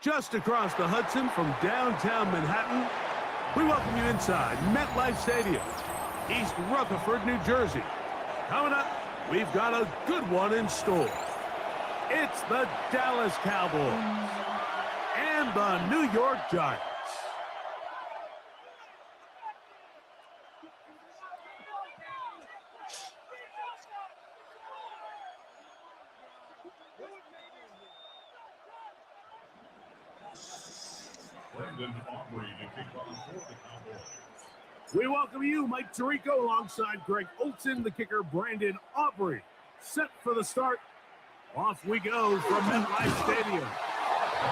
Speaker 2: Just across the Hudson from downtown Manhattan, we welcome you inside MetLife Stadium, East Rutherford, New Jersey. Coming up, we've got a good one in store. It's the Dallas Cowboys and the New York Giants. We welcome you, Mike Tirico, alongside Greg Olson, the kicker, Brandon Aubrey. Set for the start. Off we go from MetLife Stadium.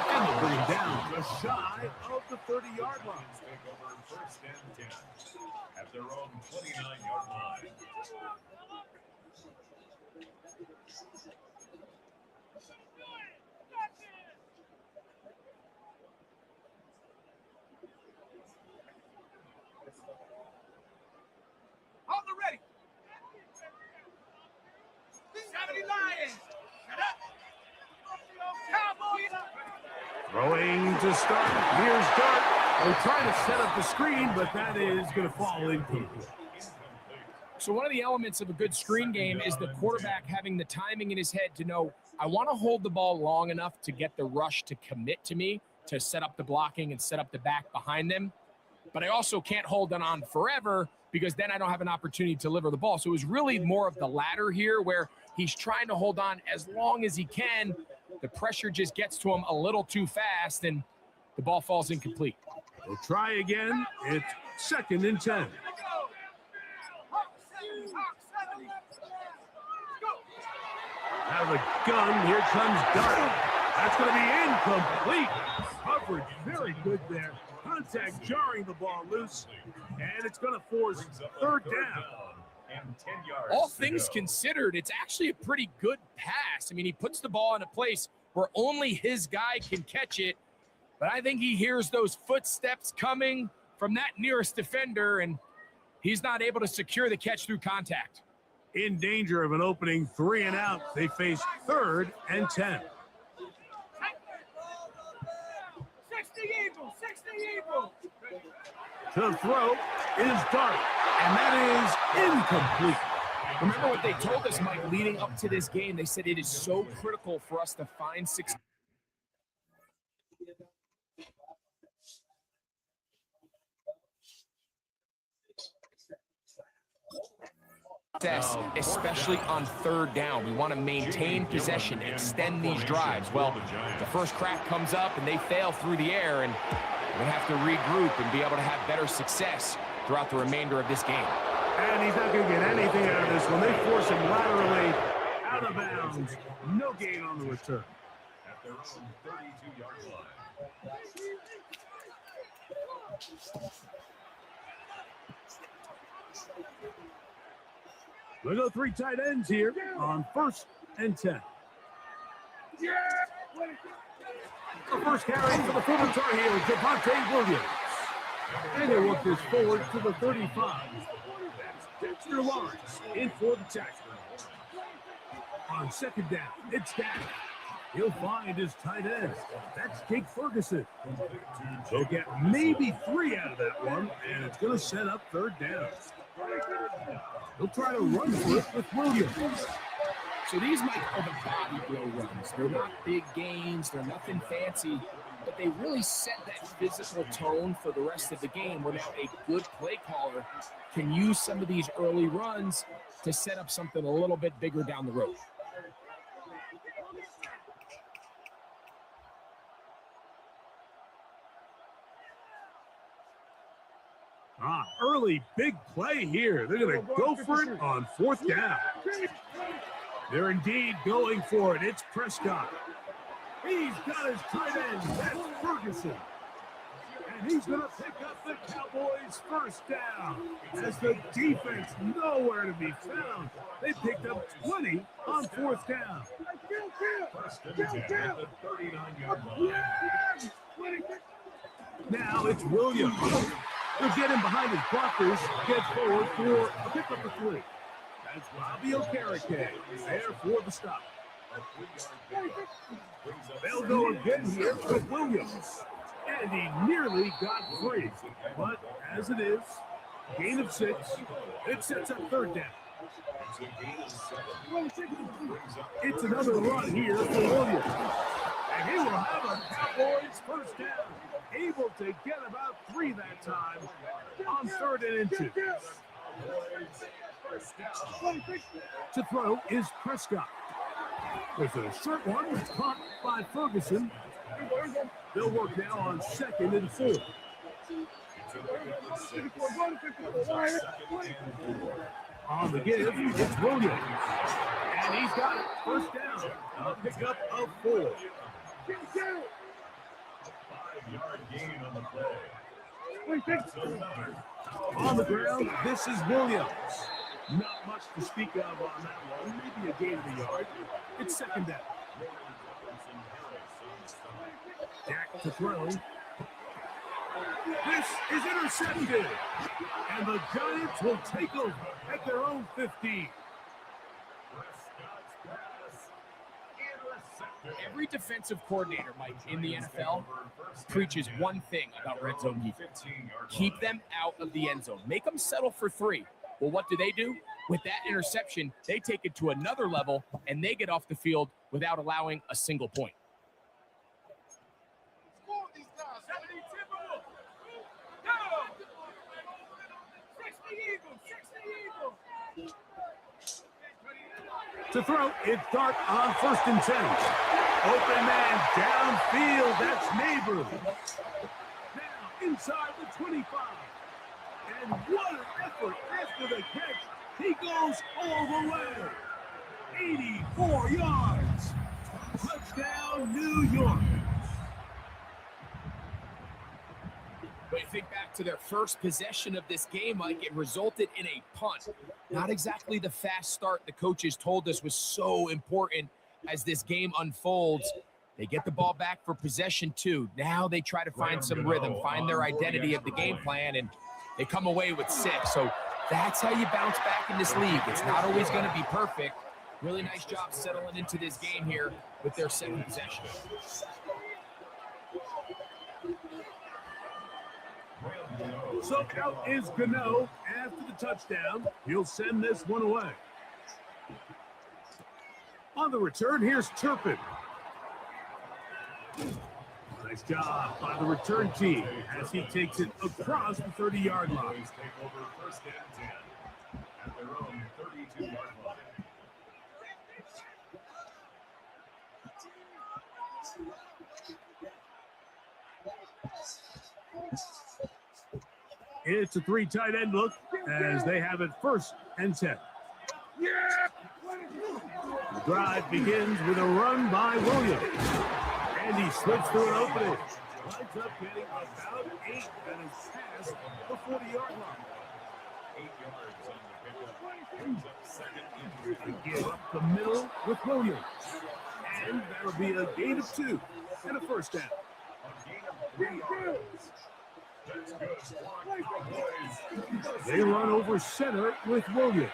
Speaker 2: And they bring down just shy of the 30-yard line.
Speaker 5: Take over 1st and 10 at their own 29-yard line.
Speaker 6: On the ready. 70 Lions. Shut up. Cowboys.
Speaker 2: Throwing to start. Here's Dart. They're trying to set up the screen, but that is going to fall incomplete.
Speaker 4: So one of the elements of a good screen game is the quarterback having the timing in his head to know, I want to hold the ball long enough to get the rush to commit to me, to set up the blocking and set up the back behind them. But I also can't hold it on forever because then I don't have an opportunity to deliver the ball. So it was really more of the latter here where he's trying to hold on as long as he can. The pressure just gets to him a little too fast and the ball falls incomplete.
Speaker 2: We'll try again. It's 2nd and 10. Out of the gun, here comes Dart. That's going to be incomplete. Coverage very good there. Contact jarring the ball loose, and it's going to force 3rd down.
Speaker 5: And 10 yards.
Speaker 4: All things considered, it's actually a pretty good pass. I mean, he puts the ball in a place where only his guy can catch it, but I think he hears those footsteps coming from that nearest defender, and he's not able to secure the catch through contact.
Speaker 2: In danger of an opening 3 and out. They face 3rd and 10.
Speaker 6: 60 Eagles. 60 Eagles.
Speaker 2: To throw, is dark, and that is incomplete.
Speaker 4: Remember what they told us, Mike, leading up to this game? They said it is so critical for us to find success, especially on third down. We want to maintain possession, extend these drives. Well, the first crack comes up and they fail through the air, and we have to regroup and be able to have better success throughout the remainder of this game.
Speaker 2: And he's not going to get anything out of this one. They force him laterally out of bounds. No gain on the return.
Speaker 5: At their own 32-yard line.
Speaker 2: We go 3 tight ends here on 1st and 10. The first carry for the former Tar Heels, Javonte Williams. And he'll work this forward to the 35. Dexter Lawrence in for the tackle. On 2nd down, it's down. He'll find his tight end. That's Jake Ferguson. He'll get maybe 3 out of that one, and it's going to set up 3rd down. He'll try to run for it with Williams.
Speaker 4: So these might are the body blow runs. They're not big gains. They're nothing fancy. But they really set that physical tone for the rest of the game where now a good play caller can use some of these early runs to set up something a little bit bigger down the road.
Speaker 2: Early big play here. They're going to go for it on 4th down. They're indeed going for it. It's Prescott. He's got his tight end. That's Ferguson. And he's going to pick up the Cowboys' 1st down. As the defense nowhere to be found. They picked up 20 on 4th down.
Speaker 5: First and 10 at the 39-yard line.
Speaker 2: Now it's Williams. They'll get him behind his blockers. Gets forward for a pickup of 3. That's Robbie Okereke there for the stop. They'll go again here with Williams. And he nearly got free. But as it is, gain of 6, it sets up 3rd down. It's another run here for Williams. And he will have a Cowboys 1st down. Able to get about 3 that time on 3rd and inches. To throw is Prescott. There's a short one caught by Ferguson. They'll work now on 2nd and 4. On the give, it's Williams. And he's got it. 1st down. A pickup of 4.
Speaker 5: 5-yard gain on the play.
Speaker 2: On the ground, this is Williams. Not much to speak of on that one. Maybe a gain of a yard. It's 2nd down. Jack to throw. This is intercepted. And the Giants will take over at their own 15.
Speaker 4: Every defensive coordinator, Mike, in the NFL preaches one thing about red zone defense. Keep them out of the end zone. Make them settle for 3. Well, what do? With that interception, they take it to another level, and they get off the field without allowing a single point.
Speaker 2: To throw, it's Dart on 1st and 10. Open man downfield, that's Neighbors. Now inside the 25. And what an effort after the catch. He goes all the way. 84 yards. Touchdown, New York.
Speaker 4: When you think back to their first possession of this game, Mike, it resulted in a punt. Not exactly the fast start the coaches told us was so important as this game unfolds. They get the ball back for possession 2. Now they try to find some rhythm, find their identity of the game plan, and they come away with 6. So that's how you bounce back in this league. It's not always going to be perfect. Really nice job settling into this game here with their 2nd possession.
Speaker 2: So out is Gano after the touchdown. He'll send this one away. On the return, here's Turpin. Nice job by the return team as he takes it across the 30-yard line.
Speaker 5: Take over first and 10 at their own 32-yard line.
Speaker 2: It's a 3 tight end look as they have it first and 10. The drive begins with a run by Williams. And he slips through an opening. Winds up getting about 8 at his pass the 40-yard line.
Speaker 5: 8 yards on the pickup. Brings up second and
Speaker 2: Again up the middle with Williams. And that'll be a gain of 2 and a first down.
Speaker 5: a gain of 3 yards. That's good. Cowboys.
Speaker 2: They run over center with Williams.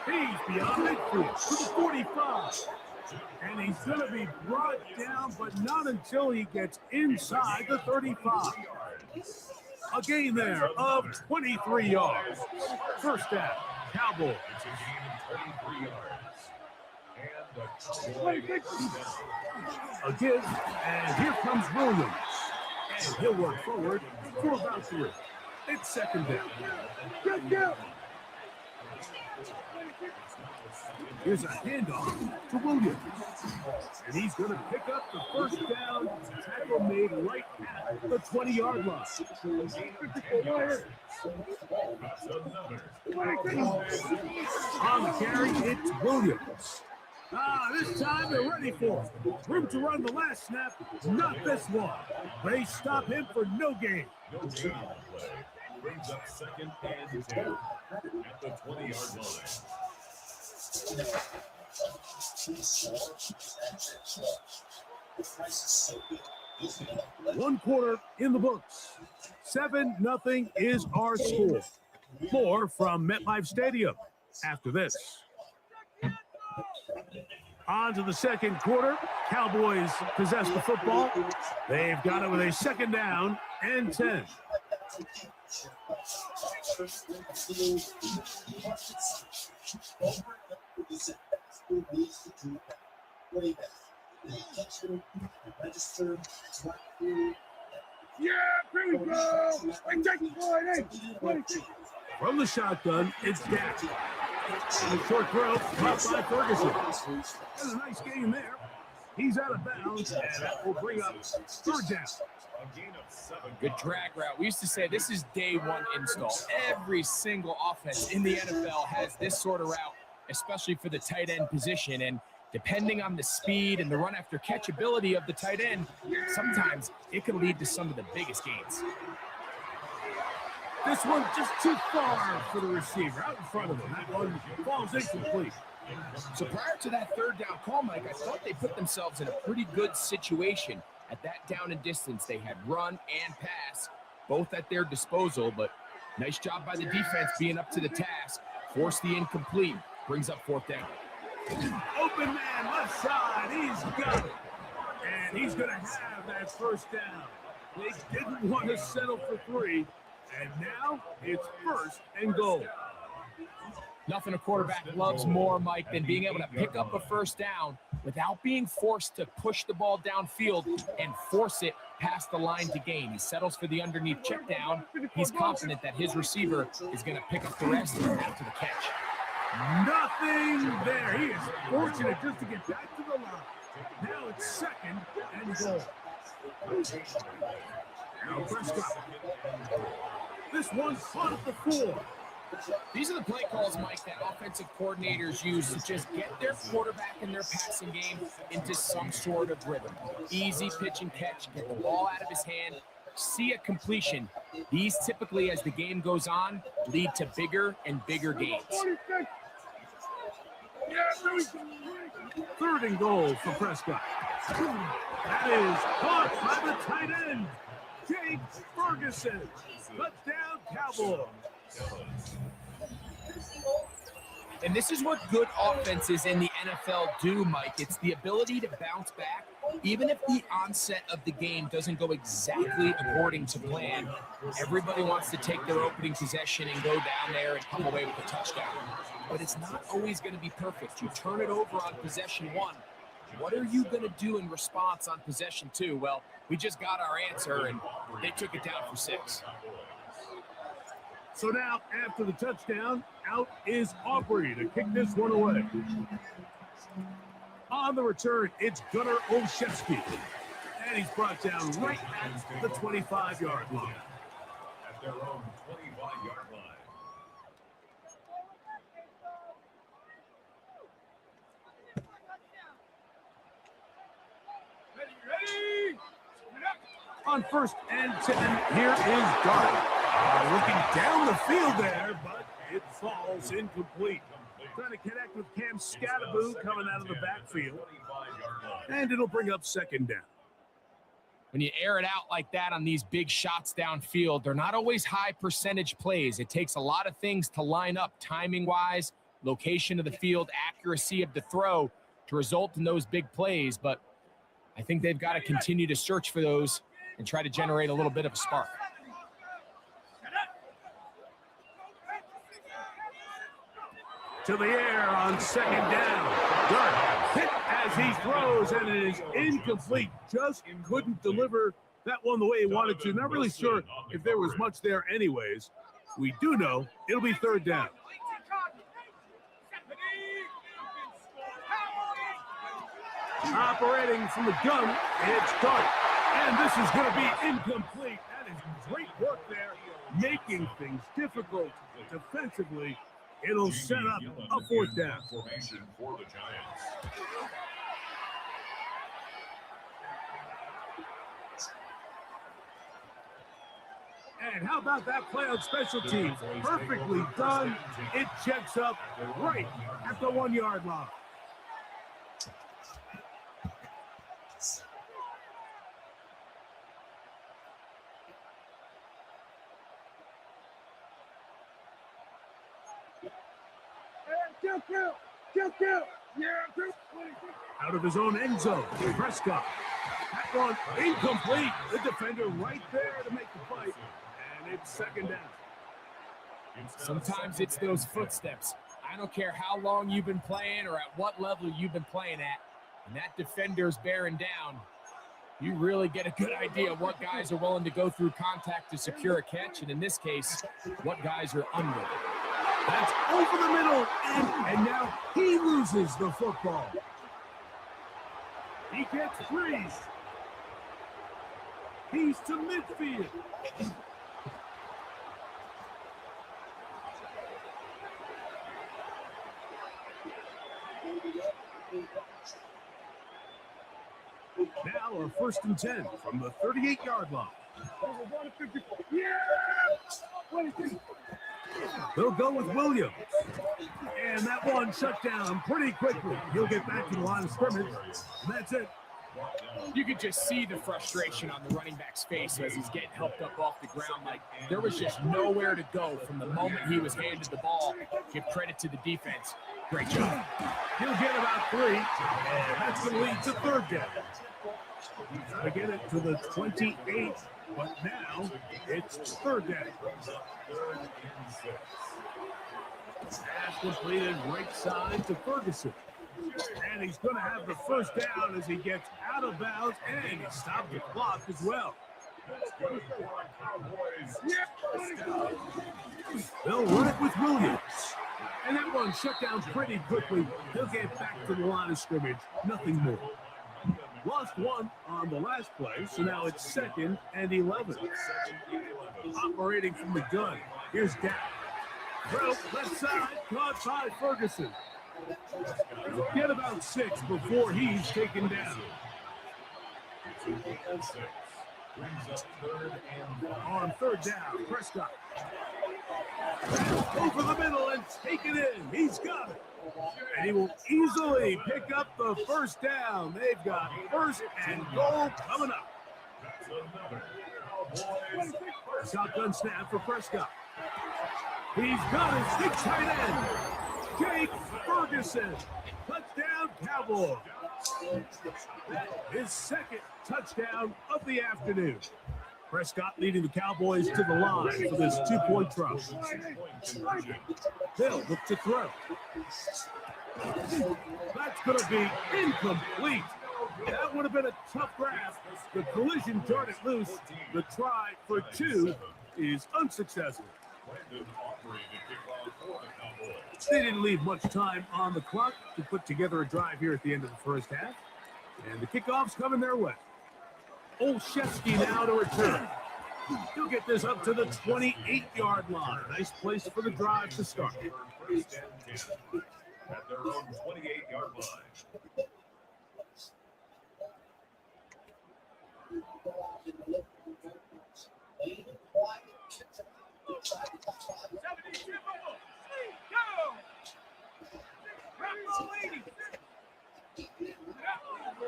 Speaker 2: He's beyond midfield to the 45. And he's going to be brought down, but not until he gets inside the 35. A gain there of 23 yards. First down, Cowboys.
Speaker 5: It's a gain of 23 yards. And
Speaker 2: A give, and here comes Williams. And he'll work forward for about 3. It's second down. Here's a handoff to Williams. And he's going to pick up the first down. Tackle made right at the 20-yard line. On the carry, it's Williams. This time they're ready for him. Room to run the last snap, not this one. They stop him for no gain.
Speaker 5: no gain on the play. Brings up second and 10 at the 20-yard line.
Speaker 2: One quarter in the books. 7-0 is our score. More from MetLife Stadium after this. On to the second quarter. Cowboys possess the football. They've got it with a second down and 10.
Speaker 6: Yeah, here we go. And take the ball,
Speaker 2: From the shotgun, it's Dak. And a short throw, caught by Ferguson. That's a nice game there. He's out of bounds, and that will bring up third down.
Speaker 5: A gain of 7.
Speaker 4: Good drag route. We used to say this is day one install. Every single offense in the NFL has this sort of route, especially for the tight end position. And depending on the speed and the run after catch ability of the tight end, sometimes it can lead to some of the biggest gains.
Speaker 2: This one just too far for the receiver, out in front of him. That one falls incomplete.
Speaker 4: So prior to that third down call, Mike, I thought they put themselves in a pretty good situation. At that down and distance, they had run and pass, both at their disposal, but nice job by the defense being up to the task. Force the incomplete, brings up fourth down.
Speaker 2: Open man, left side, he's got it. And he's going to have that first down. They didn't want to settle for 3, and now it's first and goal.
Speaker 4: Nothing a quarterback loves more, Mike, than being able to pick up a first down without being forced to push the ball downfield and force it past the line to gain. He settles for the underneath check down. He's confident that his receiver is going to pick up the rest after the catch.
Speaker 2: Nothing there. He is fortunate just to get back to the line. Now it's second and goal. Now Prescott. This one's caught at the 4.
Speaker 4: These are the play calls, Mike, that offensive coordinators use to just get their quarterback and their passing game into some sort of rhythm. Easy pitch and catch, get the ball out of his hand, see a completion. These typically, as the game goes on, lead to bigger and bigger gains.
Speaker 2: Third and goal for Prescott. That is caught by the tight end, Jake Ferguson. Touchdown, Cowboys.
Speaker 4: And this is what good offenses in the NFL do, Mike. It's the ability to bounce back Even if the onset of the game doesn't go exactly according to plan, everybody wants to take their opening possession and go down there and come away with a touchdown. But it's not always going to be perfect. You turn it over on possession 1. What are you going to do in response on possession 2? Well, we just got our answer, and they took it down for 6.
Speaker 2: So now, after the touchdown, out is Aubrey to kick this one away. On the return, it's Gunnar Olszewski. And he's brought down right at the 25-yard line.
Speaker 5: At their own 25-yard line.
Speaker 2: On 1st and 10, here is Dart. Looking down the field there, but it falls incomplete. Trying to connect with Cam Scattaboo coming out of the backfield. And it'll bring up 2nd down.
Speaker 4: When you air it out like that on these big shots downfield, they're not always high percentage plays. It takes a lot of things to line up timing-wise, location of the field, accuracy of the throw to result in those big plays. But I think they've got to continue to search for those and try to generate a little bit of a spark.
Speaker 2: To the air on 2nd down. Dart hit as he throws, and it is incomplete. Just couldn't deliver that one the way he wanted to. Not really sure if there was much there anyways. We do know it'll be 3rd down. Operating from the gun, it's Dart. And this is going to be incomplete. That is great work there, making things difficult defensively. It'll set up a 4th down.
Speaker 5: Formation for the Giants.
Speaker 2: And how about that play on special teams? Perfectly done. It checks up right at the 1-yard line. Out of his own end zone, Prescott. That one incomplete. The defender right there to make the play. And it's 2nd down.
Speaker 4: Sometimes it's those footsteps. I don't care how long you've been playing or at what level you've been playing at. When that defender's bearing down, you really get a good idea of what guys are willing to go through contact to secure a catch, and in this case, what guys are unwilling.
Speaker 2: That's over the middle, and now he loses the football. He gets free. He's to midfield. Now a 1st and 10 from the 38-yard line. They'll go with Williams. And that one shut down pretty quickly. He'll get back to the line of scrimmage. And that's it.
Speaker 4: You could just see the frustration on the running back's face as he's getting helped up off the ground. Like there was just nowhere to go from the moment he was handed the ball. Give credit to the defense. Great job.
Speaker 2: He'll get about 3. And that's going to lead to 3rd down. They get it to the 28, but now it's 3rd down. Pass completed right side to Ferguson. And he's going to have the 1st down as he gets out of bounds, and he stopped the clock as well. They'll run it with Williams. And that one shut down pretty quickly. He'll get back to the line of scrimmage. Nothing more. Lost 1 on the last play, so now it's 2nd and 11. Operating from the gun. Here's Dak. Well, left side, caught by Ferguson. Get about 6 before he's taken down. On 3rd down, Prescott. Over the middle and take it in. He's got it. And he will easily pick up the 1st down. They've got 1st and goal coming up. Shotgun snap for Prescott. He's got his big tight end, Jake Ferguson. Touchdown, Cowboys. His second touchdown of the afternoon. Prescott leading the Cowboys to the line for this 2-point try. Hill look to throw. That's going to be incomplete. That would have been a tough grab. The collision darted loose. The try for 2 is unsuccessful. They didn't leave much time on the clock to put together a drive here at the end of the first half. And the kickoff's coming their way. Olszewski now to return. He'll get this up to the 28-yard line. Nice place for the drive to start.
Speaker 5: At their own 28-yard line.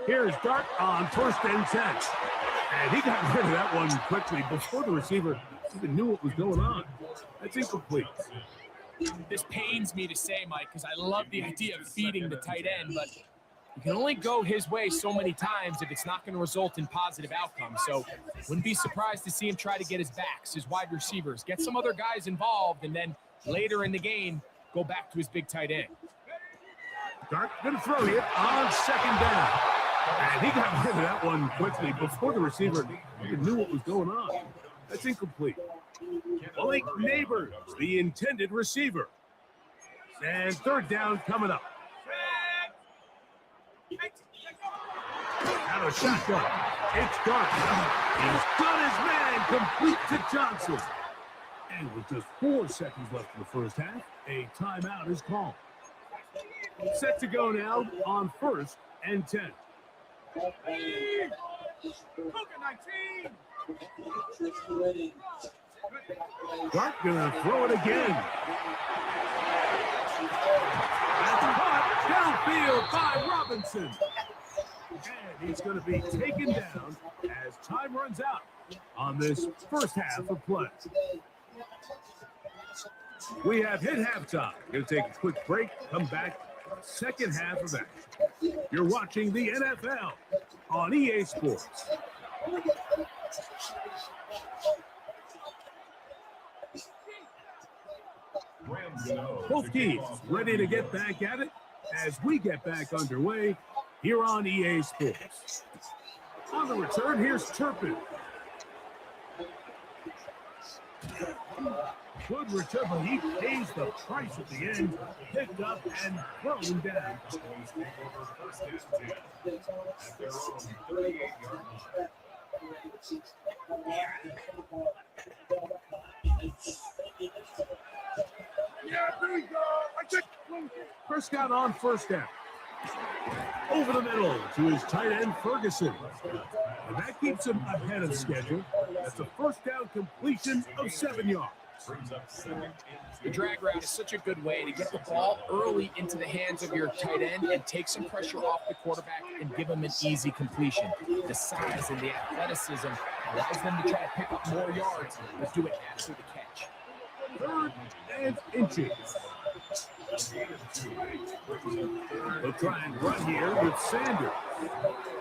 Speaker 2: Here's Dart on 1st and 10. And he got rid of that one quickly before the receiver even knew what was going on. That's incomplete.
Speaker 4: This pains me to say, Mike, because I love the idea of feeding the tight end, but you can only go his way so many times if it's not going to result in positive outcomes. So wouldn't be surprised to see him try to get his backs, his wide receivers, get some other guys involved, and then later in the game, go back to his big tight end.
Speaker 2: Dart going to throw it on 2nd down. And he got rid of that one quickly before the receiver even knew what was going on. That's incomplete. Blake Neighbors, the intended receiver. And 3rd down coming up. Out of shotgun. It's Dart. He's got his man complete to Johnson. And with just 4 seconds left in the first half, a timeout is called. Set to go now on 1st and 10. Dart gonna throw it again. That's caught downfield by Robinson. And he's gonna be taken down as time runs out on this first half of play. We have hit halftime. Gonna take a quick break, come back, second half of action. You're watching the NFL on EA Sports. Both teams ready to get back at it as we get back underway here on EA Sports. On the return, here's Turpin. Good return, but he pays the price at the end. Picked up and thrown down. Prescott on 1st down. Over the middle to his tight end, Ferguson. And that keeps him ahead of schedule. That's a 1st down completion of 7 yards.
Speaker 4: The drag route is such a good way to get the ball early into the hands of your tight end and take some pressure off the quarterback and give him an easy completion. The size and the athleticism allows them to try to pick up more yards, but do it after the catch.
Speaker 2: 3rd and inches. They'll try and run here with Sanders.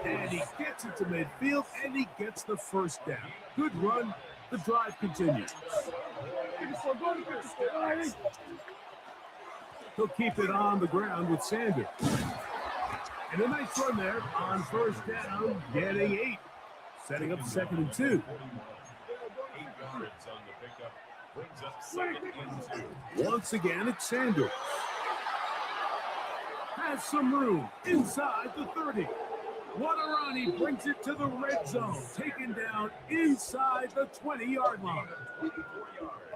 Speaker 2: And he gets it to midfield, and he gets the 1st down. Good run. The drive continues. He'll keep it on the ground with Sanders. And a nice run there on 1st down, getting 8. Setting up 2nd and 2. Once again, it's Sanders. Has some room inside the 30. What a run. He brings it to the red zone. Taken down inside the 20-yard line.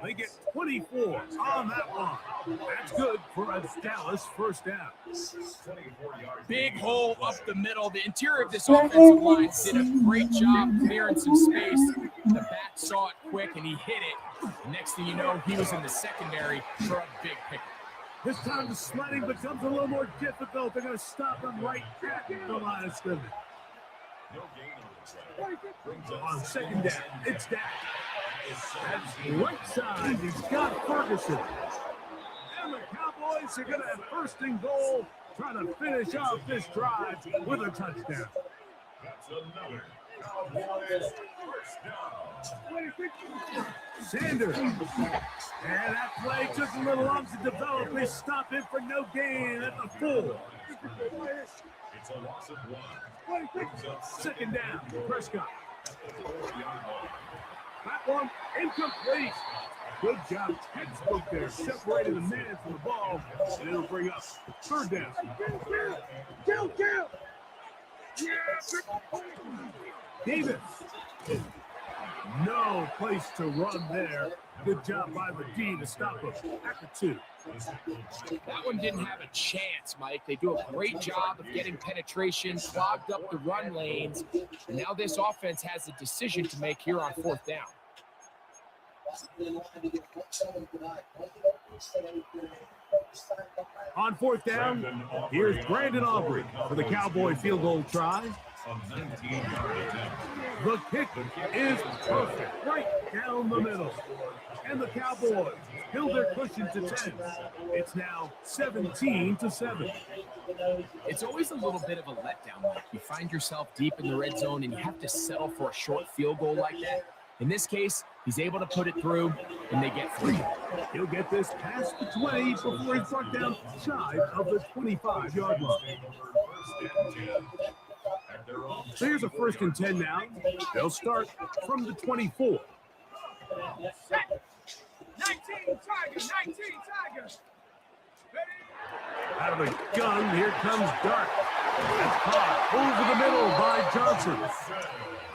Speaker 2: They get 24 on that one. That's good for a Dallas 1st down.
Speaker 4: Big hole up the middle. The interior of this offensive line did a great job clearing some space. The back saw it quick, and he hit it. Next thing you know, he was in the secondary for a big pick.
Speaker 2: This time the sledding becomes a little more difficult. They're going to stop him right at the line of scrimmage. On 2nd down, it's Dak. That's right side. He's got Ferguson. And the Cowboys are going to have 1st and goal trying to finish off this drive with a touchdown.
Speaker 5: That's another Cowboys first down.
Speaker 2: Sanders. And that play took a little long to develop. They stop it for no gain at the 4.
Speaker 5: It's a loss of 1. Brings up
Speaker 2: Second down, Prescott.
Speaker 5: at the 4-yard line.
Speaker 2: That one incomplete. Good job, textbook there, separating the man from the ball, and it'll bring up third down. Davis. No place to run there. Good job by the D to stop him at the 2.
Speaker 4: That one didn't have a chance, Mike. They do a great job of getting penetration, clogged up the run lanes, and now this offense has a decision to make here on 4th down.
Speaker 2: On 4th down, here's Brandon Aubrey for the Cowboy field goal try.
Speaker 5: A 19-yard attempt.
Speaker 2: The kick is perfect, right down the middle. And the Cowboys build their cushion to 10. It's now 17-7.
Speaker 4: It's always a little bit of a letdown, Mike. You find yourself deep in the red zone and you have to settle for a short field goal like that. In this case, he's able to put it through, and they get free.
Speaker 2: He'll get this past the 20 before he's brought down shy of the 25-yard line. So here's a 1st and 10 now. They'll start from the 24.
Speaker 6: 19 Tigers.
Speaker 2: Out of the gun, here comes Dart. That's caught over the middle by Johnson.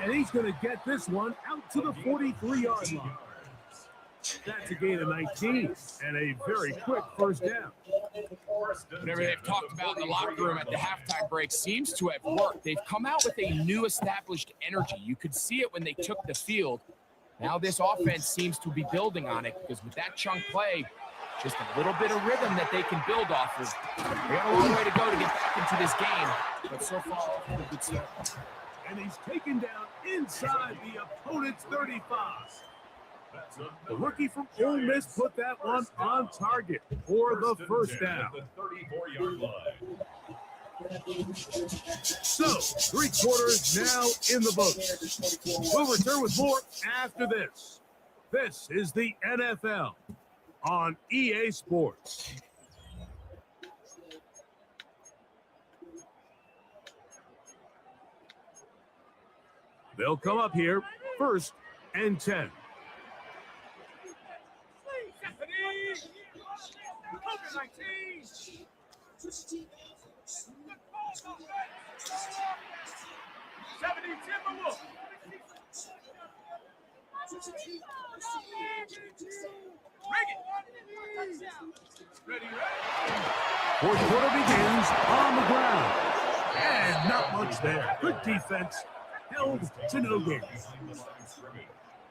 Speaker 2: And he's going to get this one out to the 43-yard line. That's a gain of 19 and a very quick 1st down.
Speaker 4: Whatever they've talked about in the locker room at the halftime break seems to have worked. They've come out with a new established energy. You could see it when they took the field. Now this offense seems to be building on it because with that chunk play, just a little bit of rhythm that they can build off of. They got a long way to go to get back into this game, but so far, a good start.
Speaker 2: And he's taken down inside the opponent's 35. The rookie from Ole Miss put that one on target for the 1st down.
Speaker 5: The 34-yard line.
Speaker 2: So, 3 quarters now in the books. We'll return with more after this. This is the NFL on EA Sports. They'll come up here 1st and 10. Fourth quarter begins on the ground. And not much there. Good defense. Held to no gain.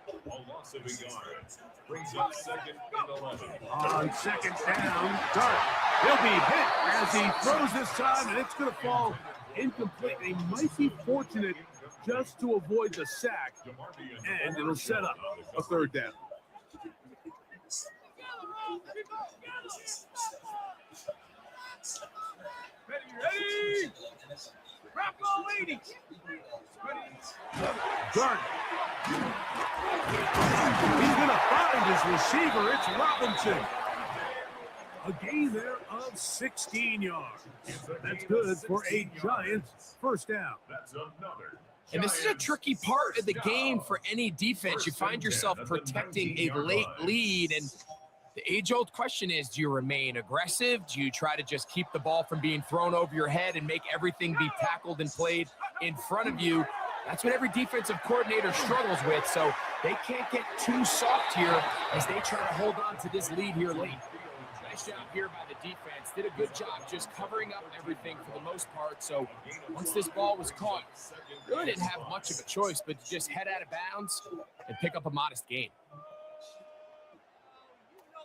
Speaker 5: A loss of a yard. Brings up 2nd and 11.
Speaker 2: On 2nd down, Dart. He'll be hit as he throws this time, and it's going to fall incomplete. They might be fortunate just to avoid the sack, and it'll set up a 3rd down.
Speaker 6: Ready! Rock on, ladies!
Speaker 2: Dart. He's going to find his receiver. It's Robinson. A gain there of 16 yards. That's good for a Giants 1st down.
Speaker 5: That's another.
Speaker 4: And this is a tricky part of the game for any defense. You find yourself protecting a late lead, and the age-old question is, do you remain aggressive? Do you try to just keep the ball from being thrown over your head and make everything be tackled and played in front of you? That's what every defensive coordinator struggles with, so they can't get too soft here as they try to hold on to this lead here late. Nice job here by the defense. Did a good job just covering up everything for the most part, so once this ball was caught, really didn't have much of a choice but to just head out of bounds and pick up a modest gain.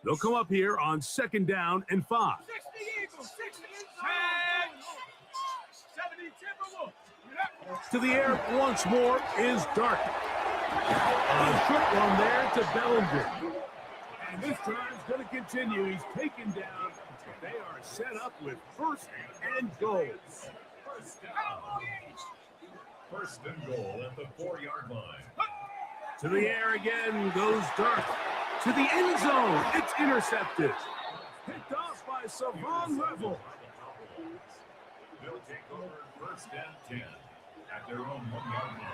Speaker 2: They'll come up here on 2nd down and 5.
Speaker 6: 60 Eagles, 60 70 Timberwolves.
Speaker 2: To the air once more is Dart. A short one there to Bellinger. And this drive's going to continue. He's taken down They are set up with first and goal.
Speaker 5: First and goal at the 4-yard line.
Speaker 2: To the air again goes Dirk. To the end zone. It's intercepted. Picked off by Savon Revel.
Speaker 5: They'll take over first and 10 at their own 1-yard line.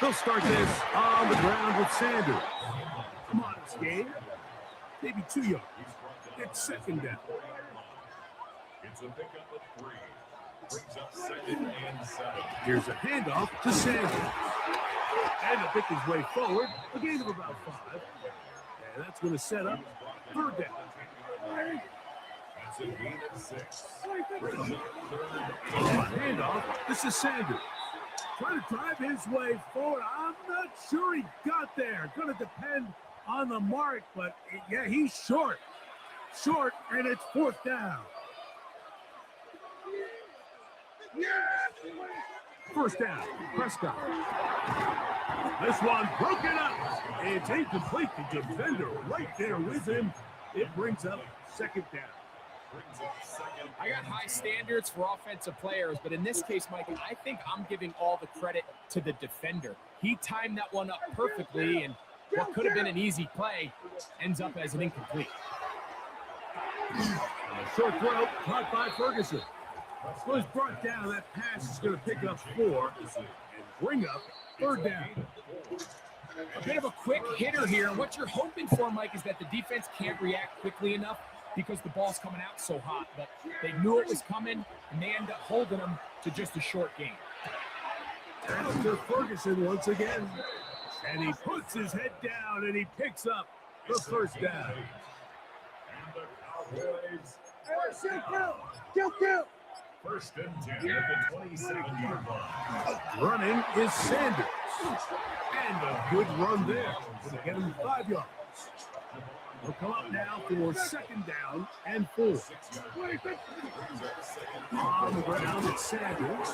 Speaker 2: They'll start this on the ground with Sanders. Come on, it's game. Maybe 2 yards. It's second down.
Speaker 5: It's a pickup of 3. Brings up second and 7.
Speaker 2: Here's a handoff to Sanders. And to pick his way forward, a gain of about 5. And that's going to set up third down.
Speaker 5: That's a gain of 6.
Speaker 2: Handoff. This is Sanders. Trying to drive his way forward. I'm not sure he got there. Going to depend on the mark, but yeah, he's short. Short, and it's fourth down. First down, Prescott. This one broken up. It's incomplete. The defender right there with him. It brings up second down.
Speaker 4: I got high standards for offensive players, but in this case, Mike, I think I'm giving all the credit to the defender. He timed that one up perfectly, and what could have been an easy play ends up as an incomplete.
Speaker 2: Short throw, caught by Ferguson. Was brought down. That pass is going to pick up 4 and bring up third down.
Speaker 4: A bit of a quick hitter here. What you're hoping for, Mike, is that the defense can't react quickly enough because the ball's coming out so hot. But they knew it was coming, and they end up holding them to just a short game.
Speaker 2: Down to Ferguson once again. And he puts his head down, and he picks up the first down.
Speaker 5: And the Cowboys. First and 10 at the 27-yard line.
Speaker 2: Running is Sanders. And a good run there. Going to get him 5 yards. He'll come up now for second down and 4. On the ground, it's Sanders.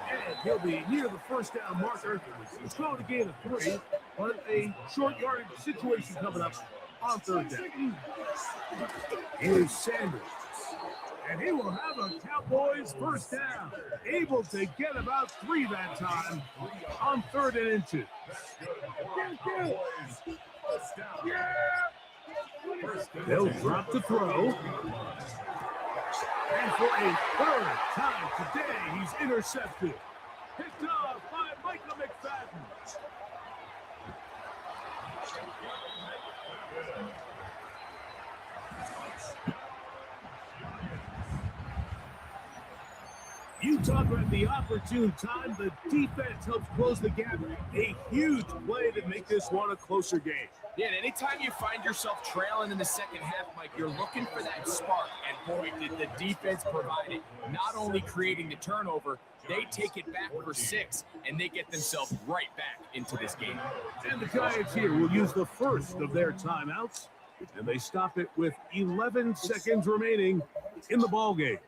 Speaker 2: And he'll be near the first down marker. It's going to gain a 3, but a short yardage situation coming up on third down. Here's Sanders. And he will have a Cowboys first down. Able to get about 3 that time on 3rd and 2. They'll drop the throw. And for a 3rd time today, he's intercepted. Picked off by Michael McFadden. You talk about the opportune time. The defense helps close the gap. A huge play to make this one a closer game.
Speaker 4: Yeah, and anytime you find yourself trailing in the second half, Mike, you're looking for that spark. And boy, did the defense provide it. Not only creating the turnover, they take it back for 6, and they get themselves right back into this game.
Speaker 2: And the Giants here will use the first of their timeouts, and they stop it with 11 seconds remaining in the ballgame.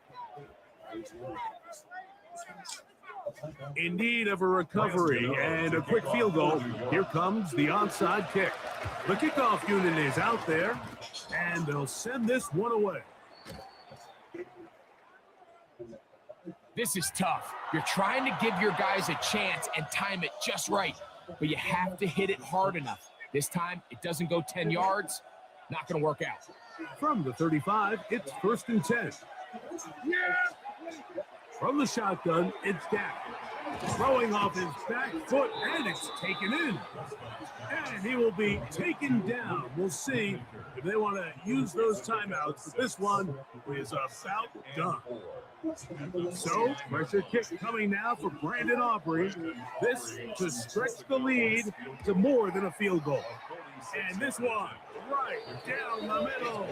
Speaker 2: In need of a recovery and a quick field goal. Here comes the onside kick. The kickoff unit is out there, and they'll send this one away.
Speaker 4: This is tough. You're trying to give your guys a chance and time it just right, but you have to hit it hard enough. This time, it doesn't go 10 yards. Not going to work out.
Speaker 2: From the 35, it's 1st and 10. From the shotgun, it's Dak. Throwing off his back foot, and it's taken in. And he will be taken down. We'll see if they want to use those timeouts. But this one is about done. So, pressure kick coming now for Brandon Aubrey. This to stretch the lead to more than a field goal. And this one, right down the middle.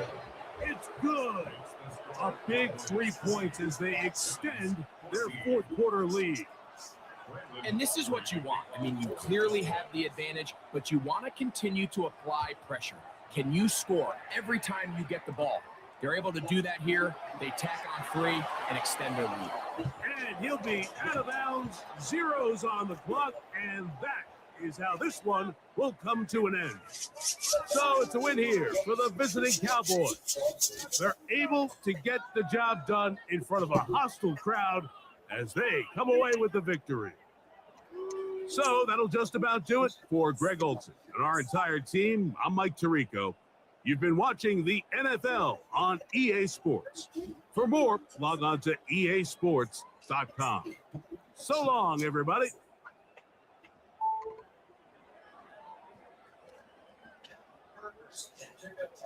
Speaker 2: It's good. A big 3 points as they extend their 4th quarter lead.
Speaker 4: And this is what you want. I mean, you clearly have the advantage, but you want to continue to apply pressure. Can you score every time you get the ball? They're able to do that here. They tack on 3 and extend their lead.
Speaker 2: And he'll be out of bounds, zeros on the clock, and that is how this one will come to an end. So it's a win here for the visiting Cowboys. They're able to get the job done in front of a hostile crowd as they come away with the victory. So that'll just about do it for Greg Olson and our entire team. I'm Mike Tirico. You've been watching the NFL on EA Sports. For more, log on to easports.com. So long, everybody.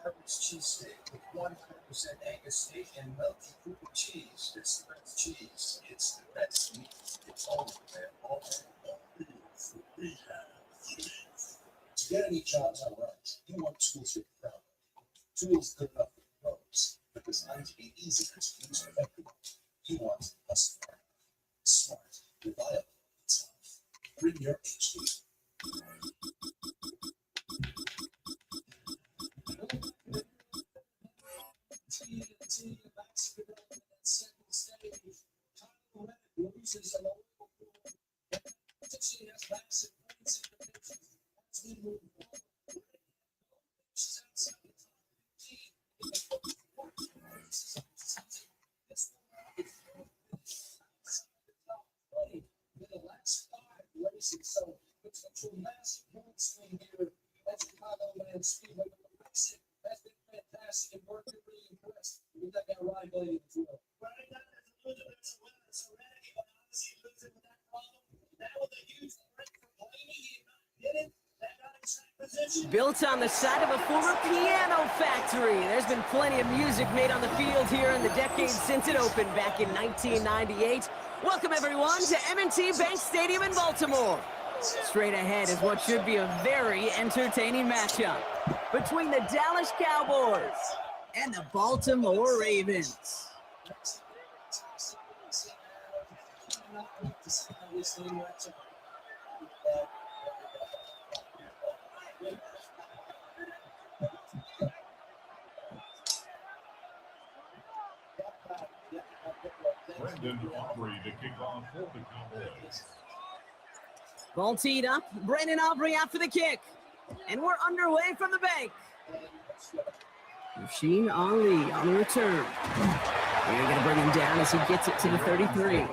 Speaker 3: Harvard's cheesesteak with 100% Angus steak and melty Cooper cheese. It's the best cheese. It's the best meat. It's all there. All beef. We have beef. To get any job done right, you want tools you're proud of. Tools good enough for pros, but designed to be easy to use for everyone. You want a smart, reliable, tough. Bring your HD. So it's a massive point swing here at Chicagoland Speedway. That's been fantastic and we're really impressed with that guy Ryan Blaney as well. Ryan got as a loser, that's a winner. So Randy, but obviously losing with that problem. That was a huge threat for Blaney. He did it. That got him track position.
Speaker 7: Built on the side of a former piano factory. There's been plenty of music made on the field here in the decades since it opened back in 1998. Welcome, everyone, to M&T Bank Stadium in Baltimore. Straight ahead is what should be a very entertaining matchup between the Dallas Cowboys and the Baltimore Ravens.
Speaker 5: Brendan Aubrey to kick off for the Cowboys.
Speaker 7: Ball teed up. Brandon Aubrey after the kick. And we're underway from the bank. Machine Ali on the return. They're going to bring him down as he gets it to the 33.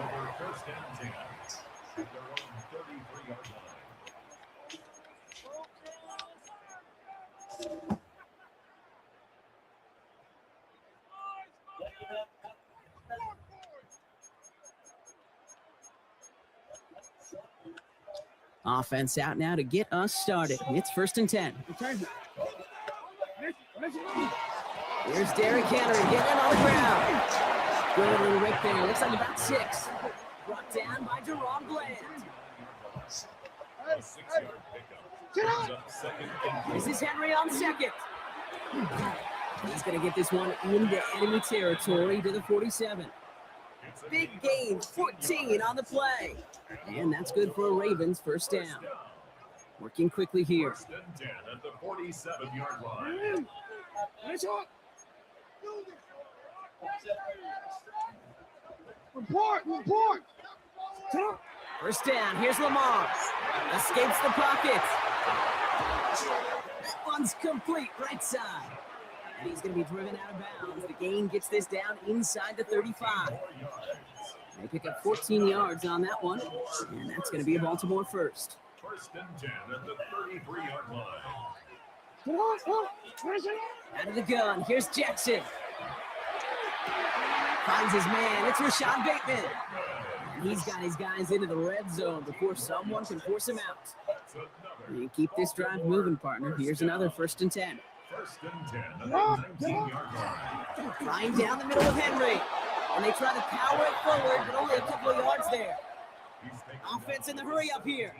Speaker 7: Offense out now to get us started. It's 1st and 10. Here's Derrick Henry getting on the ground. Good little rip there. Looks like about 6. Brought down by Jerome Bland. This is Henry on second. He's going to get this one into enemy territory to the 47. Big gain, 14 on the play. And that's good for a Ravens 1st down. Working quickly here.
Speaker 5: 1st and 10 at the 47-yard line.
Speaker 6: Report!
Speaker 7: 1st down. Here's Lamar. Escapes the pocket. That one's complete right side. And he's going to be driven out of bounds. The gain gets this down inside the 35. They pick up 14 yards on that one. And that's going to be a Baltimore 1st.
Speaker 5: 1st and 10 at the 33-yard line.
Speaker 7: Out of the gun. Here's Jackson. Finds his man. It's Rashad Bateman. And he's got his guys into the red zone before someone can force him out. You keep this drive moving, partner. Here's another 1st and 10.
Speaker 5: 1st and 10 at the 19-yard line.
Speaker 7: Flying down the middle of Henry. And they try to power it forward, but only a couple of yards there. Offense in the hurry up here.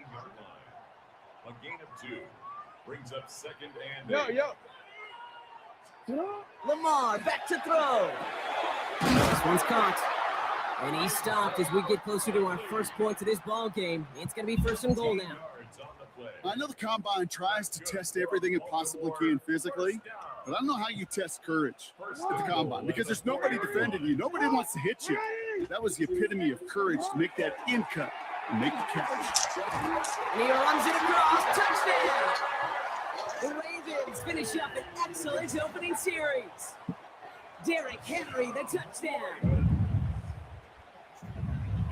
Speaker 5: A gain of 2. Brings up 2nd and 8.
Speaker 7: Lamar back to throw. This one's caught. And he stopped as we get closer to our first points of this ball game. It's going to be first and goal now.
Speaker 8: I know the combine tries to test everything it possibly can physically, but I don't know how you test courage at the combine because there's nobody defending you. Nobody wants to hit you. That was the epitome of courage to make that in cut and make the catch.
Speaker 7: And he runs it across. Touchdown! The Ravens finish up an excellent opening series. Derrick Henry, the touchdown.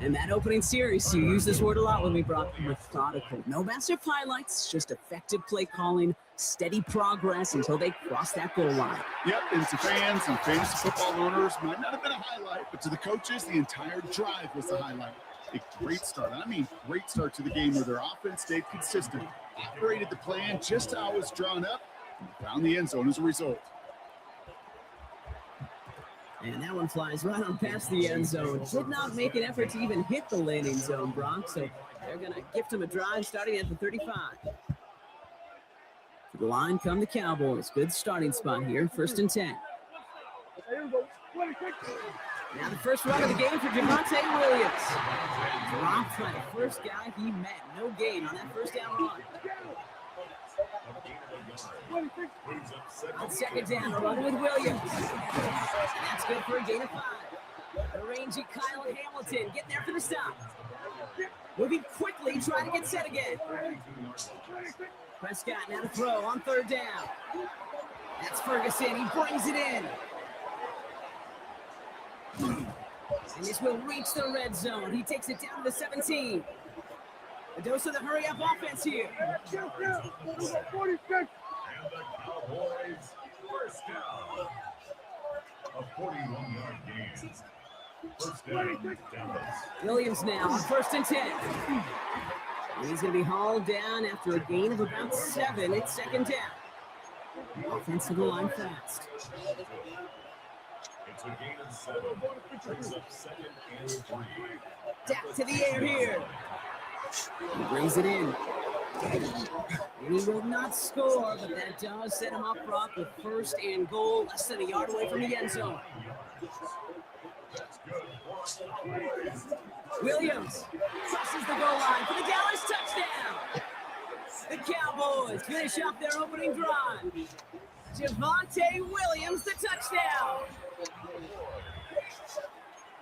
Speaker 7: And that opening series, you use this word a lot when we brought methodical. No massive highlights, just effective play calling, steady progress until they cross that goal line.
Speaker 8: Yep, and to fans and fantasy football owners, might not have been a highlight, but to the coaches, the entire drive was the highlight. A great start. I mean, great start to the game where their offense stayed consistent, operated the plan just how it was drawn up, and found the end zone as a result.
Speaker 7: And that one flies right on past the end zone. Did not make an effort to even hit the landing zone, Bronx. So they're going to gift him a drive starting at the 35. To the line come the Cowboys. Good starting spot here. First and 10. Now the first run of the game for Javonte Williams. Dropped by the first guy he met. No gain on that first down run. On second down, a run with Williams. That's good for a gain of 5. The rangy Kyle Hamilton getting there for the stop. Moving quickly, trying to get set again. Prescott now to throw on third down. That's Ferguson. He brings it in. And this will reach the red zone. He takes it down to the 17. A dose of the hurry-up offense here.
Speaker 5: And the Cowboys first down. A 41-yard gain. First down, Dallas.
Speaker 7: Williams now on first and 10. And he's going to be hauled down after a gain of about 7. It's second down. Offensive line fast.
Speaker 5: It's a gain of 7. Brings up second and 3.
Speaker 7: Back to the air here. He brings it in. And he will not score, but that does set him up front with first and goal, less than a yard away from the end zone. Williams crosses the goal line for the Dallas touchdown. The Cowboys finish up their opening drive. Javonte Williams, the touchdown.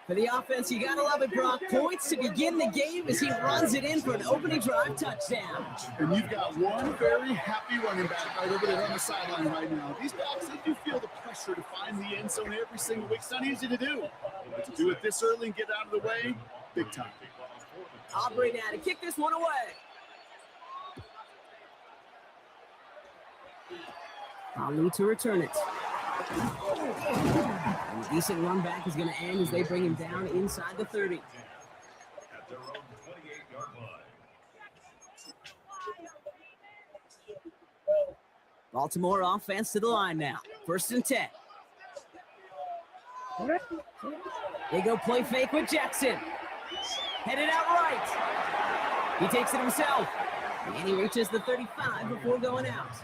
Speaker 7: For the offense, you gotta love it, Brock. Points to begin the game as he runs it in for an opening drive touchdown.
Speaker 8: And you've got one very happy running back right over there on the sideline right now. These backs, they do feel the pressure to find the end zone every single week. It's not easy to do. But to do it this early and get out of the way, big time.
Speaker 7: Aubrey now to kick this one away. Ali to return it. And a decent run back is going to end as they bring him down inside the 30.
Speaker 5: At their own 28-yard line.
Speaker 7: Baltimore offense to the line now. First and 10. They go play fake with Jackson. Headed out right. He takes it himself. And he reaches the 35 before going out.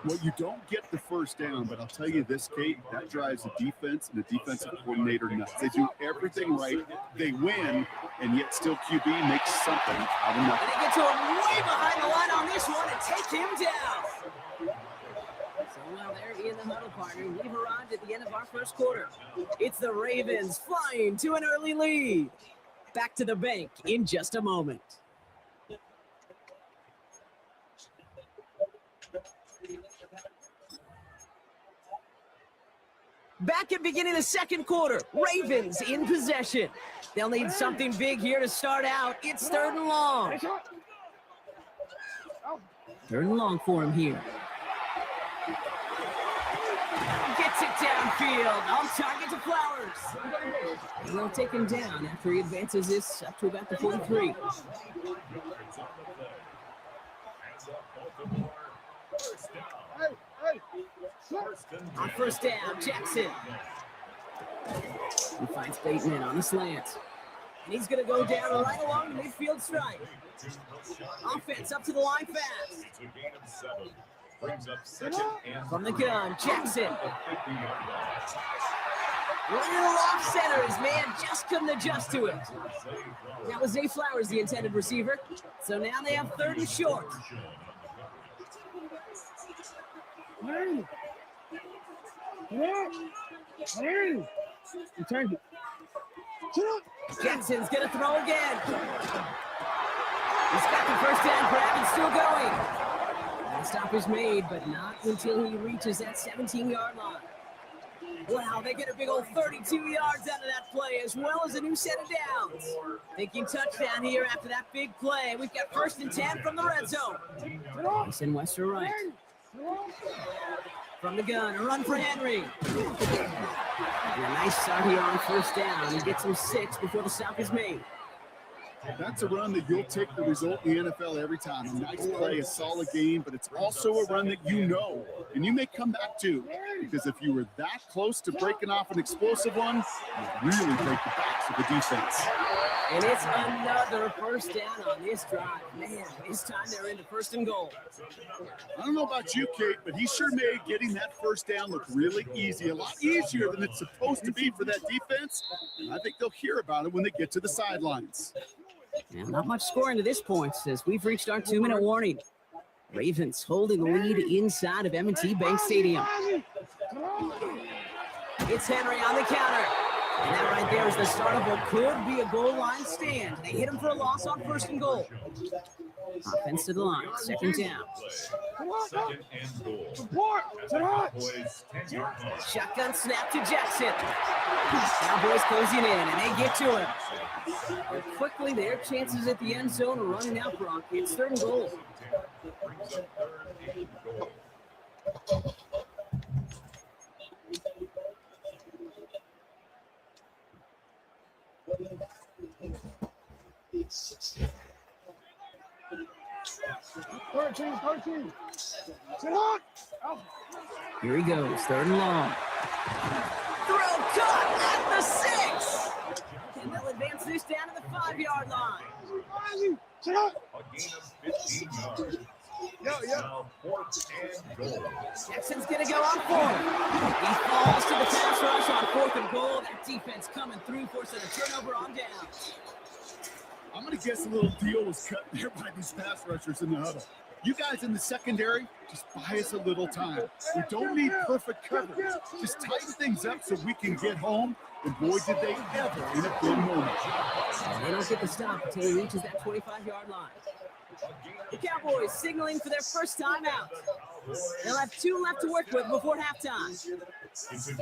Speaker 8: Well, you don't get the first down, but I'll tell you this, Kate, that drives the defense and the defensive coordinator nuts. They do everything right. They win, and yet still QB makes something out of nothing.
Speaker 7: And they get to him way behind the line on this one and take him down. So well, they're in the huddle, partner. We've arrived at the end of our first quarter. It's the Ravens flying to an early lead. Back to the bank in just a moment. Back at beginning of the second quarter, Ravens in possession. They'll need something big here to start out. It's third and long. Third and long for him here. Gets it downfield. On target to Flowers. And they'll take him down after he advances this up to about the 43. On first down, Jackson. He finds Bateman on the slant. And he's going to go down right along the midfield stripe. Offense up to the line fast.
Speaker 5: It's a gain of 7. Brings up second and
Speaker 7: From the gun, Jackson. Little off center. His man just couldn't adjust to it. That was Zay Flowers, the intended receiver. So now they have 3rd and short. Jackson's going to throw again. He's got the first down grab and still going. The stop is made, but not until he reaches that 17-yard line. Wow, they get a big old 32 yards out of that play, as well as a new set of downs. Thinking touchdown here after that big play. We've got 1st and 10 from the red zone. Mason West to right. From the gun, a run for Henry. And a nice start here on 1st down. He gets him 6 before the stop is made.
Speaker 8: That's a run that you'll take the result in the NFL every time. A nice play, a solid game, but it's also a run that you know, and you may come back to, because if you were that close to breaking off an explosive one, you really break the backs of the defense.
Speaker 7: And it's another 1st down on this drive. Man, this time they're into 1st and goal.
Speaker 8: I don't know about you, Kate, but he sure made getting that 1st down look really easy, a lot easier than it's supposed to be for that defense. And I think they'll hear about it when they get to the sidelines.
Speaker 7: Now, not much scoring to this point, as we've reached our 2-minute warning. Ravens holding the lead inside of M&T Bank Stadium. It's Henry on the counter. And that right there is the start of what could be a goal line stand. They hit him for a loss on 1st and goal. Offense to the line, 2nd down.
Speaker 5: 2nd and goal. Cowboys 10-yard line.
Speaker 7: Shotgun snap to Jackson. Cowboys closing in, and they get to him. And quickly, their chances at the end zone are running out, Brock. It's 3rd and goal.
Speaker 5: Brings up 3rd and goal.
Speaker 7: Here he goes, 3rd and long. Throw caught at the 6. And they'll advance this down to the 5-yard line.
Speaker 5: A gain of 15 yards. Now 4th and goal.
Speaker 7: Jackson's going to go on 4th. He falls to the pass rush on 4th and goal. That defense coming through, forcing a turnover on down.
Speaker 8: I'm going to guess a little deal was cut there by these pass rushers in the huddle. You guys in the secondary, just buy us a little time. We don't need perfect coverage. Just tighten things up so we can get home. And boy, did they ever in a good moment.
Speaker 7: They don't get the stop until he reaches that 25-yard line. The Cowboys signaling for their first time out. They'll have 2 left to work with before halftime.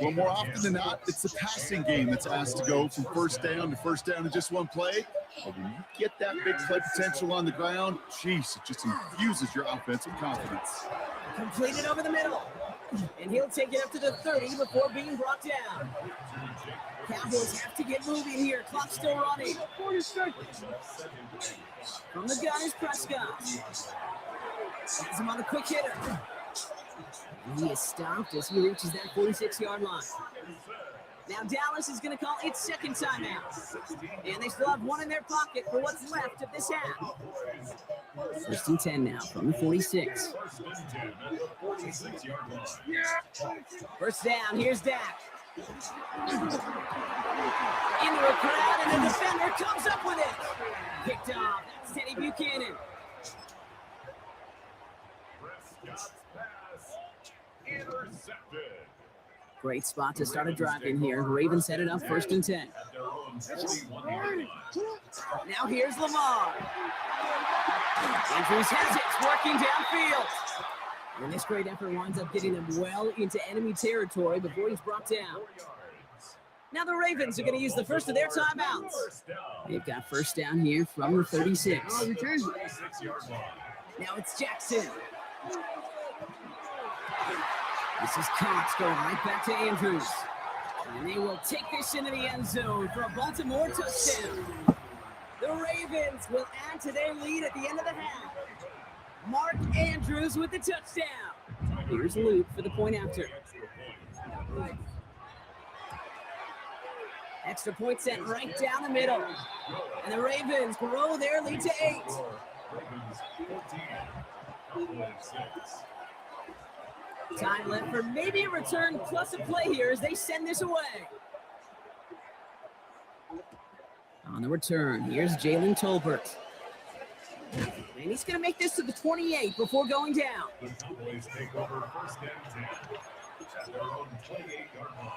Speaker 8: Well, more often than not, it's the passing game that's asked to go from 1st down to 1st down in just one play. But when you get that big play potential on the ground, geez, it just infuses your offensive confidence.
Speaker 7: Completed over the middle. And he'll take it up to the 30 before being brought down. Cowboys have to get moving here. Clock still running. From the gun is Prescott. Has him on the quick hitter. And he is stopped as he reaches that 46-yard line. Now Dallas is going to call its 2nd timeout. And they still have 1 in their pocket for what's left of this half. 1st and 10 now from the 46.
Speaker 5: 1st and 10 at the 46-yard line.
Speaker 7: 1st down, here's Dak. Into a crowd, and the defender comes up with it. Picked off. That's Teddy Buchanan.
Speaker 5: Prescott's pass intercepted.
Speaker 7: Great spot to start a drive in here. Ravens set it up 1st and 10.
Speaker 5: At their own 41-yard line.
Speaker 7: Now here's Lamar. Andrews has it, working downfield. And this great effort winds up getting him well into enemy territory before he's brought down. Now the Ravens are going to use the first of their timeouts. They've got 1st down here from the 36. Now it's Jackson. This is Cox going right back to Andrews. And they will take this into the end zone for a Baltimore touchdown. The Ravens will add to their lead at the end of the half. Mark Andrews with the touchdown. Here's Luke for the point after. Extra point sent right down the middle. And the Ravens grow their lead to 8. Time left for maybe a return plus a play here as they send this away. On the return, here's Jalen Tolbert. And he's going to make this to the 28 before going down.
Speaker 5: The Cowboys take over first and 10 at their own 28-yard line.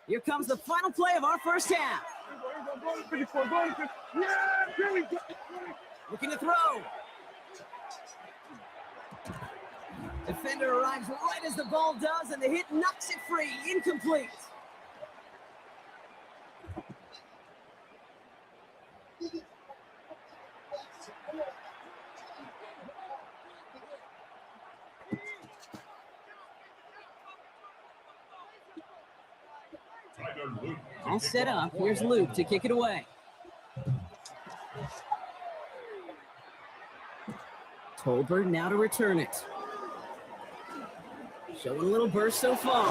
Speaker 7: Here comes the final play of our first half. Looking to throw. Defender arrives right as the ball does, and the hit knocks it free. Incomplete. All set up. Here's Luke to kick it away. Tolbert now to return it. Showing a little burst so far.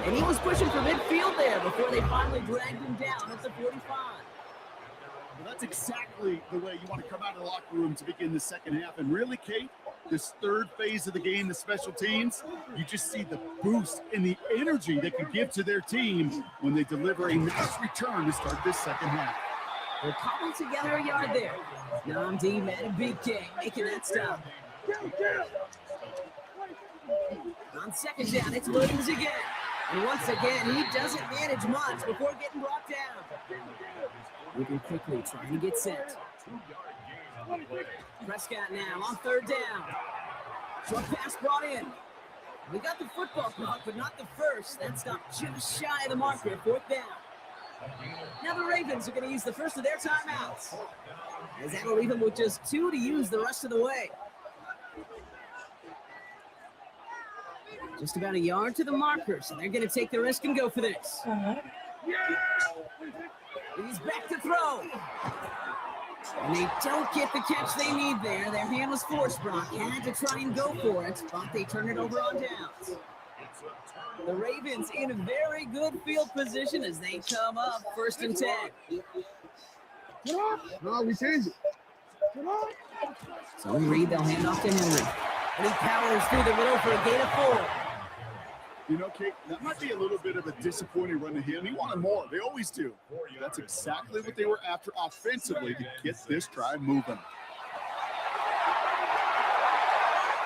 Speaker 7: And he was pushing for midfield there before they finally dragged him down at the 45.
Speaker 8: Well, that's exactly the way you want to come out of the locker room to begin the second half. And really, Kate, this third phase of the game, the special teams, you just see the boost and the energy they can give to their team when they deliver a nice return to start this second half.
Speaker 7: They're cobbling together a yard there. Namdi, Madden, Big King making that stop. On second down, it's Williams again. And once again, he doesn't manage much before getting brought down. Moving quickly, trying to get set. Prescott now on third down. Short pass brought in. We got the football clock, but not the first. That stopped just shy of the marker at fourth down. Now the Ravens are going to use the first of their timeouts, as that'll leave them with just 2 to use the rest of the way. Just about a yard to the marker, so they're going to take the risk and go for this. He's back to throw. And they don't get the catch they need there. Their hand was forced, Brock. Had to try and go for it, but they turn it over on downs. The Ravens in a very good field position as they come up first and 10.
Speaker 6: No, we changed it.
Speaker 7: So we read, they'll hand off to Henry. And he powers through the middle for a gain of 4.
Speaker 8: You know, Kate, that might be a little bit of a disappointing run to him. He wanted more. They always do. That's exactly what they were after offensively to get this drive moving.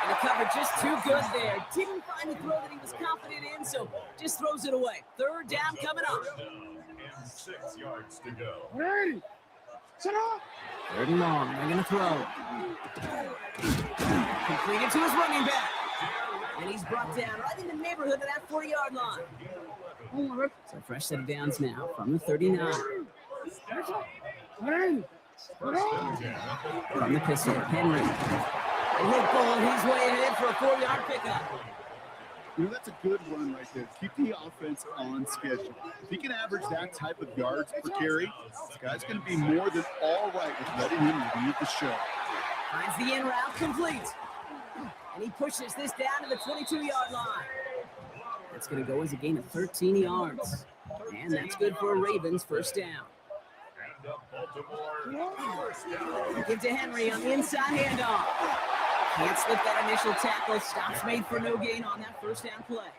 Speaker 7: And the cover just too good there. Didn't find the throw that he was confident in, so just throws it away. Third down coming up.
Speaker 5: And 6 yards to go.
Speaker 6: Ready. Sit up.
Speaker 7: Third and long. They're going to throw. Completed to his running back. And he's brought down right in the neighborhood of that 40-yard line. So fresh set of downs now from the 39. From the pistol, Henry. And he'll pull, he's way ahead for a 4-yard pickup.
Speaker 8: You know, that's a good run right there. Keep the offense on schedule. If he can average that type of yards per carry, this guy's going to be more than all right with letting him lead the show.
Speaker 7: Finds the in route complete. And he pushes this down to the 22-yard line. That's going to go as a gain of 13 yards. And that's good for a Ravens first down. Give to Henry on the inside handoff. Can't slip that initial tackle. Stops made for no gain on that first down play.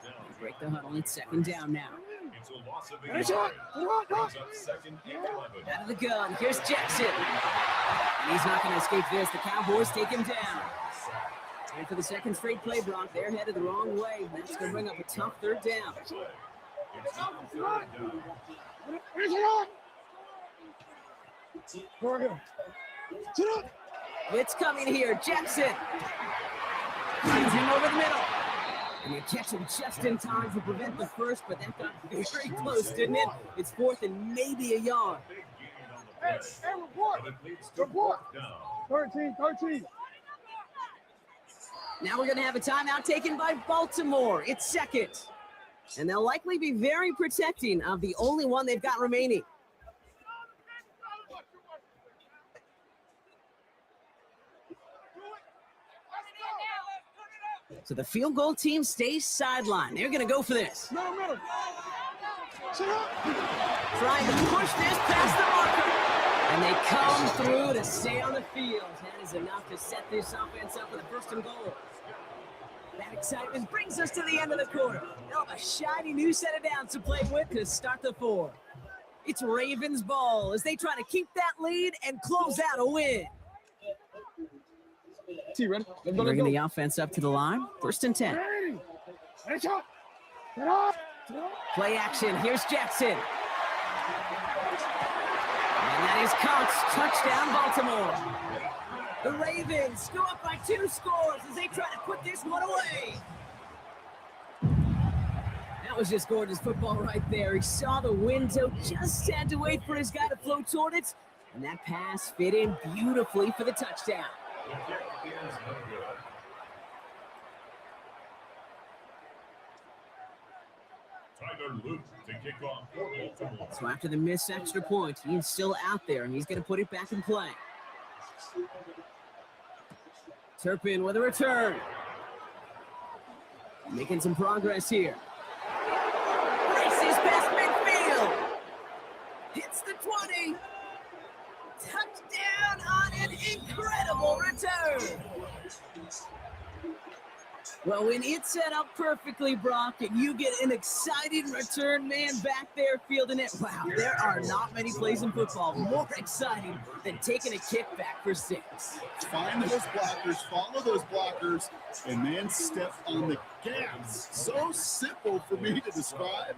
Speaker 7: They break the huddle. It's second down now. Out of the gun. Here's Jackson. And he's not going to escape this. The Cowboys take him down. And for the second straight play, Brock, they're headed the wrong way. That's going to bring up a tough third down. It's coming here. Jackson. Finds him over the middle. And you catch him just in time to prevent the first, but that got very close, didn't it? It's fourth and maybe a yard.
Speaker 6: Hey, report. 13.
Speaker 7: Now we're going to have a timeout taken by Baltimore. It's second. And they'll likely be very protecting of the only one they've got remaining. So the field goal team stays sidelined. They're going to go for this. Trying to push this past the marker. And they come through to stay on the field. That is enough to set this offense up with a first and goal. That excitement brings us to the end of the quarter. They'll have a shiny new set of downs to play with to start the fourth. It's Ravens ball as they try to keep that lead and close out a win. Bringing the offense up to the line. First and 10. Play action. Here's Jackson. And that is Cox. Touchdown, Baltimore. The Ravens go up by 2 scores as they try to put this one away. That was just gorgeous football right there. He saw the window, just had to wait for his guy to float toward it. And that pass fit in beautifully for the touchdown.
Speaker 5: Tyler Luke to kick off for Baltimore.
Speaker 7: So after the missed extra point, he's still out there, and he's going to put it back in play. Turpin with a return. Making some progress here. Races past midfield. Hits the 20. Touchdown on an incredible return. Well, when it's set up perfectly, Brock, and you get an exciting return man back there fielding it, wow, there are not many plays in football more exciting than taking a kickback for 6.
Speaker 8: Find those blockers, follow those blockers, and then step on the gas. So simple for me to describe,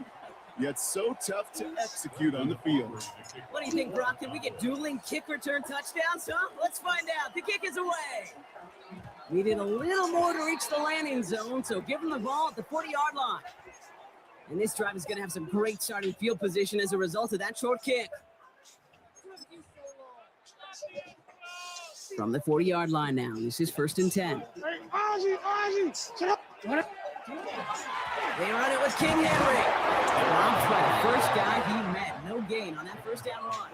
Speaker 8: yet so tough to execute on the field.
Speaker 7: What do you think, Brock? Can we get dueling kick return touchdowns, huh? Let's find out. The kick is away. Needed a little more to reach the landing zone, so give him the ball at the 40-yard line. And this drive is going to have some great starting field position as a result of that short kick. From the 40-yard line now, this is first and 10. They run it with King Henry. Dropped by the first guy he met. No gain on that first down run.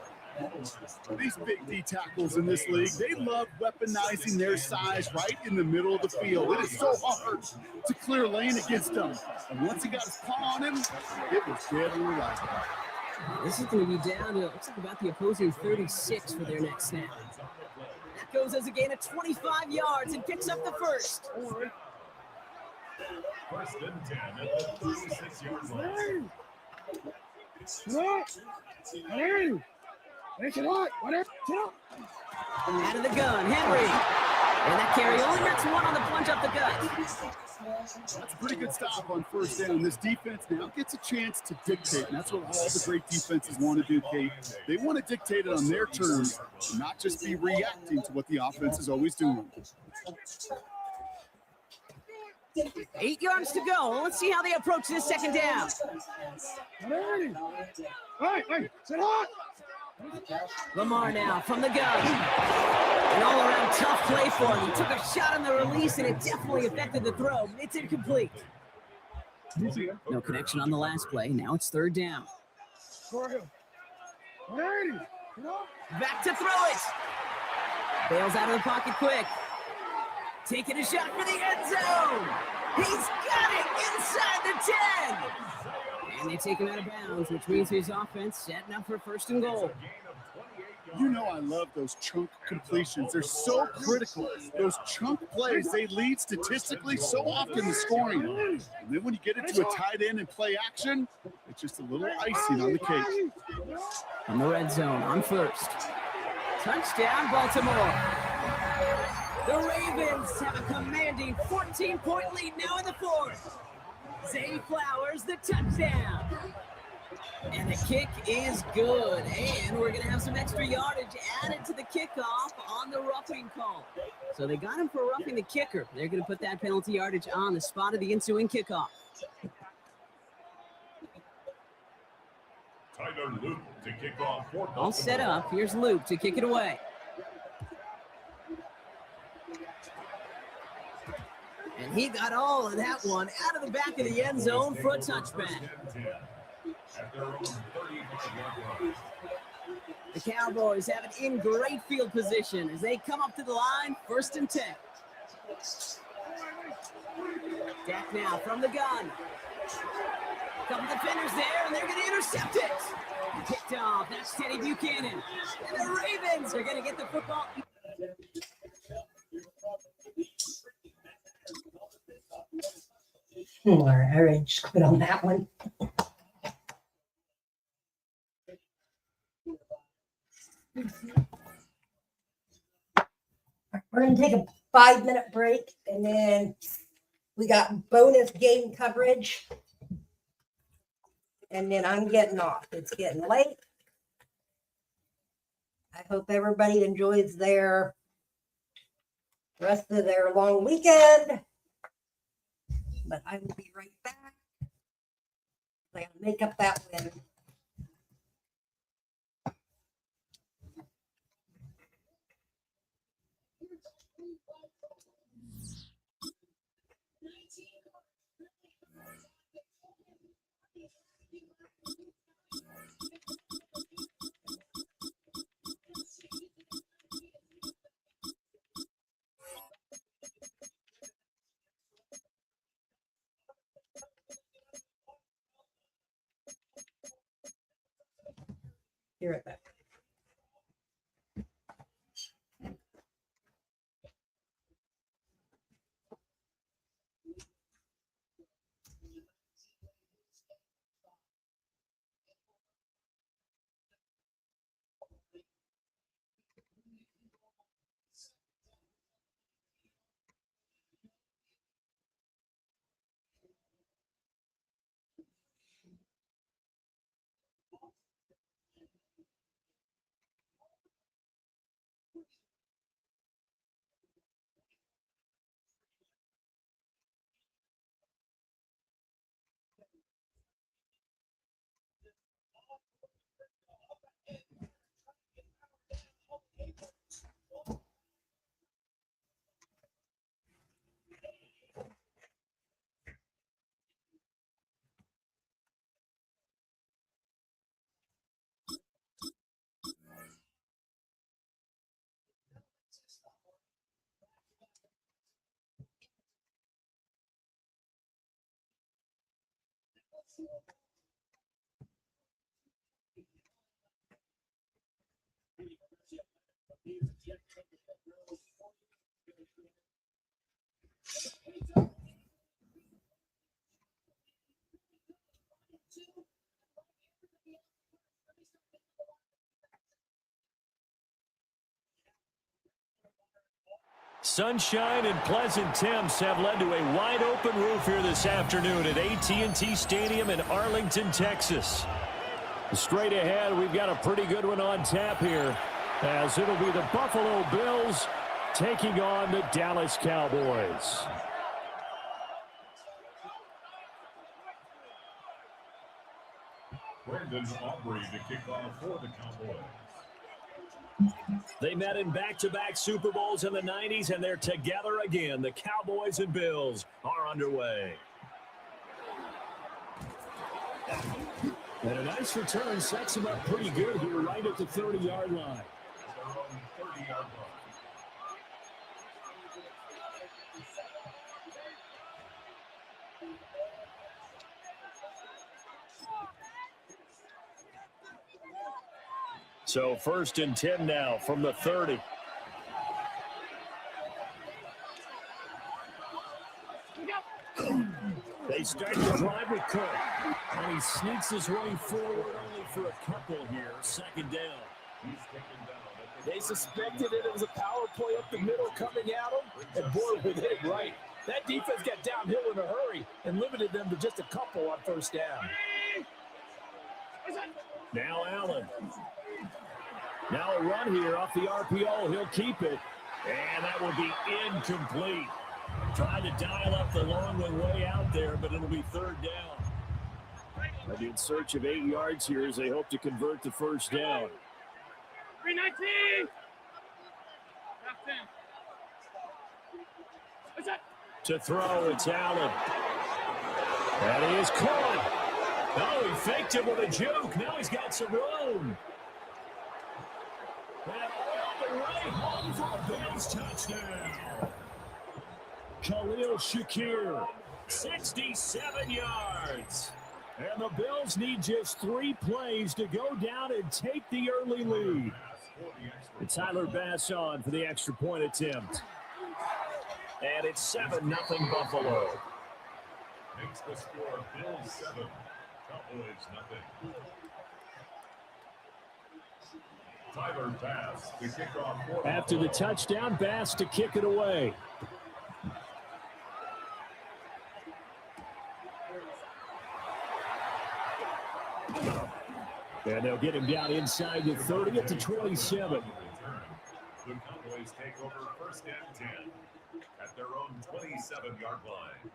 Speaker 8: These big D tackles in this league, they love weaponizing their size right in the middle of the field. It is so hard to clear lane against them. And once he got his paw on him, it was dead on arrival.
Speaker 7: This is going to be down to, looks like about the opposing 36 for their next snap. That goes as a gain of 25 yards and picks up the first.
Speaker 5: First and 10 at the 36-yard line.
Speaker 7: Out of the gun, Henry. And that carry only gets 1 on the plunge up the gut.
Speaker 8: That's a pretty good stop on first down. This defense now gets a chance to dictate, and that's what all the great defenses want to do, Kate. They want to dictate it on their terms, and not just be reacting to what the offense is always doing.
Speaker 7: 8 yards to go. Let's see how they approach this second down. Lamar now from the gun. An all-around tough play for him. He took a shot on the release, and it definitely affected the throw. It's incomplete. No connection on the last play. Now it's third down. Back to throw it. Bails out of the pocket quick. Taking a shot for the end zone. He's got it inside the 10. And they take him out of bounds, which means his offense setting up for first and goal.
Speaker 8: You know I love those chunk completions. They're so critical. Those chunk plays, they lead statistically so often to scoring. And then when you get into a tight end and play action, it's just a little icing on the cake.
Speaker 7: On the red zone, on first. Touchdown, Baltimore. The Ravens have a commanding 14-point lead now in the fourth. Zay Flowers, the touchdown. And the kick is good. And we're going to have some extra yardage added to the kickoff on the roughing call. So they got him for roughing the kicker. They're going to put that penalty yardage on the spot of the ensuing kickoff.
Speaker 5: Tyler Luke to kick off for Baltimore.
Speaker 7: All set up. Here's Luke to kick it away. And he got all of that one out of the back of the end zone for a touchback. The Cowboys have it in great field position as they come up to the line, first and 10. Dak now from the gun. Couple defenders there, and they're going to intercept it. Picked off. That's Teddy Buchanan. And the Ravens are going to get the football.
Speaker 1: All right, I already just quit on that one. We're going to take a 5-minute break, and then we got bonus game coverage. And then I'm getting off. It's getting late. I hope everybody enjoys their rest of their long weekend. But I will be right back. I gotta make up that win. Be right back.
Speaker 9: Sunshine and pleasant temps have led to a wide-open roof here this afternoon at AT&T Stadium in Arlington, Texas. Straight ahead, we've got a pretty good one on tap here, as it'll be the Buffalo Bills taking on the Dallas Cowboys.
Speaker 5: Brandon Aubrey to kick off for the Cowboys.
Speaker 9: They met in back-to-back Super Bowls in the 90s, and they're together again. The Cowboys and Bills are underway. And a nice return sets him up pretty good here right at the 30-yard line. So 1st and 10 now from the 30. They start the drive with Cook. And he sneaks his way forward only for a couple here. 2nd down.
Speaker 10: They suspected it was a power play up the middle coming at them, and boy, they hit it right. That defense got downhill in a hurry and limited them to just a couple on 1st down.
Speaker 9: Now Allen. Now a run here off the RPO. He'll keep it. And that will be incomplete. Trying to dial up the long way out there, but it'll be 3rd down. And in search of 8 yards here as they hope to convert the 1st down.
Speaker 6: 319.
Speaker 9: To throw, it's Allen. And he is caught. Oh, he faked it with a juke. Now he's got some room. And all the way home for a Bills touchdown. Khalil Shakir, 67 yards. And the Bills need just 3 plays to go down and take the early lead. And Tyler Bass on for the extra point attempt. And it's 7-0 Buffalo.
Speaker 5: Makes the score Bills 7, Cowboys 0. Tyler Bass to kick off.
Speaker 9: After the touchdown, Bass to kick it away. And they'll get him down inside the 30 at the 27.
Speaker 5: The Cowboys take over 1st and 10 at their own 27-yard line.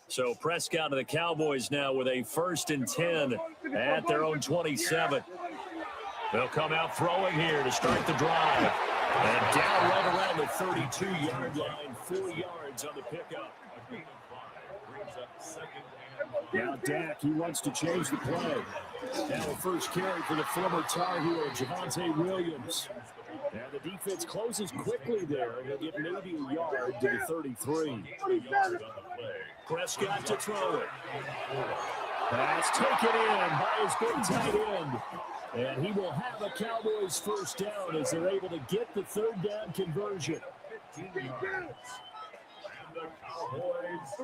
Speaker 9: So Prescott of the Cowboys now with a 1st and 10 at their own 27. They'll come out throwing here to start the drive. And down right around the 32-yard line, 4 yards on the pickup.
Speaker 5: A gain of 5 brings up 2nd and 5.
Speaker 9: Now Dak, he wants to change the play. Now a first carry for the former Tar Heel, Javonte Williams. Now the defense closes quickly there. He'll get maybe a yard to the 33. Prescott to throw it. That's taken in by his big tight end. And he will have a Cowboys first down as they're able to get the 3rd down conversion.
Speaker 5: And the Cowboys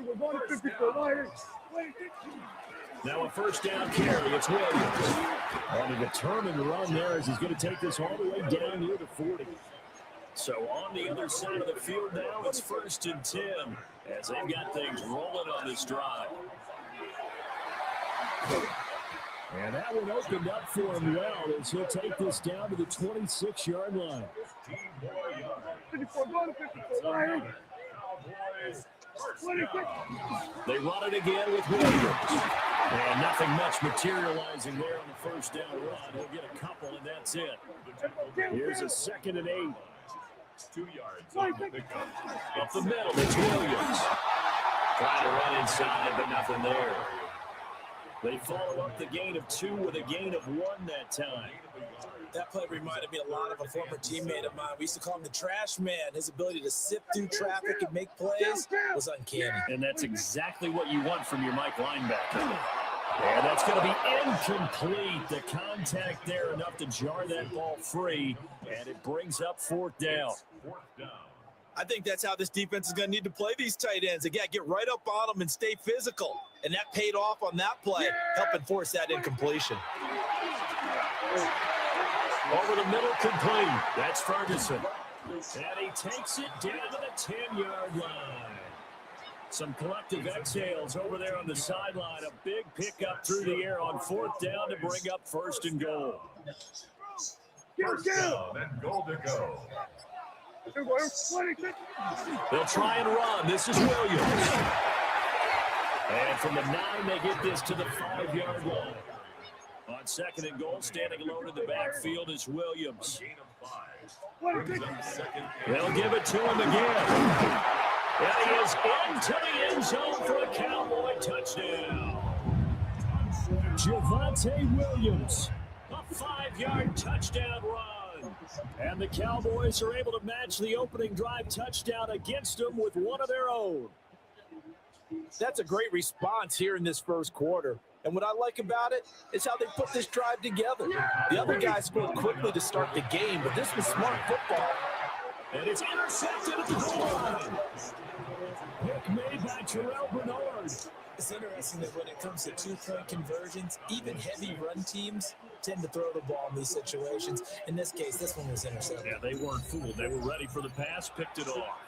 Speaker 9: Now a first down carry. It's Williams. On a determined run there as he's going to take this all the way down near the 40. So on the other side of the field now, it's 1st and 10 as they've got things rolling on this drive. And that one opened up for him well as he'll take this down to the 26-yard line.
Speaker 5: 54 yards.
Speaker 9: They run it again with Williams. And nothing much materializing there on the first down run. He'll get a couple, and that's it. Here's a 2nd and 8.
Speaker 5: 2 yards on the pickup.
Speaker 9: Up the middle, it's Williams. Trying to run inside, but nothing there. They follow up the gain of 2 with a gain of 1 that time.
Speaker 11: That play reminded me a lot of a former teammate of mine. We used to call him the trash man. His ability to sift through traffic and make plays was uncanny.
Speaker 9: And that's exactly what you want from your Mike linebacker. And that's going to be incomplete. The contact there enough to jar that ball free, and it brings up 4th down.
Speaker 5: 4th down.
Speaker 11: I think that's how this defense is going to need to play these tight ends. They got to get right up on them and stay physical. And that paid off on that play, helping force that incompletion.
Speaker 9: Over the middle, complete. That's Ferguson. And he takes it down to the 10-yard line. Some collective exhales over there on the sideline. A big pickup through the air on 4th down to bring up 1st and goal.
Speaker 5: 1st down and goal to go.
Speaker 9: They'll try and run. This is Williams. And from the 9, they get this to the 5-yard line. On 2nd and goal, standing alone in the backfield is Williams. They'll give it to him again. And he is into the end zone for a Cowboy touchdown. Javonte Williams, a 5-yard touchdown run. And the Cowboys are able to match the opening drive touchdown against them with one of their own.
Speaker 11: That's a great response here in this first quarter. And what I like about it is how they put this drive together. The other guys scored quickly to start the game, but this was smart football.
Speaker 9: And it's intercepted at the goal line. Pick made by Terrell Bernard.
Speaker 11: It's interesting that when it comes to 2-point conversions, even heavy run teams tend to throw the ball in these situations. In this case, this one was intercepted.
Speaker 9: Yeah, they weren't fooled. They were ready for the pass, picked it off.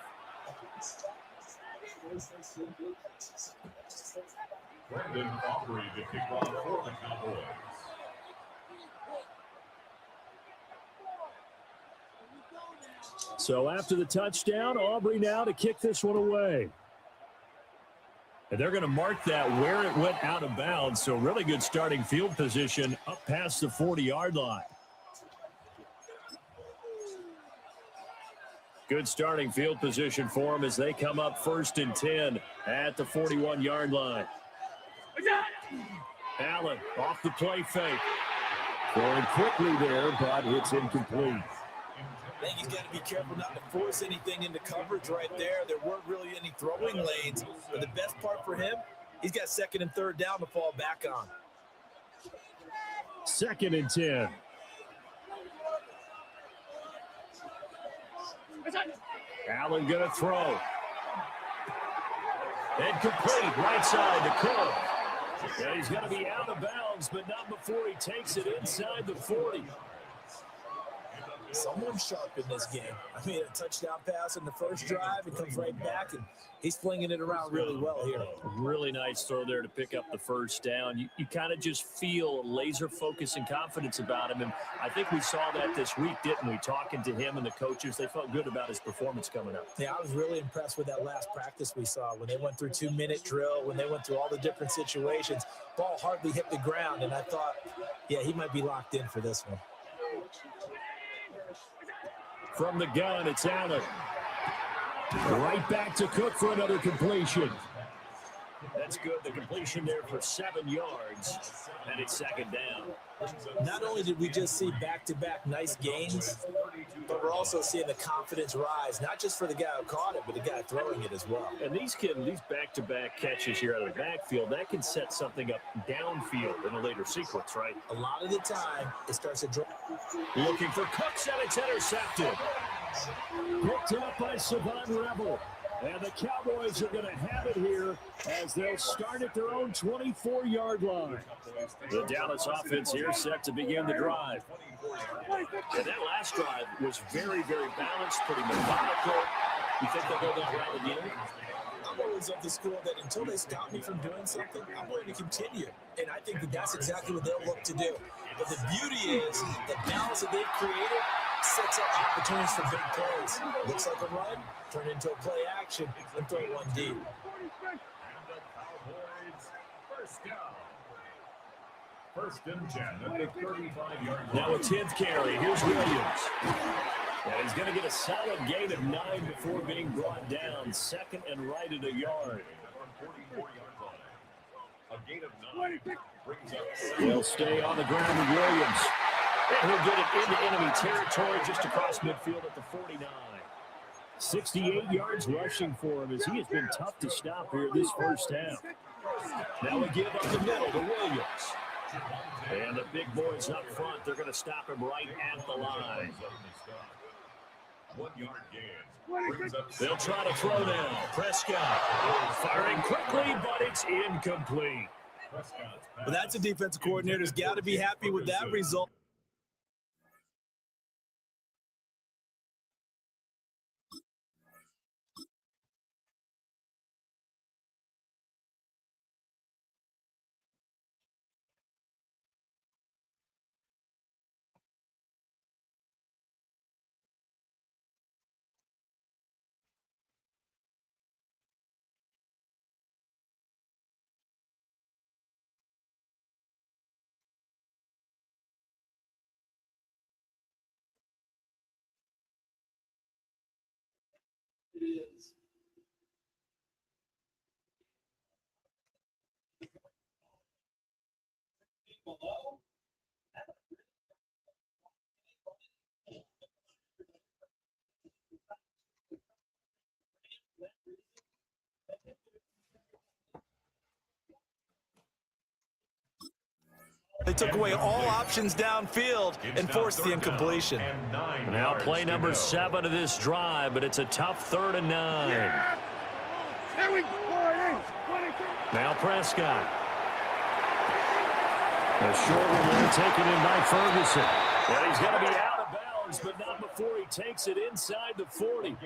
Speaker 5: Brandon Aubrey to kick off for the Cowboys.
Speaker 9: So after the touchdown, Aubrey now to kick this one away. And they're going to mark that where it went out of bounds. So really good starting field position up past the 40-yard line. Good starting field position for them as they come up 1st and 10 at the 41-yard line. Allen off the play fake. Going quickly there, but it's incomplete.
Speaker 11: I think he's got to be careful not to force anything into coverage right there. There weren't really any throwing lanes, but the best part for him, He's got 2nd and 3rd down to fall back on.
Speaker 9: 2nd and 10. Allen going to throw. And complete right side to Cook. And he's going to be out of bounds, but not before he takes it inside the 40.
Speaker 11: Someone sharp in this game. I mean, a touchdown pass in the first drive. It comes right back, and he's flinging it around really well here.
Speaker 9: Really nice throw there to pick up the first down. You kind of just feel laser focus and confidence about him. And I think we saw that this week, didn't we? Talking to him and the coaches, they felt good about his performance coming up.
Speaker 11: Yeah, I was really impressed with that last practice we saw when they went through 2-minute drill, when they went through all the different situations. Ball hardly hit the ground, and I thought, yeah, he might be locked in for this one.
Speaker 9: From the gun, it's Allen. Right back to Cook for another completion. That's good. The completion there for 7 yards, and it's 2nd down.
Speaker 11: Not only did we just see back-to-back nice gains, but we're also seeing the confidence rise, not just for the guy who caught it, but the guy throwing it as well.
Speaker 9: And these back-to-back catches here out of the backfield, that can set something up downfield in a later sequence, right?
Speaker 11: A lot of the time, it starts to draw.
Speaker 9: Looking for Cooks, and it's intercepted. Picked up by Savon Rebel. And the Cowboys are going to have it here as they'll start at their own 24-yard line. The Dallas offense here set to begin the drive. And that last drive was very, very balanced, pretty methodical. You think they'll go that route again?
Speaker 11: I'm always of the school that until they stop me from doing something, I'm going to continue. And I think that that's exactly what they'll look to do. But the beauty is the balance that they've created sets up opportunities for big plays. Looks like a run, turn into a play action, and throw one deep.
Speaker 5: First and 10 at the 35-yard line.
Speaker 9: Now a 10th carry. Here's Williams. And he's going to get a solid gain of 9 before being brought down. 2nd and right at a yard.
Speaker 5: A gain of 9 brings up.
Speaker 9: He'll stay on the ground with Williams. And he'll get it into enemy territory just across midfield at the 49. 68 yards rushing for him as he has been tough to stop here this first half. Now we give up the middle to Williams. And the big boys up front, they're going to stop him right at the line.
Speaker 5: 1 yard gain.
Speaker 9: They'll try to throw now. Prescott firing quickly, but it's incomplete.
Speaker 11: Well, that's a defensive coordinator's got to be happy with that result. They took away all options downfield and forced the incompletion.
Speaker 9: Now play number 7 of this drive, but it's a tough 3rd and 9. Now Prescott. A short one there taken in by Ferguson. And he's going to be out of bounds, but not before he takes it inside the 40.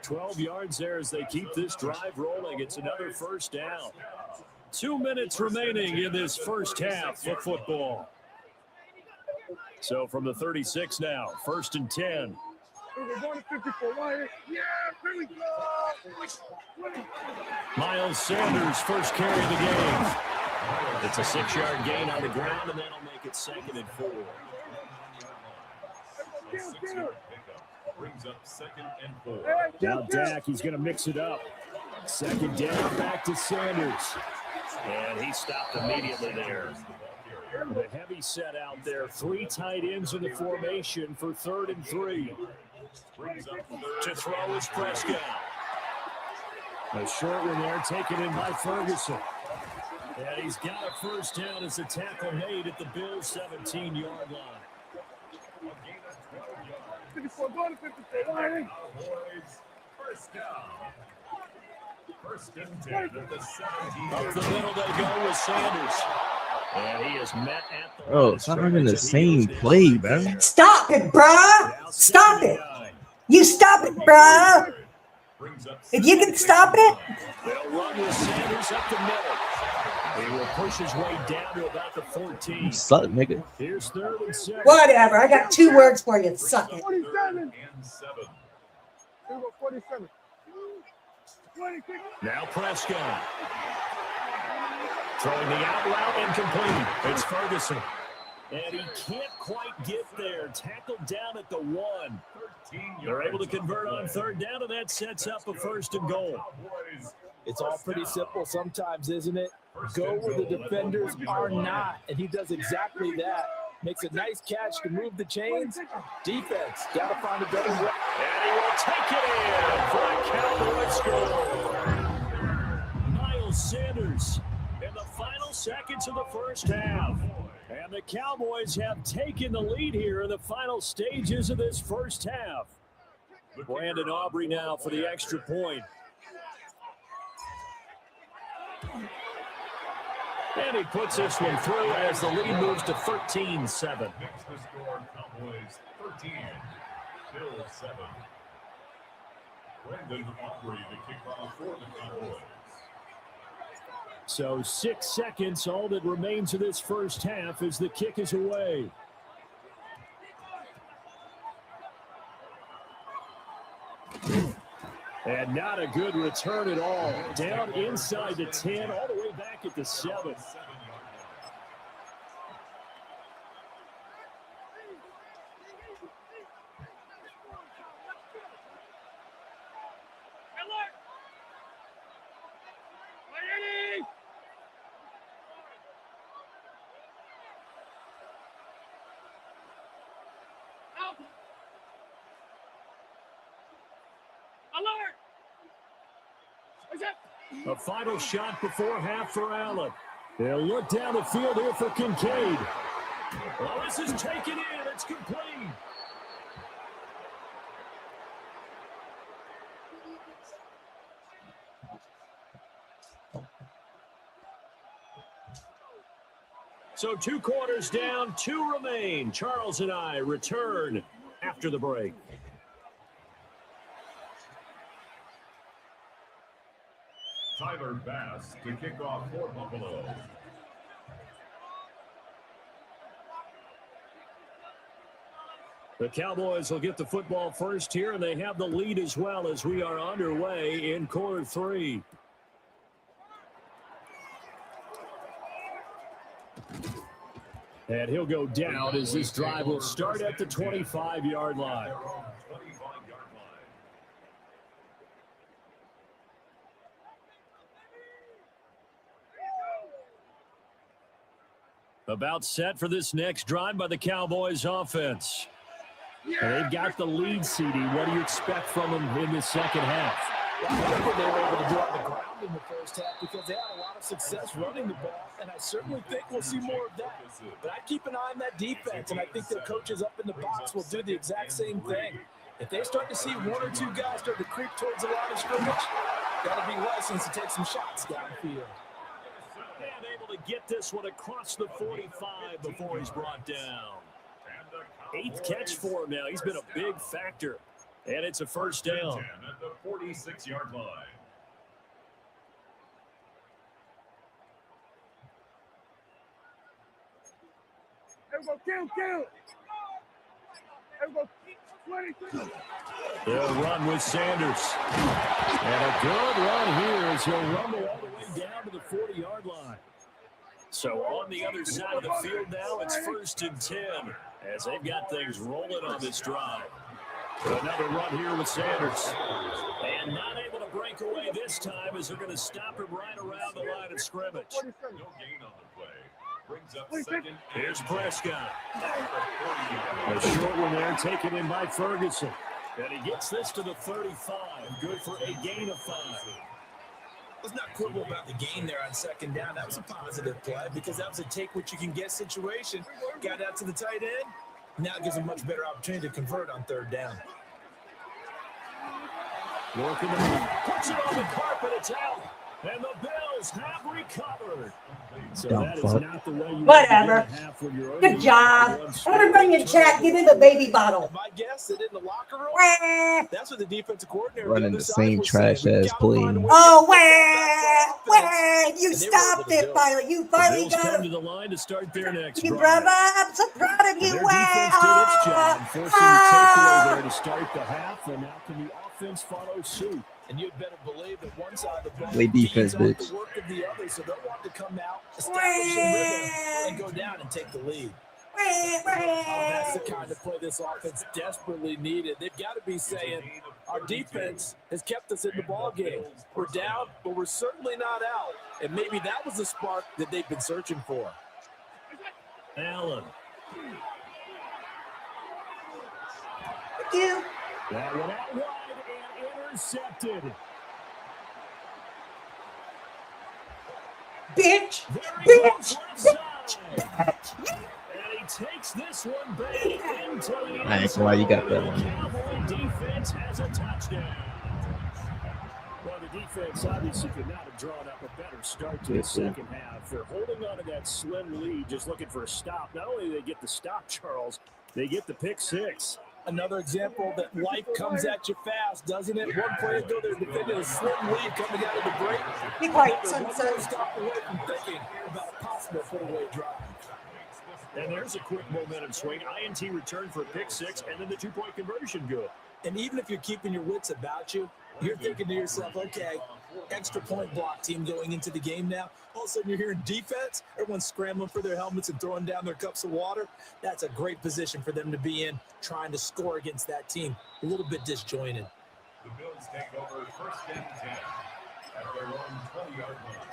Speaker 9: 12 yards there as they keep this drive rolling. It's another first down. 2 minutes remaining in this first half of football. So from the 36 now, 1st and 10. Miles Sanders, first carry of the game. It's a 6-yard gain on the ground, and that'll make it 2nd and 4.
Speaker 5: Brings up 2nd and 4.
Speaker 9: Now Dak, he's going to mix it up. 2nd down, back to Sanders. And he stopped immediately there. The heavy set out there. 3 tight ends in the formation for 3rd and 3. To throw is Prescott. A short one there taken in by Ferguson. And he's got a first down as the tackle made at the Bills' 17-yard line.
Speaker 6: 54, go to 54. Line.
Speaker 5: First down. First and 10 at the 17.
Speaker 9: Up the middle they go with Sanders. And he is met at the
Speaker 13: Bro, it's not even the same play, bro.
Speaker 1: Stop it, bruh. Stop it. You stop it, bruh. If you can stop it.
Speaker 9: They'll run with Sanders up the middle. He will push his way down to about the 14.
Speaker 13: You suck, nigga.
Speaker 9: Here's 3rd and 7.
Speaker 1: Whatever. I got 2 words for you. Suck it.
Speaker 6: 47. 47.
Speaker 9: Now Prescott. Throwing the out route incomplete. It's Ferguson. And he can't quite get there. Tackled down at the 1. They're able to convert on 3rd down, and that sets up a 1st and goal.
Speaker 10: It's all pretty simple sometimes, isn't it? Go where the defenders are not, and he does exactly that. Makes a nice catch to move the chains. Defense, got to find a better way.
Speaker 9: And he will take it in for a Cowboys score. Miles Sanders in the final seconds of the first half. And the Cowboys have taken the lead here in the final stages of this first half. Brandon Aubrey now for the extra point. And he puts this one through as the lead moves to 13-7.
Speaker 5: Next to score, Cowboys 13, Bills 7. Brandon Aubrey to kick off for the Cowboys.
Speaker 9: So 6 seconds, all that remains of this first half as the kick is away. And not a good return at all. Down inside the 10, all the way back at the 7. A final shot before half for Allen. They'll look down the field here for Kincaid. Well, this is taken in. It's complete. So 2 quarters down, 2 remain. Charles and I return after the break.
Speaker 5: Tyler Bass to kick off for Buffalo.
Speaker 9: The Cowboys will get the football first here, and they have the lead as well as we are underway in quarter 3. And he'll go down as this drive will start at the 25-yard line. About set for this next drive by the Cowboys offense. And they've got the lead, CD. What do you expect from them in the second half?
Speaker 10: Well, I think what they were able to do on the ground in the first half because they had a lot of success running the ball, and I certainly think we'll see more of that. But I keep an eye on that defense, and I think their coaches up in the box will do the exact same thing. If they start to see 1 or 2 guys start to creep towards the line of scrimmage, got to be licensed to take some shots downfield.
Speaker 9: And able to get this one across the 45 before he's brought down. 8th catch for him now. He's been a big factor. And it's a first down.
Speaker 5: At the 46-yard line.
Speaker 6: Everybody kill. Everybody 22.
Speaker 9: They'll run with Sanders. And a good run here as he'll rumble all the way down to the 40-yard line. So on the other side of the field now, it's 1st and 10 as they've got things rolling on this drive. Another run here with Sanders. And not able to break away this time as they're going to stop him right around the line of scrimmage.
Speaker 5: No gain on the play. Brings up 2nd.
Speaker 9: Here's Prescott. A short one there taken in by Ferguson. And he gets this to the 35. Good for a gain of 5.
Speaker 11: Let's not quibble about the game there on second down. That was a positive play because that was a take-what-you-can-get situation. Got out to the tight end. Now it gives a much better opportunity to convert on third down.
Speaker 9: Working the move. Puts it on the carpet. It's out. And the Bills have recovered. So that is not the way you
Speaker 1: Whatever. Good job. Everybody in chat, give me the baby bottle.
Speaker 11: My guess that in the locker room, that's what the defensive coordinator
Speaker 13: Running the same trash ass play.
Speaker 1: Oh, you stopped it finally. You finally got
Speaker 9: come to the line to start their next
Speaker 1: you,
Speaker 9: drive.
Speaker 1: brother. I'm so proud of you.
Speaker 9: Their defense did its job, forcing the takeaway there to start the half, and now can the offense follow suit?
Speaker 11: And you'd better believe that one side of the ball
Speaker 13: Play defense, bitch.
Speaker 11: the work of the other, so they'll want to come out, establish a rhythm, and go down and take the lead. That's the kind of play this offense desperately needed. They've got to be saying, our defense has kept us in the ball game. We're down, but we're certainly not out. And maybe that was the spark that they've been searching for.
Speaker 9: Allen.
Speaker 1: Thank you.
Speaker 9: That one out wide and intercepted.
Speaker 1: Bitch.
Speaker 9: And he takes this one back into the
Speaker 13: I ain't why you got that one.
Speaker 9: Cowboy defense has a touchdown. Well, the defense obviously could not have drawn up a better start to the second half. They're holding on to that slim lead, just looking for a stop. Not only do they get the stop, Charles, they get the pick six.
Speaker 11: Another example that life comes at you fast, doesn't it? One play ago, they're defending a slim lead coming out of the break.
Speaker 1: Be quiet, son.
Speaker 11: Stop away from thinking about a possible put-away drive.
Speaker 9: And there's a quick momentum swing. INT return for a pick six, and then the two-point conversion good.
Speaker 11: And even if you're keeping your wits about you, you're thinking to yourself, okay, extra point block team going into the game now. All of a sudden you're hearing defense, everyone's scrambling for their helmets and throwing down their cups of water. That's a great position for them to be in, trying to score against that team. A little bit disjointed.
Speaker 5: The Bills take over first and 10 at their own 20-yard line.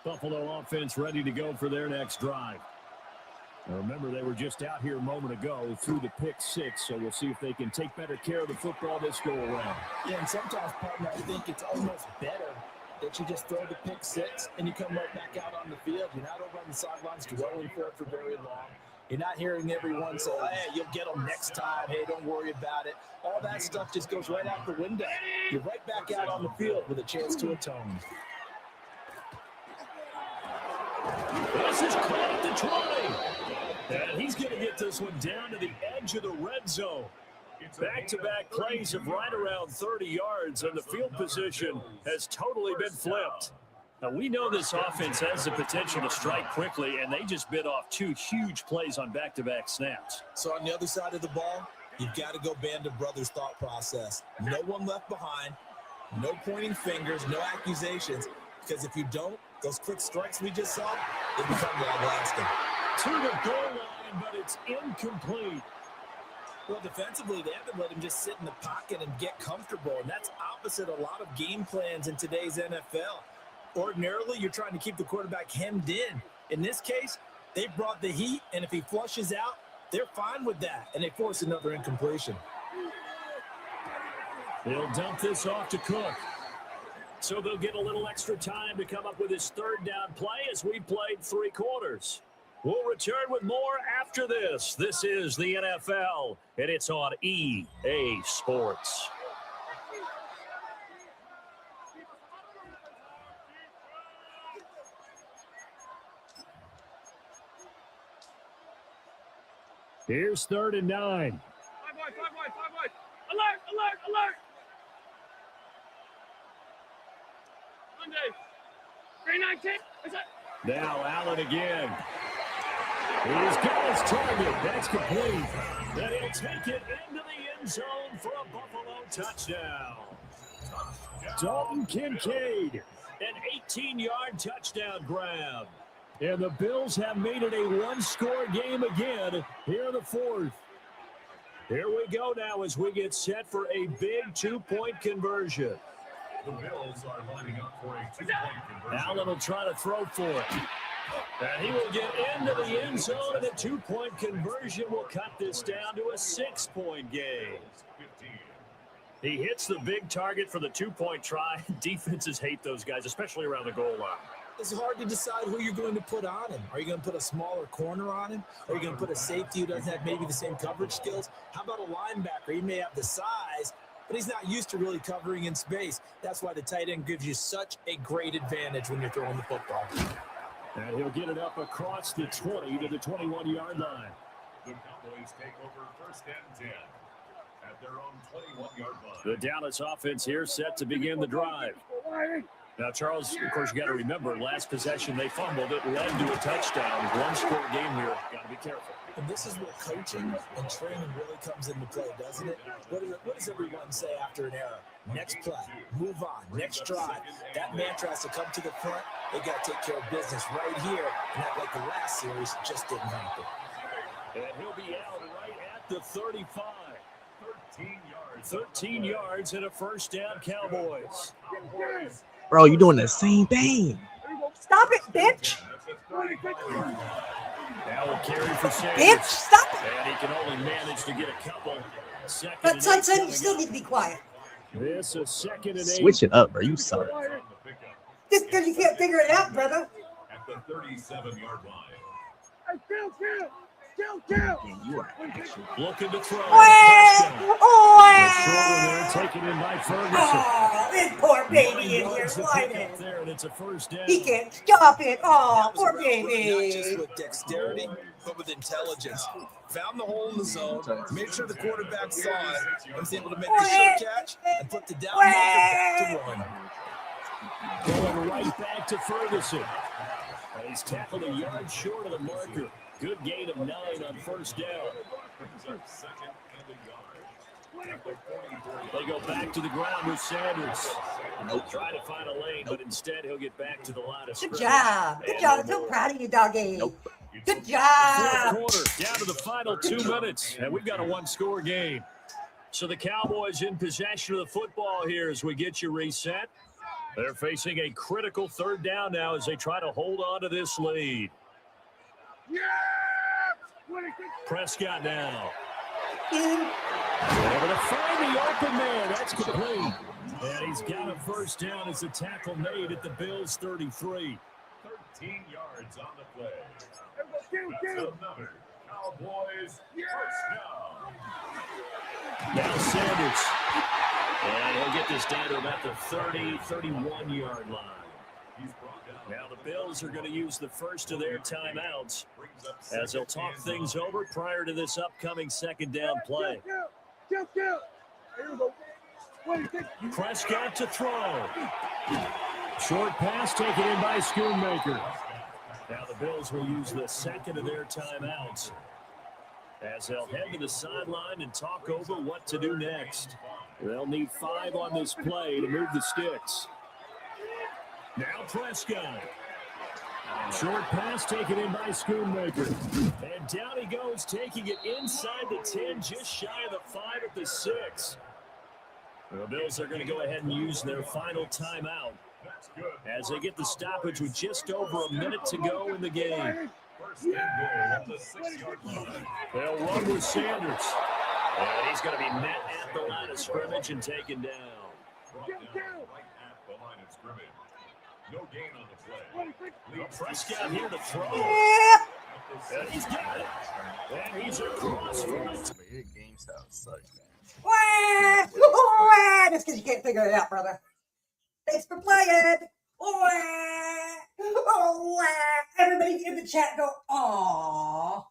Speaker 9: Buffalo offense ready to go for their next drive. Now remember, they were just out here a moment ago through the pick six, so we'll see if they can take better care of the football this go around.
Speaker 11: Yeah, and sometimes, partner, I think it's almost better that you just throw the pick six and you come right back out on the field. You're not over on the sidelines dwelling for it for very long. You're not hearing everyone say, hey, you'll get them next time. Hey, don't worry about it. All that stuff just goes right out the window. You're right back out on the field with a chance to atone.
Speaker 9: This is caught at the 20. And he's going to get this one down to the edge of the red zone. Back-to-back plays of right around 30 yards, and the field position has totally been flipped. Now, we know this offense has the potential to strike quickly, and they just bit off two huge plays on back-to-back snaps.
Speaker 11: So on the other side of the ball, you've got to go Band of Brothers thought process. No one left behind, no pointing fingers, no accusations, because if you don't, those quick strikes we just saw, they become long-lasting.
Speaker 9: To the goal line, but it's incomplete.
Speaker 11: Well, defensively, they haven't let him just sit in the pocket and get comfortable, and that's opposite a lot of game plans in today's NFL. Ordinarily, you're trying to keep the quarterback hemmed in. In this case, they brought the heat, and if he flushes out, they're fine with that, and they force another incompletion.
Speaker 9: They'll dump this off to Cook. So they'll get a little extra time to come up with his third down play as we played 3 quarters. We'll return with more after this. This is the NFL, and it's on EA Sports. Here's 3rd and 9.
Speaker 6: 5 wide. Alert. Monday. 319.
Speaker 9: Now Allen again. He's got his target. That's complete. Then he'll take it into the end zone for a Buffalo touchdown. Dalton Kincaid, an 18-yard touchdown grab. And the Bills have made it a one-score game again here in the 4th. Here we go now as we get set for a big 2-point conversion.
Speaker 5: The Bills are lining up for a 2-point conversion.
Speaker 9: Allen will try to throw for it. And he will get into the end zone, and a 2-point conversion will cut this down to a 6-point game. He hits the big target for the 2-point try. Defenses hate those guys, especially around the goal line.
Speaker 11: It's hard to decide who you're going to put on him. Are you going to put a smaller corner on him? Are you going to put a safety who doesn't have maybe the same coverage skills? How about a linebacker? He may have the size, but he's not used to really covering in space. That's why the tight end gives you such a great advantage when you're throwing the football.
Speaker 9: And he'll get it up across the 20 to the 21-yard line.
Speaker 5: The Cowboys take over 1st and 10 at their own 21-yard line.
Speaker 9: The Dallas offense here set to begin the drive. Now, Charles, of course, you got to remember, last possession they fumbled. It led to a touchdown. One-score game here. Got to be careful.
Speaker 11: And this is where coaching and training really comes into play, doesn't it? What does everyone say after an error? Next play, move on, next drive. That mantra has to come to the front. They got to take care of business right here. And not like the last series, just didn't happen.
Speaker 9: And he'll be out right at the 35. 13 yards and a first down, Cowboys.
Speaker 13: Bro, you doing the same thing.
Speaker 1: Stop it, bitch.
Speaker 9: Now will carry for Sanders.
Speaker 1: Bitch, stop it.
Speaker 9: And he can only manage to get a couple. Second
Speaker 1: But
Speaker 9: and
Speaker 1: Sunset,
Speaker 9: eight
Speaker 1: you still need to be quiet.
Speaker 9: This is 2nd and 8.
Speaker 13: Switch it up, bro. You suck.
Speaker 1: Just because you can't figure it out, brother.
Speaker 5: At the 37-yard line.
Speaker 13: You are
Speaker 9: Looking to throw.
Speaker 1: Oh,
Speaker 9: Taken in by Ferguson.
Speaker 1: oh, this poor baby in here whining.
Speaker 9: There, and it's a first down.
Speaker 1: He can't stop it. Oh, poor
Speaker 11: Not just
Speaker 1: baby.
Speaker 11: with dexterity, but with intelligence. Found the hole in the zone, made sure the quarterback saw it, and was able to make the short catch and put the down marker back to run.
Speaker 9: Going right back to Ferguson. He's tackled a yard short of the marker. Good gain of 9 on first down. They go back to the ground with Sanders. He'll try to find a lane, but instead he'll get back to the line of
Speaker 1: Good
Speaker 9: scrimmage.
Speaker 1: job. Good job. I'm so proud of you, doggy. Good
Speaker 9: Fourth
Speaker 1: job.
Speaker 9: quarter, down to the final 2 minutes, and we've got a one-score game. So the Cowboys in possession of the football here as we get you reset. They're facing a critical 3rd down now as they try to hold on to this lead. Prescott now. Able to find the open man. That's complete. And he's got a first down as a tackle made at the Bills' 33.
Speaker 5: 13 yards on the play. That's another Cowboys first down.
Speaker 9: Now Sanders. And he'll get this down to about the 30, 31-yard line. Now the Bills are going to use the first of their timeouts as they'll talk things over prior to this upcoming 2nd down play. Prescott to throw. Short pass taken in by Schoonmaker. Now the Bills will use the 2nd of their timeouts as they'll head to the sideline and talk over what to do next. They'll need 5 on this play to move the sticks. Now Prescott. Short pass taken in by Schoonmaker. And down he goes, taking it inside the 10, just shy of the 5 at the 6. The Bills are going to go ahead and use their final timeout as they get the stoppage with just over a minute to go in the game. They'll run with Sanders. And he's going to be met at the line of scrimmage and taken down.
Speaker 5: No gain on the play.
Speaker 9: Prescott here to throw. And he's got it. And he's across from it.
Speaker 13: game style sucks, man.
Speaker 1: Just because you can't figure it out, brother. Thanks for playing. Everybody in the chat go, aww.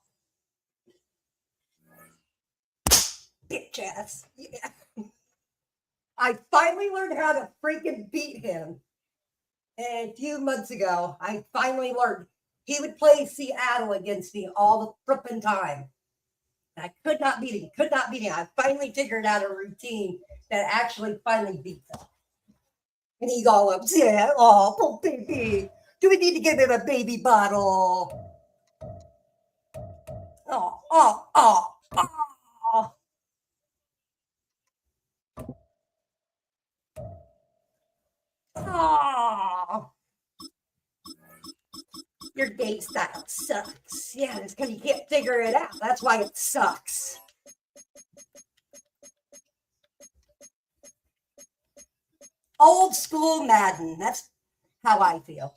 Speaker 1: Bitch ass. Yeah. I finally learned how to freaking beat him. And a few months ago, I finally learned he would play Seattle against me all the flipping time. And I could not beat him. I finally figured out a routine that actually finally beats him. And he's all upset. Oh, poor baby. Do we need to give him a baby bottle? Oh. Oh, your game style sucks. Yeah, it's because you can't figure it out. That's why it sucks. Old school Madden. That's how I feel.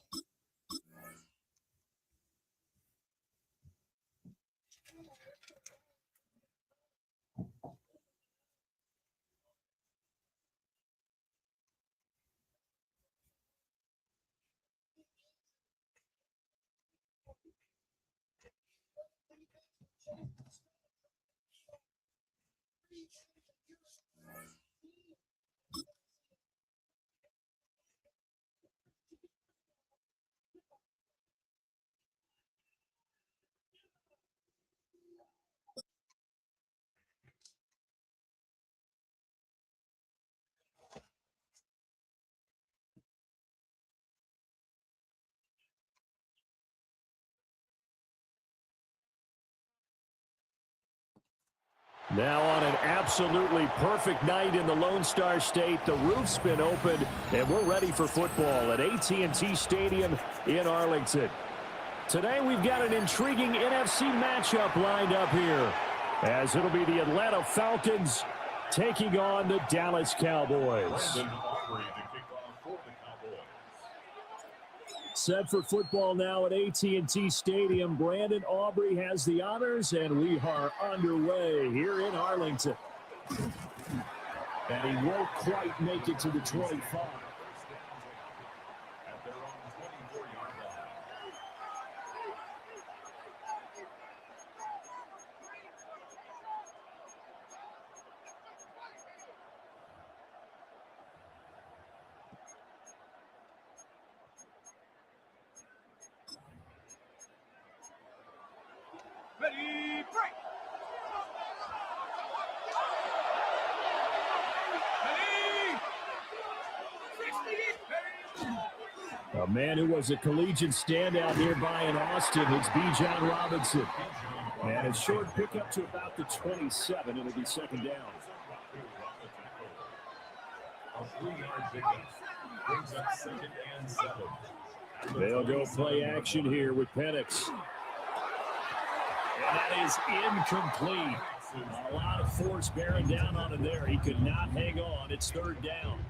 Speaker 9: Now on an absolutely perfect night in the Lone Star State, the roof's been opened, and we're ready for football at AT&T Stadium in Arlington. Today we've got an intriguing NFC matchup lined up here, as it'll be the Atlanta Falcons taking on the Dallas Cowboys. Set for football now at AT&T Stadium. Brandon Aubrey has the honors, and we are underway here in Arlington. And he won't quite make it to the 25.
Speaker 6: Ready, break!
Speaker 9: A man who was a collegiate standout nearby in Austin, it's Bijan Robinson. And it's short pickup to about the 27. It'll be second down. They'll go play action here with Penix. And that is incomplete. A lot of force bearing down on him there. He could not hang on. It's third down.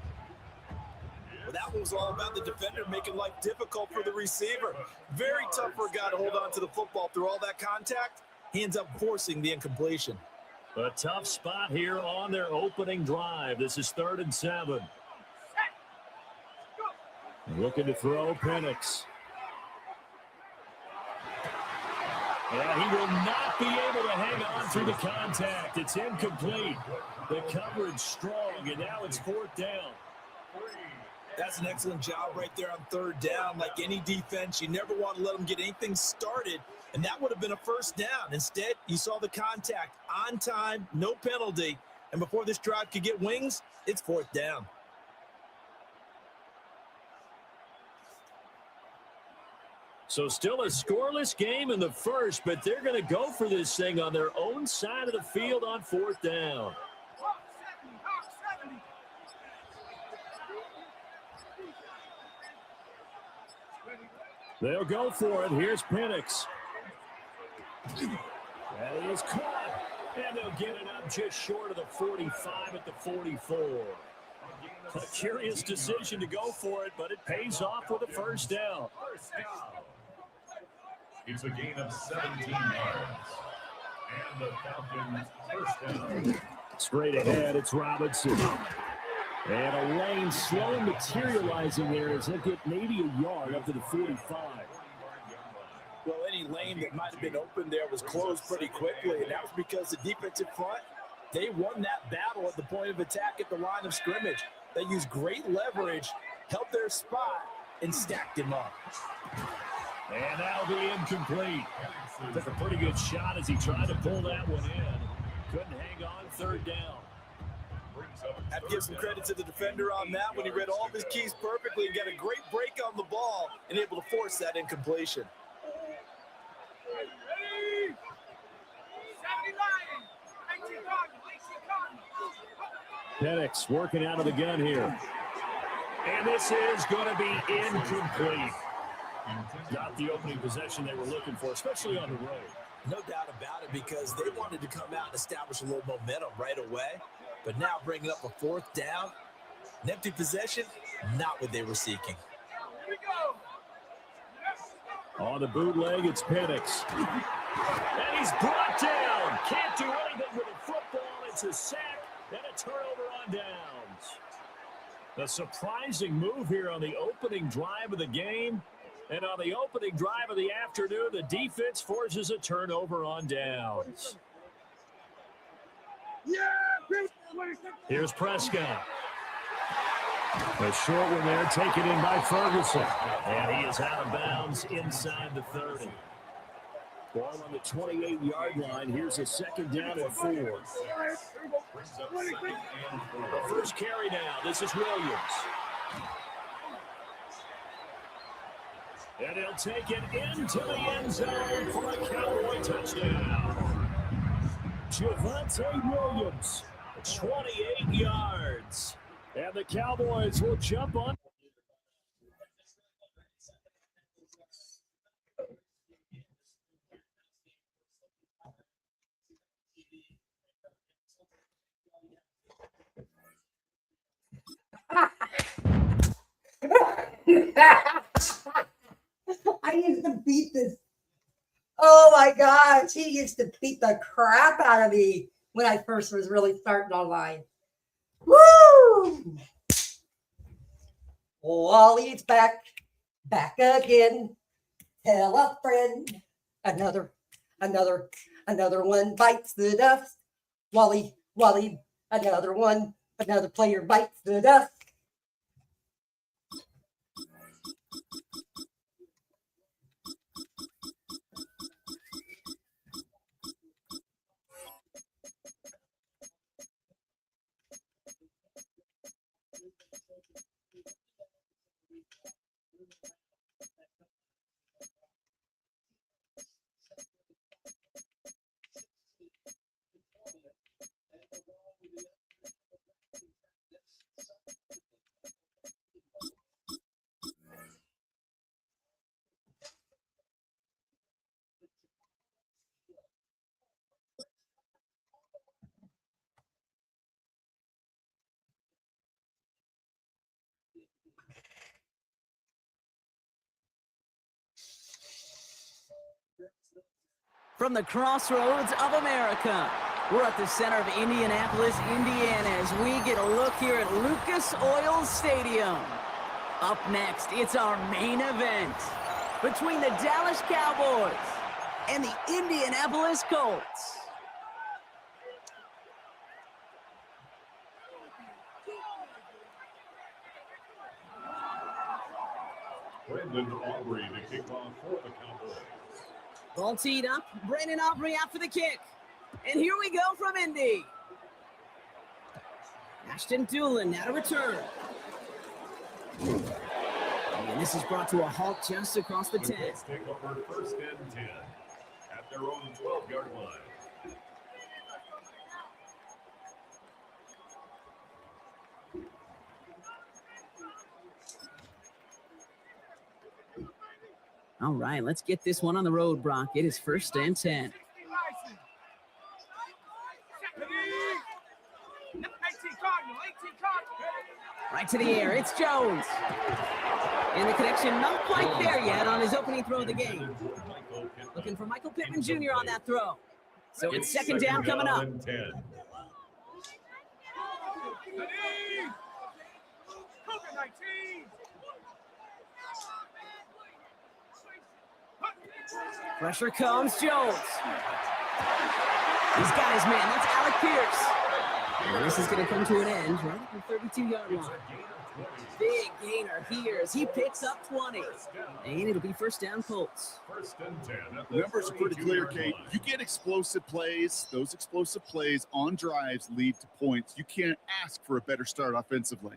Speaker 11: Well, that was all about the defender making life difficult for the receiver. Very tough for a guy to hold on to the football through all that contact. He ends up forcing the incompletion.
Speaker 9: A tough spot here on their opening drive. This is 3rd and 7. Looking to throw Penix. And he will not be able to hang on through the contact. It's incomplete. The coverage strong, and now it's 4th down.
Speaker 11: That's an excellent job right there on 3rd down. Like any defense, you never want to let them get anything started, and that would have been a 1st down. Instead, you saw the contact on time, no penalty, and before this drive could get wings, it's 4th down.
Speaker 9: So still a scoreless game in the first, but they're going to go for this thing on their own side of the field on 4th down. They'll go for it. Here's Penix. That is caught. And they'll get it up just short of the 45 at the 44. A curious decision to go for it, but it pays off with a 1st down.
Speaker 5: It's a gain of 17 yards. And the Falcons 1st down.
Speaker 9: Straight ahead, it's Robinson. And a lane slow materializing there as they get maybe a yard up to the 45.
Speaker 11: Well, any lane that might have been open there was closed pretty quickly, and that was because the defensive front, they won that battle at the point of attack at the line of scrimmage. They used great leverage, held their spot, and stacked him up.
Speaker 9: And that'll be incomplete. Took a pretty good shot as he tried to pull that one in. Couldn't hang on, 3rd down.
Speaker 11: I have to give some credit to the defender on that when he read all of his keys perfectly and got a great break on the ball and able to force that incompletion.
Speaker 9: Penix working out of the gun here. And this is going to be incomplete. Not the opening possession they were looking for, especially on the road.
Speaker 11: No doubt about it, because they wanted to come out and establish a little momentum right away. But now bringing up a 4th down, An empty possession, not what they were seeking.
Speaker 9: On the bootleg, it's Penix. And he's brought down. Can't do anything with the football. It's a sack and a turnover on downs. A surprising move here on the opening drive of the game. And on the opening drive of the afternoon, the defense forces a turnover on downs. Here's Prescott. A short one there, taken in by Ferguson. And he is out of bounds inside the 30. Ball on the 28-yard line. Here's a second down and 4. The first carry now. This is Williams. And he'll take it into the end zone for a Cowboy touchdown. Javonte Williams, 28 yards. And the Cowboys will jump on.
Speaker 1: I used to beat this. Oh my gosh, he used to beat the crap out of me when I first was really starting online. Woo! Wally's back again. Tell a friend. Another one bites the dust. Wally, another player bites the dust.
Speaker 7: From the crossroads of America, we're at the center of Indianapolis, Indiana, as we get a look here at Lucas Oil Stadium. Up next, it's our main event between the Dallas Cowboys and the Indianapolis Colts.
Speaker 5: Brandon Aubrey to kick off for the Cowboys.
Speaker 7: Ball teed up, Brandon Aubrey out for the kick. And here we go from Indy. Ashton Doolin now to return. And this is brought to a halt just across the 10.
Speaker 5: Let's take over first and 10 at their own 12-yard line.
Speaker 7: All right, let's get this one on the road, Brock. It is first and 10. Right to the air, it's Jones. And the connection not quite there yet on his opening throw of the game. Looking for Michael Pittman Jr. on that throw. So it's second down coming up. Pressure comes, Jones. He's got his man. That's Alec Pierce. And this is going to come to an end right at the 32-yard line. Big gainer here as he picks up 20. And it'll be first down Colts.
Speaker 5: First and 10.
Speaker 8: The numbers are pretty clear, Kate. You get explosive plays. Those explosive plays on drives lead to points. You can't ask for a better start offensively.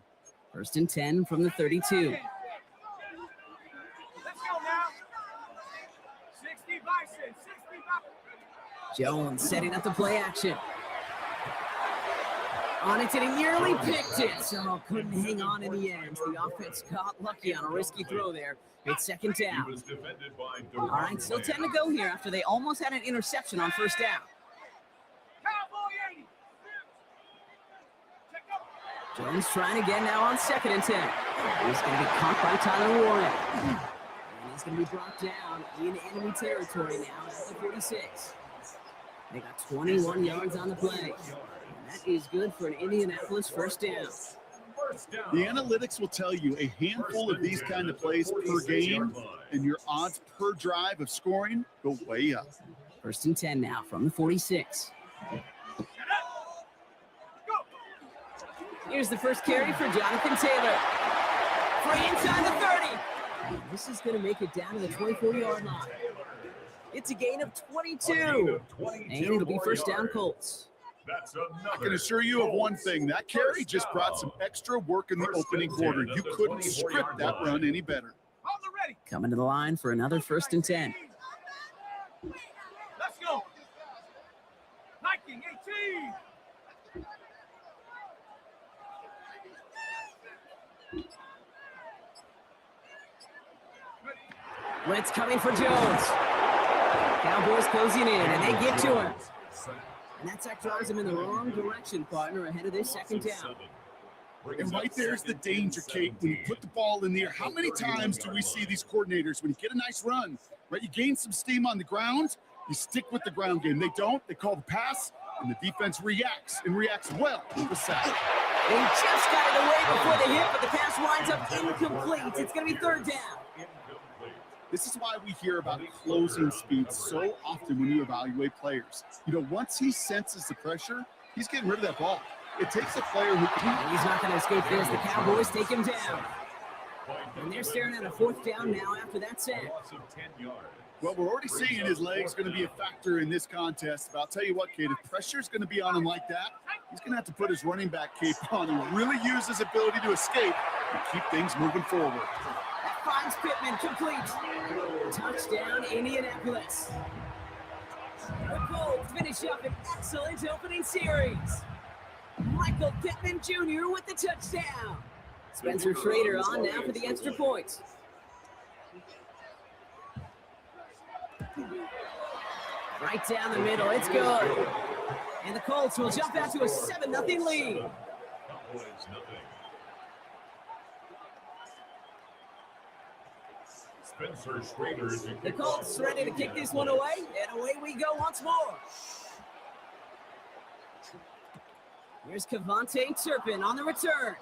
Speaker 7: First and 10 from the 32.
Speaker 6: Let's go now. 60 Bison, 60 Bison.
Speaker 7: Jones setting up the play action. On it, and he nearly picked it. So couldn't hang on in the end. The offense got lucky on a risky throw there. It's second down. All right, still 10 to go here after they almost had an interception on first down. Jones trying again now on 2nd and 10. He's going to be caught by Tyler Warren. And he's going to be brought down in enemy territory now at the 46. They got 21 yards on the play. And that is good for an Indianapolis first down.
Speaker 8: The analytics will tell you a handful of these kind of plays per game, and your odds per drive of scoring go way up.
Speaker 7: 1st and 10 now from the 46. Here's the first carry for Jonathan Taylor. Free inside the 30. This is going to make it down to the 24-yard line. It's a gain of 22. And it'll be first down Colts.
Speaker 8: I can assure you of one thing. That carry just brought some extra work in the opening quarter. You couldn't script that run any better.
Speaker 7: Coming to the line for another 1st and 10.
Speaker 6: Let's go. 1918.
Speaker 7: Blitz coming for Jones. Cowboys closing in, and they get to him. And that drives him in the wrong direction, partner, ahead of this 2nd down.
Speaker 8: And right there's the danger, Kate. When you put the ball in the air, how many times do we see these coordinators, when you get a nice run, right, you gain some steam on the ground, you stick with the ground game. They don't. They call the pass, and the defense reacts, and reacts well to the sack.
Speaker 7: They just got it away before they hit, but the pass winds up incomplete. It's going to be 3rd down.
Speaker 8: This is why we hear about closing speed so often when you evaluate players. You know, once he senses the pressure, he's getting rid of that ball. It takes a player who can...
Speaker 7: He's not going to escape this. The Cowboys take him down. And they're staring at a 4th down now after that sack.
Speaker 8: Well, we're already seeing his legs going to be a factor in this contest. But I'll tell you what, Kate, if pressure's going to be on him like that, he's going to have to put his running back cape on and really use his ability to escape and keep things moving forward.
Speaker 7: Finds Pittman, complete. Touchdown, Indianapolis. The Colts finish up an excellent opening series. Michael Pittman Jr. with the touchdown. Spencer Schrader on now for the extra point. Right down the middle, it's good. And the Colts will jump out to a 7-0 lead. The Colts ready to kick this one away, and away we go once more. Here's Kavontae Turpin on the return.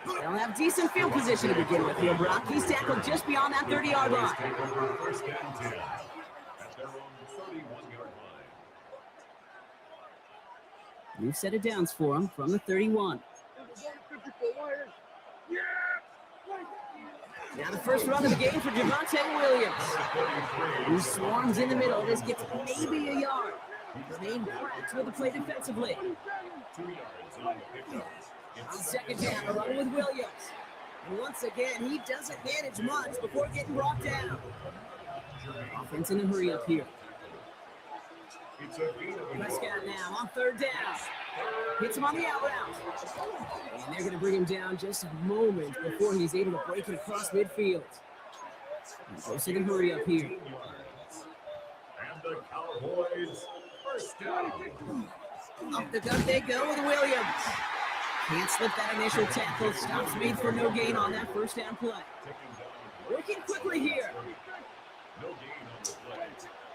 Speaker 7: They'll have decent field position to begin with here, Brock. He's tackled just beyond that 30-yard line. New set of downs for him from the 31. Now the first run of the game for Javonte Williams, who swarms in the middle. This gets maybe a yard. Main cracks with the play defensively. On 2nd down, a run with Williams. And once again, he doesn't manage much before getting brought down. Offense in a hurry up here. Prescott now on 3rd down. Hits him on the out route. And they're going to bring him down just a moment before he's able to break it across midfield. And goes in a hurry up here.
Speaker 5: And the Cowboys first down.
Speaker 7: Up the gut they go with Williams. Can't slip that initial tackle. Stops made for no gain on that first down play. Working quickly here.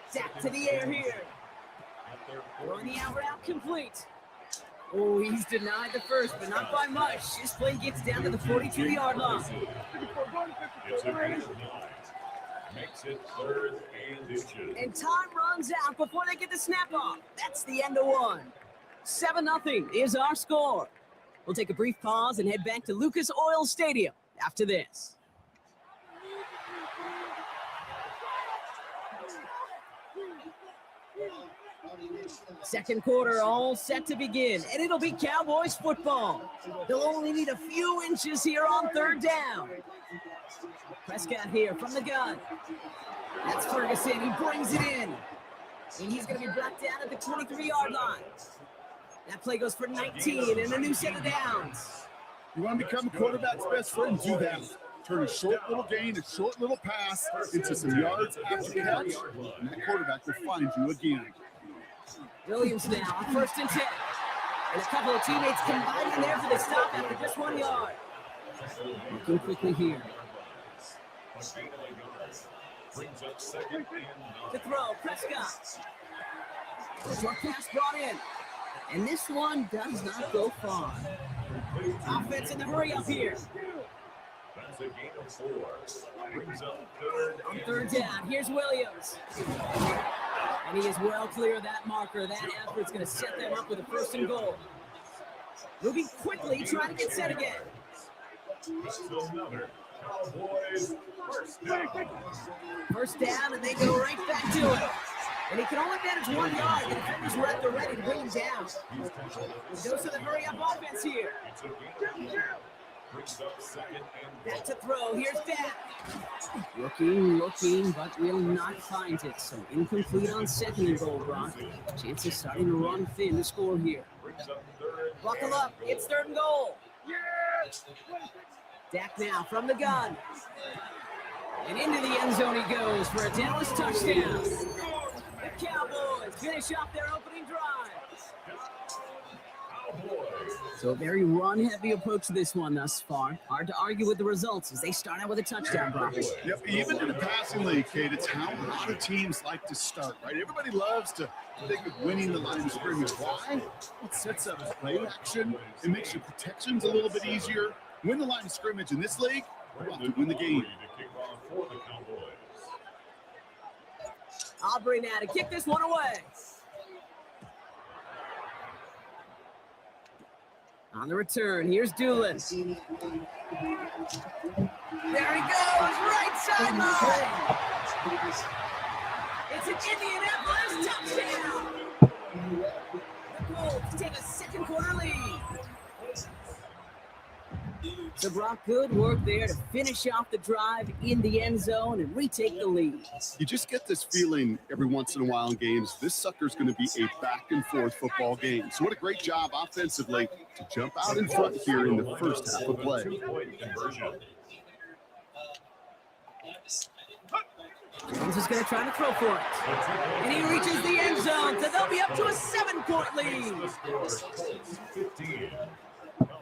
Speaker 7: Sack to the air here. Throwing the out route complete. Oh, he's denied the first, but not by much. This play gets down to the 42-yard line.
Speaker 5: Makes it 3rd and inches.
Speaker 7: And time runs out before they get the snap off. That's the end of one. 7-0 is our score. We'll take a brief pause and head back to Lucas Oil Stadium after this. Second quarter all set to begin, and it'll be Cowboys football. They'll only need a few inches here on 3rd down. Prescott here from the gun. That's Ferguson. He brings it in. And he's going to be brought down at the 23-yard line. That play goes for 19 and a new set of downs.
Speaker 8: You want to become a quarterback's best friend? Do that. Turn a short little gain, a short little pass into some yards after the catch, and that quarterback will find you again.
Speaker 7: Williams now on 1st and 10. And a couple of teammates combining there for the stop after just 1 yard. Looking quickly here. To throw, Prescott. Short pass brought in. And this one does not go far. Offense in the hurry up here.
Speaker 5: That's a gain of 4. Brings up third.
Speaker 7: On third down, here's Williams. And he is well clear of that marker. That effort's going to set them up with a 1st and goal. Moving quickly, trying to get set again.
Speaker 5: That's another Cowboys first down.
Speaker 7: First down, and they go right back to it. And he can only manage 1 yard. The defenders were at the ready to bring him down. He goes to the hurry-up offense here.
Speaker 5: Brings up second and
Speaker 7: Back to throw. Here's Dak. Looking, but will not find it. So incomplete on 2nd and goal, Brock. Chances starting to run thin to score here. Buckle up. It's 3rd and goal. Dak now from the gun. And into the end zone he goes for a Dallas touchdown. The Cowboys finish off their opening drive. So a very run-heavy approach to this one thus far. Hard to argue with the results as they start out with a touchdown, Brock.
Speaker 8: Yep, even in the passing league, Kate, it's how a lot of teams like to start, right? Everybody loves to think of winning the line of scrimmage. Why? It sets up play action. It makes your protections a little bit easier. Win the line of scrimmage in this league, you have to win the game.
Speaker 7: Aubrey now to kick this one away. On the return, here's Doolin. There he goes, right sideline. It's an Indianapolis touchdown. The Colts take a 2nd quarter lead. So Brock, good work there to finish off the drive in the end zone and retake the lead.
Speaker 8: You just get this feeling every once in a while in games, this sucker's going to be a back-and-forth football game. So what a great job offensively to jump out in front here in the first half of play.
Speaker 7: Jones is going to try to throw for it. And he reaches the end zone, so they'll be up to a 7-point lead.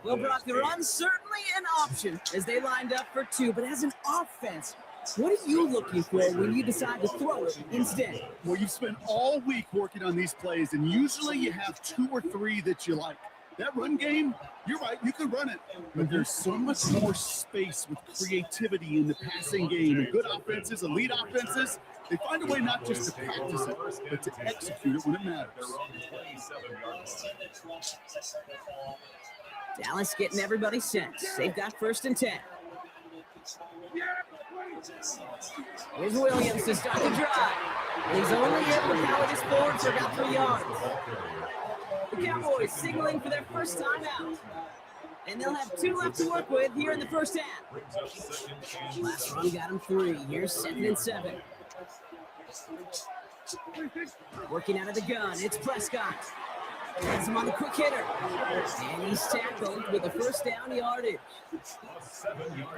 Speaker 7: Well, Brock, the run's certainly an option as they lined up for 2, but as an offense, what are you looking for when you decide to throw it instead?
Speaker 8: Well, you've spent all week working on these plays, and usually you have 2 or 3 that you like. That run game, you're right, you can run it, but there's so much more space with creativity in the passing game. And good offenses, elite offenses, they find a way not just to practice it, but to execute it when it matters.
Speaker 7: Dallas getting everybody set. They've got 1st and 10. Here's Williams to start the drive. He's only able to power this forward for about 3 yards. The Cowboys signaling for their first time out. And they'll have 2 left to work with here in the first half. Last run got him 3. Here's 2nd and 7. Working out of the gun, it's Prescott. Has him on the quick hitter. And he's tackled with a 1st down yardage.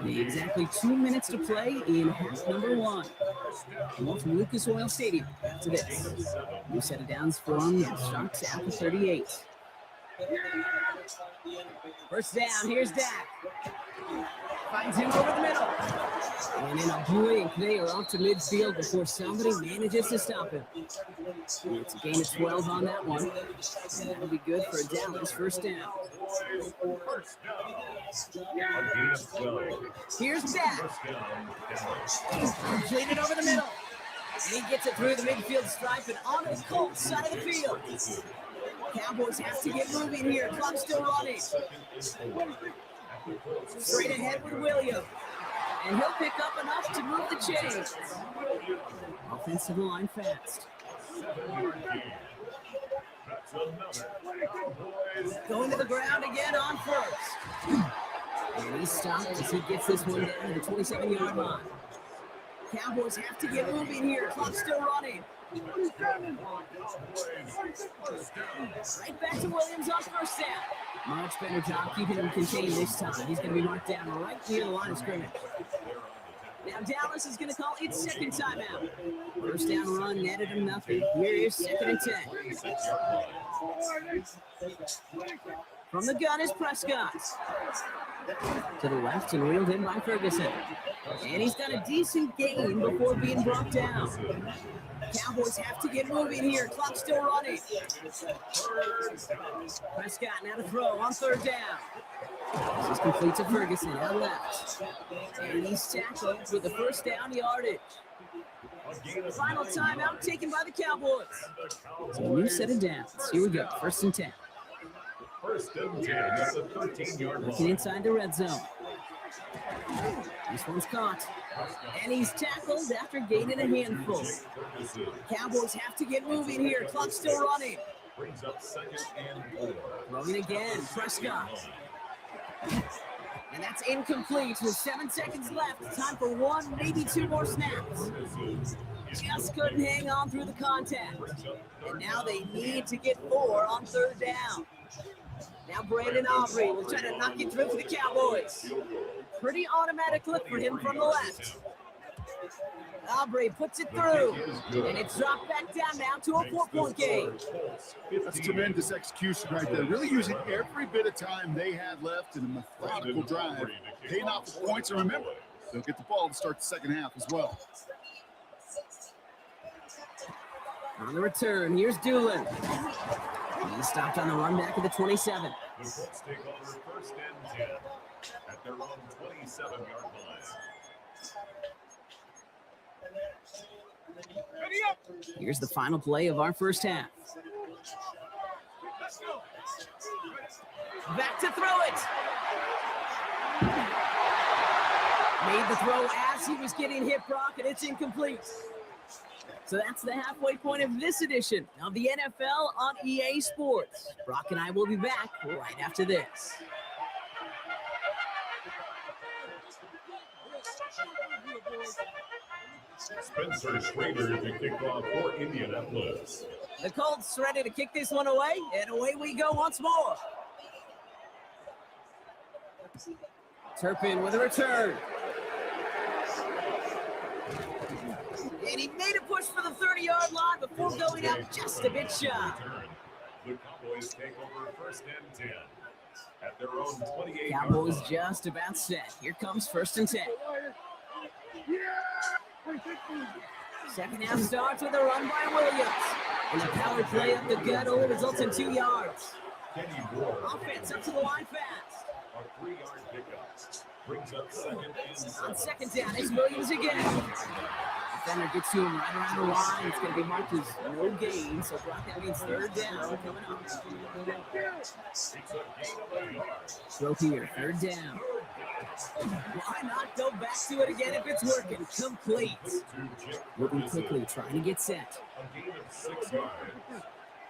Speaker 7: Exactly 2 minutes to play in half number 1. From Lucas Oil Stadium after this. New set of downs from starts at the 38. First down, here's Dak. Finds him over the middle. And in a blink, they are off to midfield before somebody manages to stop him. It's a gain of 12 on that one. And that'll be good for a Dallas 1st down. Here's Dak. Completed over the middle. And he gets it through the midfield stripe and onto the Colts side of the field. Cowboys have to get moving here. Clock still running. Straight ahead with Williams. And he'll pick up enough to move the chains. Offensive line fast. Going to the ground again on 1st. And he's stopped as he gets this one down to the 27-yard line. Cowboys have to get moving here. Clock still running. Right back to Williams on 1st down. Much better job keeping him contained this time. He's going to be marked down right near the line of scrimmage. Now Dallas is going to call its 2nd timeout. 1st down run netted him nothing. Here is 2nd and 10. From the gun is Prescott. To the left and reeled in by Ferguson. And he's got a decent gain before being brought down. Cowboys have to get moving here. Clock still running. Prescott now to throw on third down. This is complete to Ferguson out left. And he's tackled with the first down yardage. Final timeout taken by the Cowboys. So a new set of downs. Here we go. 1st and 10.
Speaker 5: 1st and 10 at the 13-yard line.
Speaker 7: Looking inside the red zone. This one's caught. And he's tackled after gaining a handful. Cowboys have to get moving here. Clock still running.
Speaker 5: Brings up 2nd and 4.
Speaker 7: Throwing again. Prescott. And that's incomplete with 7 seconds left. Time for 1, maybe 2 more snaps. Just couldn't hang on through the contact. And now they need to get 4 on third down. Now Brandon Aubrey will try to knock it through for the Cowboys. Pretty automatic look for him from the left. Aubrey puts it through. And it's dropped back down now to a 4-point game.
Speaker 8: That's tremendous execution right there. Really using every bit of time they had left in a methodical drive. Paying off the points. And remember, they'll get the ball to start the second half as well.
Speaker 7: On the return, here's Doolin. He's stopped on the run back of the 27.
Speaker 5: The Colts take over 1st and 10 at their own 27-yard line.
Speaker 7: Here's the final play of our first half. Back to throw it. Made the throw as he was getting hit, Brock, and it's incomplete. So that's the halfway point of this edition of the NFL on EA Sports. Brock and I will be back right after this.
Speaker 5: Spencer Schrader to kick off for Indianapolis.
Speaker 7: The Colts ready to kick this one away, and away we go once more. Turpin with a return. And he made a push for the 30-yard line before going out just a bit shy.
Speaker 5: The Cowboys take over 1st and 10 at their own 28.
Speaker 7: Cowboys just about set. Here comes 1st and 10. Second half starts with a run by Williams. And the power play up the gut only results in 2 yards. Offense up to the line fast.
Speaker 5: A 3-yard pickup brings up 2nd and
Speaker 7: On 2nd down, it's Williams again. Defender gets to him right around the line. It's going to be marked as no gain. So Brock, that means 3rd down coming up. Throw here, 3rd down. Why not go back to it again if it's working? Complete. Moving quickly, trying to get set.
Speaker 5: a gain of 6 yards.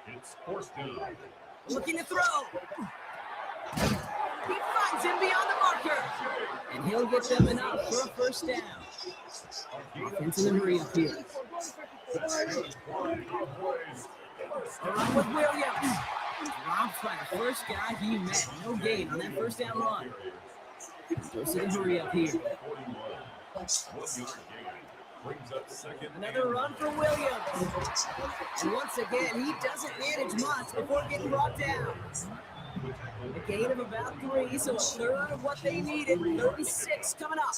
Speaker 5: It's 4th down.
Speaker 7: Looking to throw. He finds him beyond the marker. And he'll get them enough for a 1st down. Offense in the hurry up here. Along with Williams. Dropped by the first guy he met. No gain on that 1st down run. Goes to the hurry up here. Another run for Williams. And once again, he doesn't manage much before getting brought down. A gain of about 3, so a 1/3 of what they needed. 36 coming up.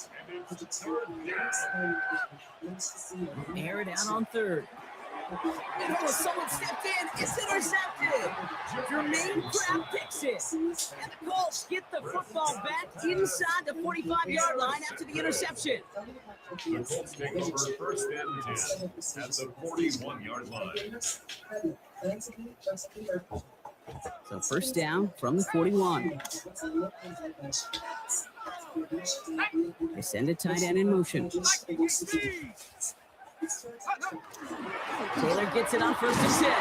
Speaker 7: Air it out on 3rd. And someone stepped in. It's intercepted. Jermaine Crab picks it. And the Colts get the football back inside the 45-yard line after the interception.
Speaker 5: The Colts take over 1st and 10 at the 41-yard line.
Speaker 7: So 1st down from the 41. They send a tight end in motion. Taylor gets it on 1st and 10.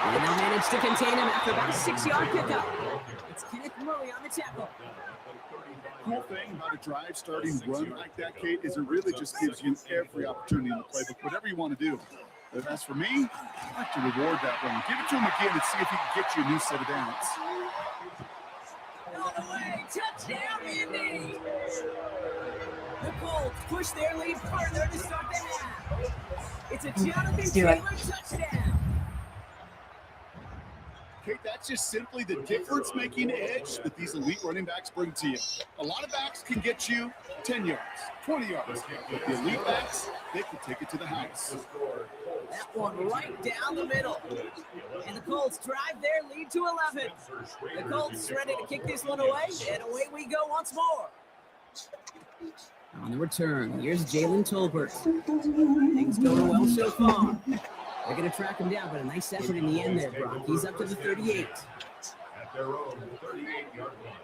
Speaker 7: And they'll manage to contain him after about a 6-yard pickup. It's Kenneth Murray on the tackle.
Speaker 8: The cool thing about a drive starting run like that, Kate, is it really just gives you every opportunity in the playbook, whatever you want to do. But as for me, I like to reward that run. Give it to him again and see if he can get you a new set of downs.
Speaker 7: All the way, touchdown, Indy! The Colts push their lead further to start the half. It's a Jonathan Taylor touchdown.
Speaker 8: Kate, that's just simply the difference-making edge that these elite running backs bring to you. A lot of backs can get you 10 yards, 20 yards. But the elite backs, they can take it to the house.
Speaker 7: That one right down the middle. And the Colts drive their lead to 11. The Colts ready to kick this one away, and away we go once more. On the return, here's Jalen Tolbert. Things going well so far. They're going to track him down, but a nice effort in the end there, Brock. He's up to the 38.
Speaker 5: At their own 38-yard line.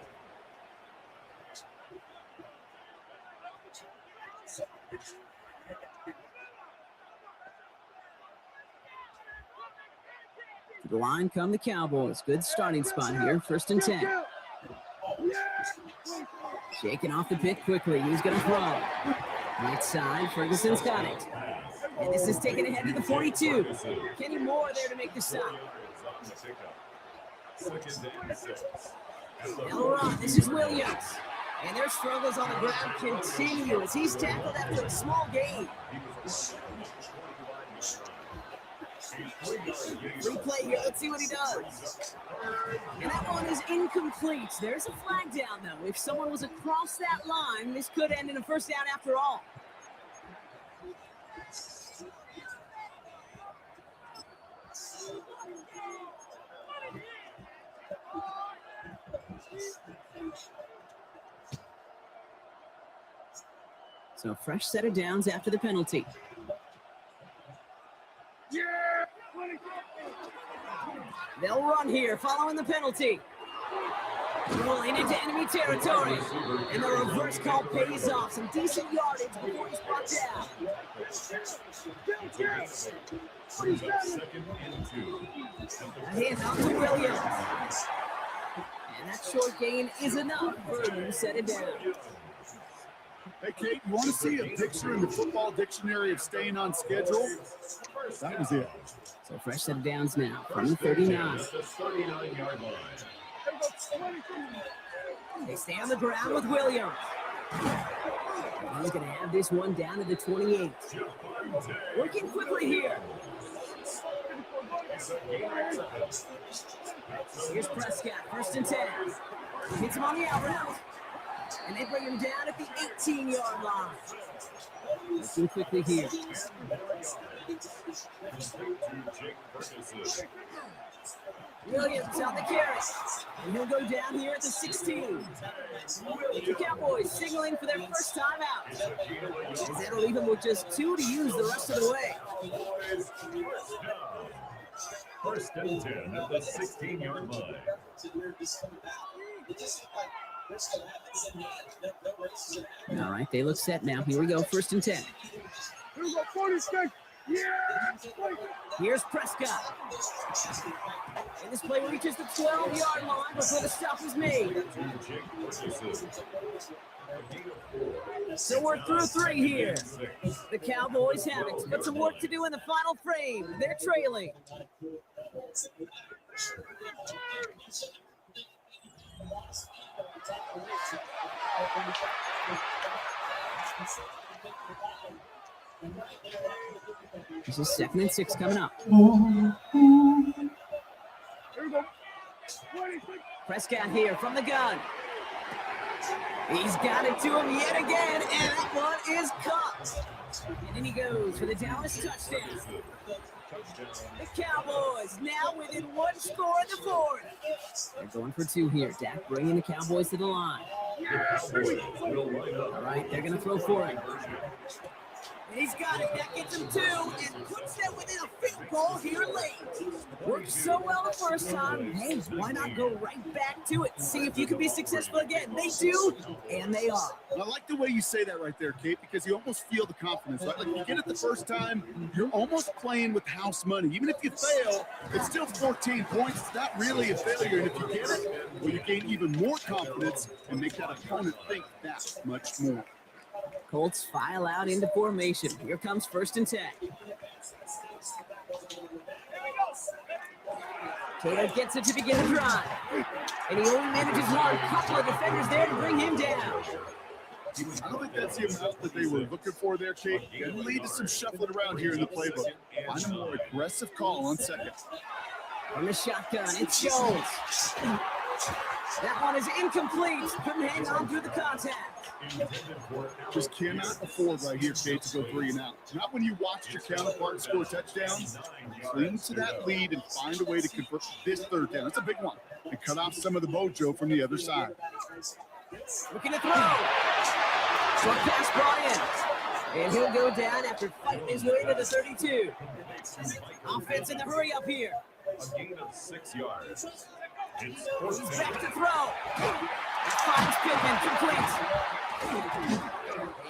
Speaker 7: To the line come the Cowboys. Good starting spot here. 1st and 10. Shaking off the pit quickly. He's going to throw. Right side, Ferguson's got it. And this is taken ahead to the 42. Kenny Moore there to make the stop. They'll run. This is Williams. And their struggles on the ground continue as he's tackled after a small gain. Replay here. Let's see what he does. And that one is incomplete. There's a flag down, though. If someone was across that line, this could end in a first down after all. So a fresh set of downs after the penalty. They'll run here following the penalty. Rolling into enemy territory. And the reverse call pays off. Some decent yardage before he's brought down. A hit on to Williams. And that short gain is enough for him to set it down.
Speaker 8: Hey, Kate, you want to see a picture in the football dictionary of staying on schedule? That was it.
Speaker 7: So fresh set of downs now from the 39. They stay on the ground with Williams. And he's going to have this one down to the 28. Working quickly here. Here's Prescott, 1st and 10. Hits him on the out route. And they bring him down at the 18-yard line. Looking quickly here. Williams on the carry. And he'll go down here at the 16. The Cowboys signaling for their first time out. As that'll leave him with just 2 to use the rest of the way.
Speaker 5: 1st and 10 at the 16-yard line.
Speaker 7: All right, they look set now. Here we go, 1st and 10. Here's Prescott. And this play reaches the 12-yard line before the stop is made. So we're through 3 here. The Cowboys have it, but some work to do in the final frame. They're trailing. This is 2nd and 6 coming up. Prescott here from the gun. He's got it to him yet again, and that one is caught. And then he goes for the Dallas touchdown. The Cowboys now within 1 score in the 4th. They're going for 2 here. Dak bringing the Cowboys to the line. All right, they're going to throw for it. He's got it. That gets him 2 and puts them within a field goal here late. Worked so well the first time. Hey, why not go right back to it? See if you can be successful again. They do, and they are.
Speaker 8: I like the way you say that right there, Kate, because you almost feel the confidence, right? Like, you get it the first time, you're almost playing with house money. Even if you fail, it's still 14 points. It's not really a failure. And if you get it, well, you gain even more confidence and make that opponent think that much more.
Speaker 7: Colts file out into formation. Here comes 1st and 10. Taylor gets it to begin the drive. And he only manages one. Couple of defenders there to bring him down.
Speaker 8: I don't think that's the amount that they were looking for there, Kate. It'll lead to some shuffling around here in the playbook. Find a more aggressive call on 2nd.
Speaker 7: From the shotgun, it's Jones. That one is incomplete. Couldn't hang on through the contact.
Speaker 8: Just cannot afford right here, Kate, to go 3 and out. Not when you watched your counterpart score touchdowns. Cling to that lead and find a way to convert this 3rd down. That's a big one. And cut off some of the mojo from the other side.
Speaker 7: Looking to throw. Short pass brought in. And he'll go down after fighting his way to the 32. Offense in the hurry up here.
Speaker 5: A gain of 6 yards. It's
Speaker 7: He's back to throw. Finds Pittman, complete.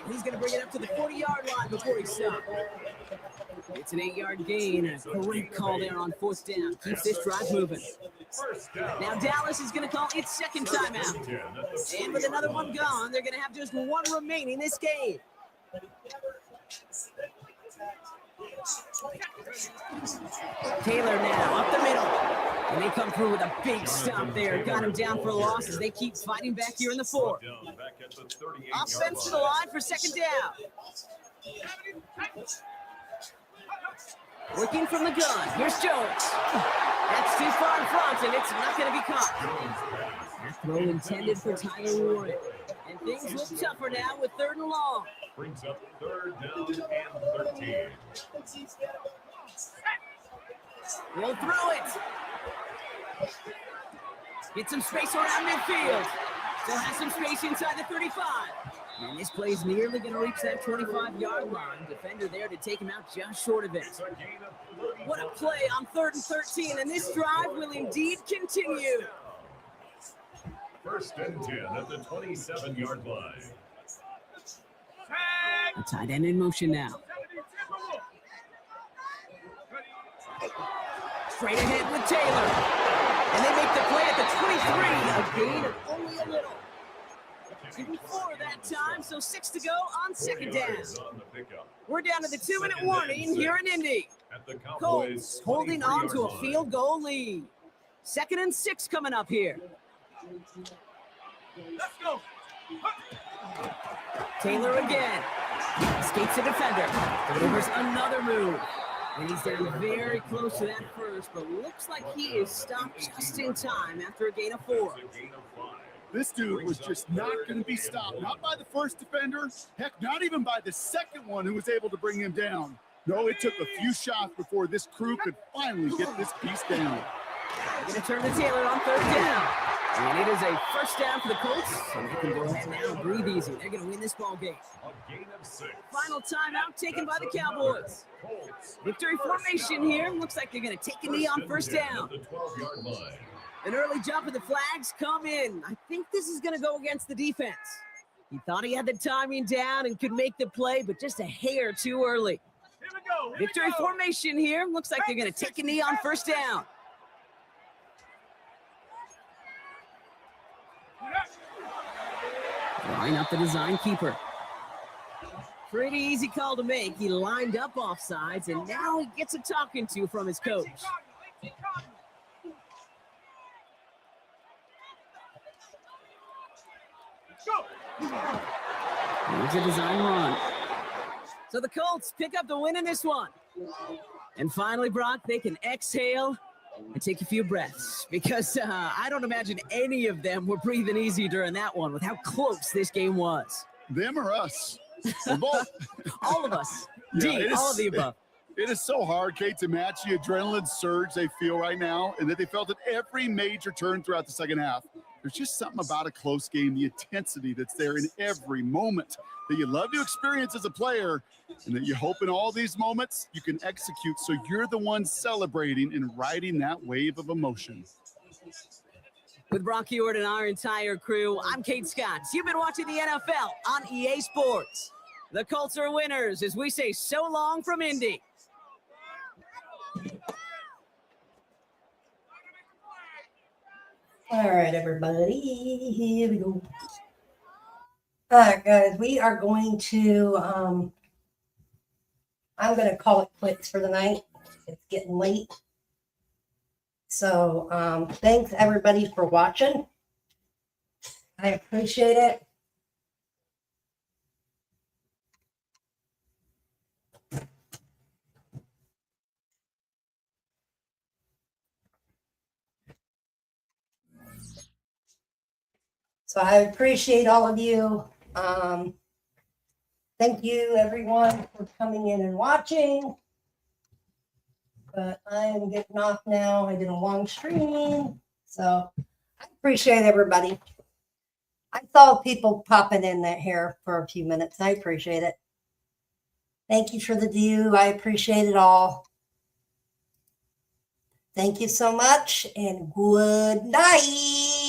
Speaker 7: And he's going to bring it up to the 40-yard line before he stops. It's an 8-yard gain. A great call there on 4th down. Keeps this drive moving. Now Dallas is going to call its 2nd timeout. And with another one gone, they're going to have just 1 remaining this game. Taylor now up the middle. And they come through with a big stop there. Got him down for a loss as they keep fighting back here in the 4th. Offense to the line for 2nd down. Working from the gun. Here's Jones. That's too far in front, and it's not going to be caught. Throw intended for Tyler Warren. And things look tougher now with 3rd and long.
Speaker 5: brings up 3rd down and 13.
Speaker 7: We'll throw it. Get some space around midfield. Still has some space inside the 35. And this play's nearly going to reach that 25-yard line. Defender there to take him out just short of it. What a play on 3rd and 13, and this drive will indeed continue.
Speaker 5: 1st and 10 at the 27-yard line.
Speaker 7: A tight end in motion now. Straight ahead with Taylor. And they make the play at the 23. A gain of only a little. 2-4 that time, so 6 to go on 2nd down. We're down to the 2-minute warning here in Indy. Colts holding on to a field goal lead. 2nd and 6 coming up here.
Speaker 6: Let's go.
Speaker 7: Taylor again. Escapes the defender. Delivers another move. And he's down very close to that first, but looks like he is stopped just in time after a gain of 4.
Speaker 8: This dude was just not going to be stopped. Not by the first defender. Heck, not even by the second one who was able to bring him down. No, it took a few shots before this crew could finally get this piece down.
Speaker 7: Going to turn to Taylor on 3rd down. And it is a 1st down for the Colts. And they can go ahead now and breathe easy. They're going to win this ball game. Final timeout taken by the Cowboys. Victory formation here. Looks like they're going to take a knee on 1st down. An early jump of the flags come in. I think this is going to go against the defense. He thought he had the timing down and could make the play, but just a hair too early. Victory formation here. Looks like they're going to take a knee on 1st down. Drawing up the design keeper. Pretty easy call to make. He lined up offsides, and now he gets a talking to from his coach. Here's a design run. So the Colts pick up the win in this one. And finally, Brock, they can exhale and take a few breaths because I don't imagine any of them were breathing easy during that one with how close this game was.
Speaker 8: Them or us? We're both.
Speaker 7: All of us.
Speaker 8: Yeah,
Speaker 7: All of the above.
Speaker 8: It is so hard, Kate, to match the adrenaline surge they feel right now and that they felt at every major turn throughout the second half. There's just something about a close game, the intensity that's there in every moment that you love to experience as a player and that you hope in all these moments you can execute so you're the one celebrating and riding that wave of emotion.
Speaker 7: With Brock Ewart and our entire crew, I'm Kate Scott. You've been watching the NFL on EA Sports. The Colts are winners as we say so long from Indy.
Speaker 1: All right, everybody, here we go. All right, guys, we are going to, I'm going to call it quits for the night. It's getting late. So thanks, everybody, for watching. I appreciate it. So I appreciate all of you. Thank you, everyone, for coming in and watching. But I am getting off now. I did a long stream. So I appreciate everybody. I saw people popping in there here for a few minutes. I appreciate it. Thank you for the view. I appreciate it all. Thank you so much and good night.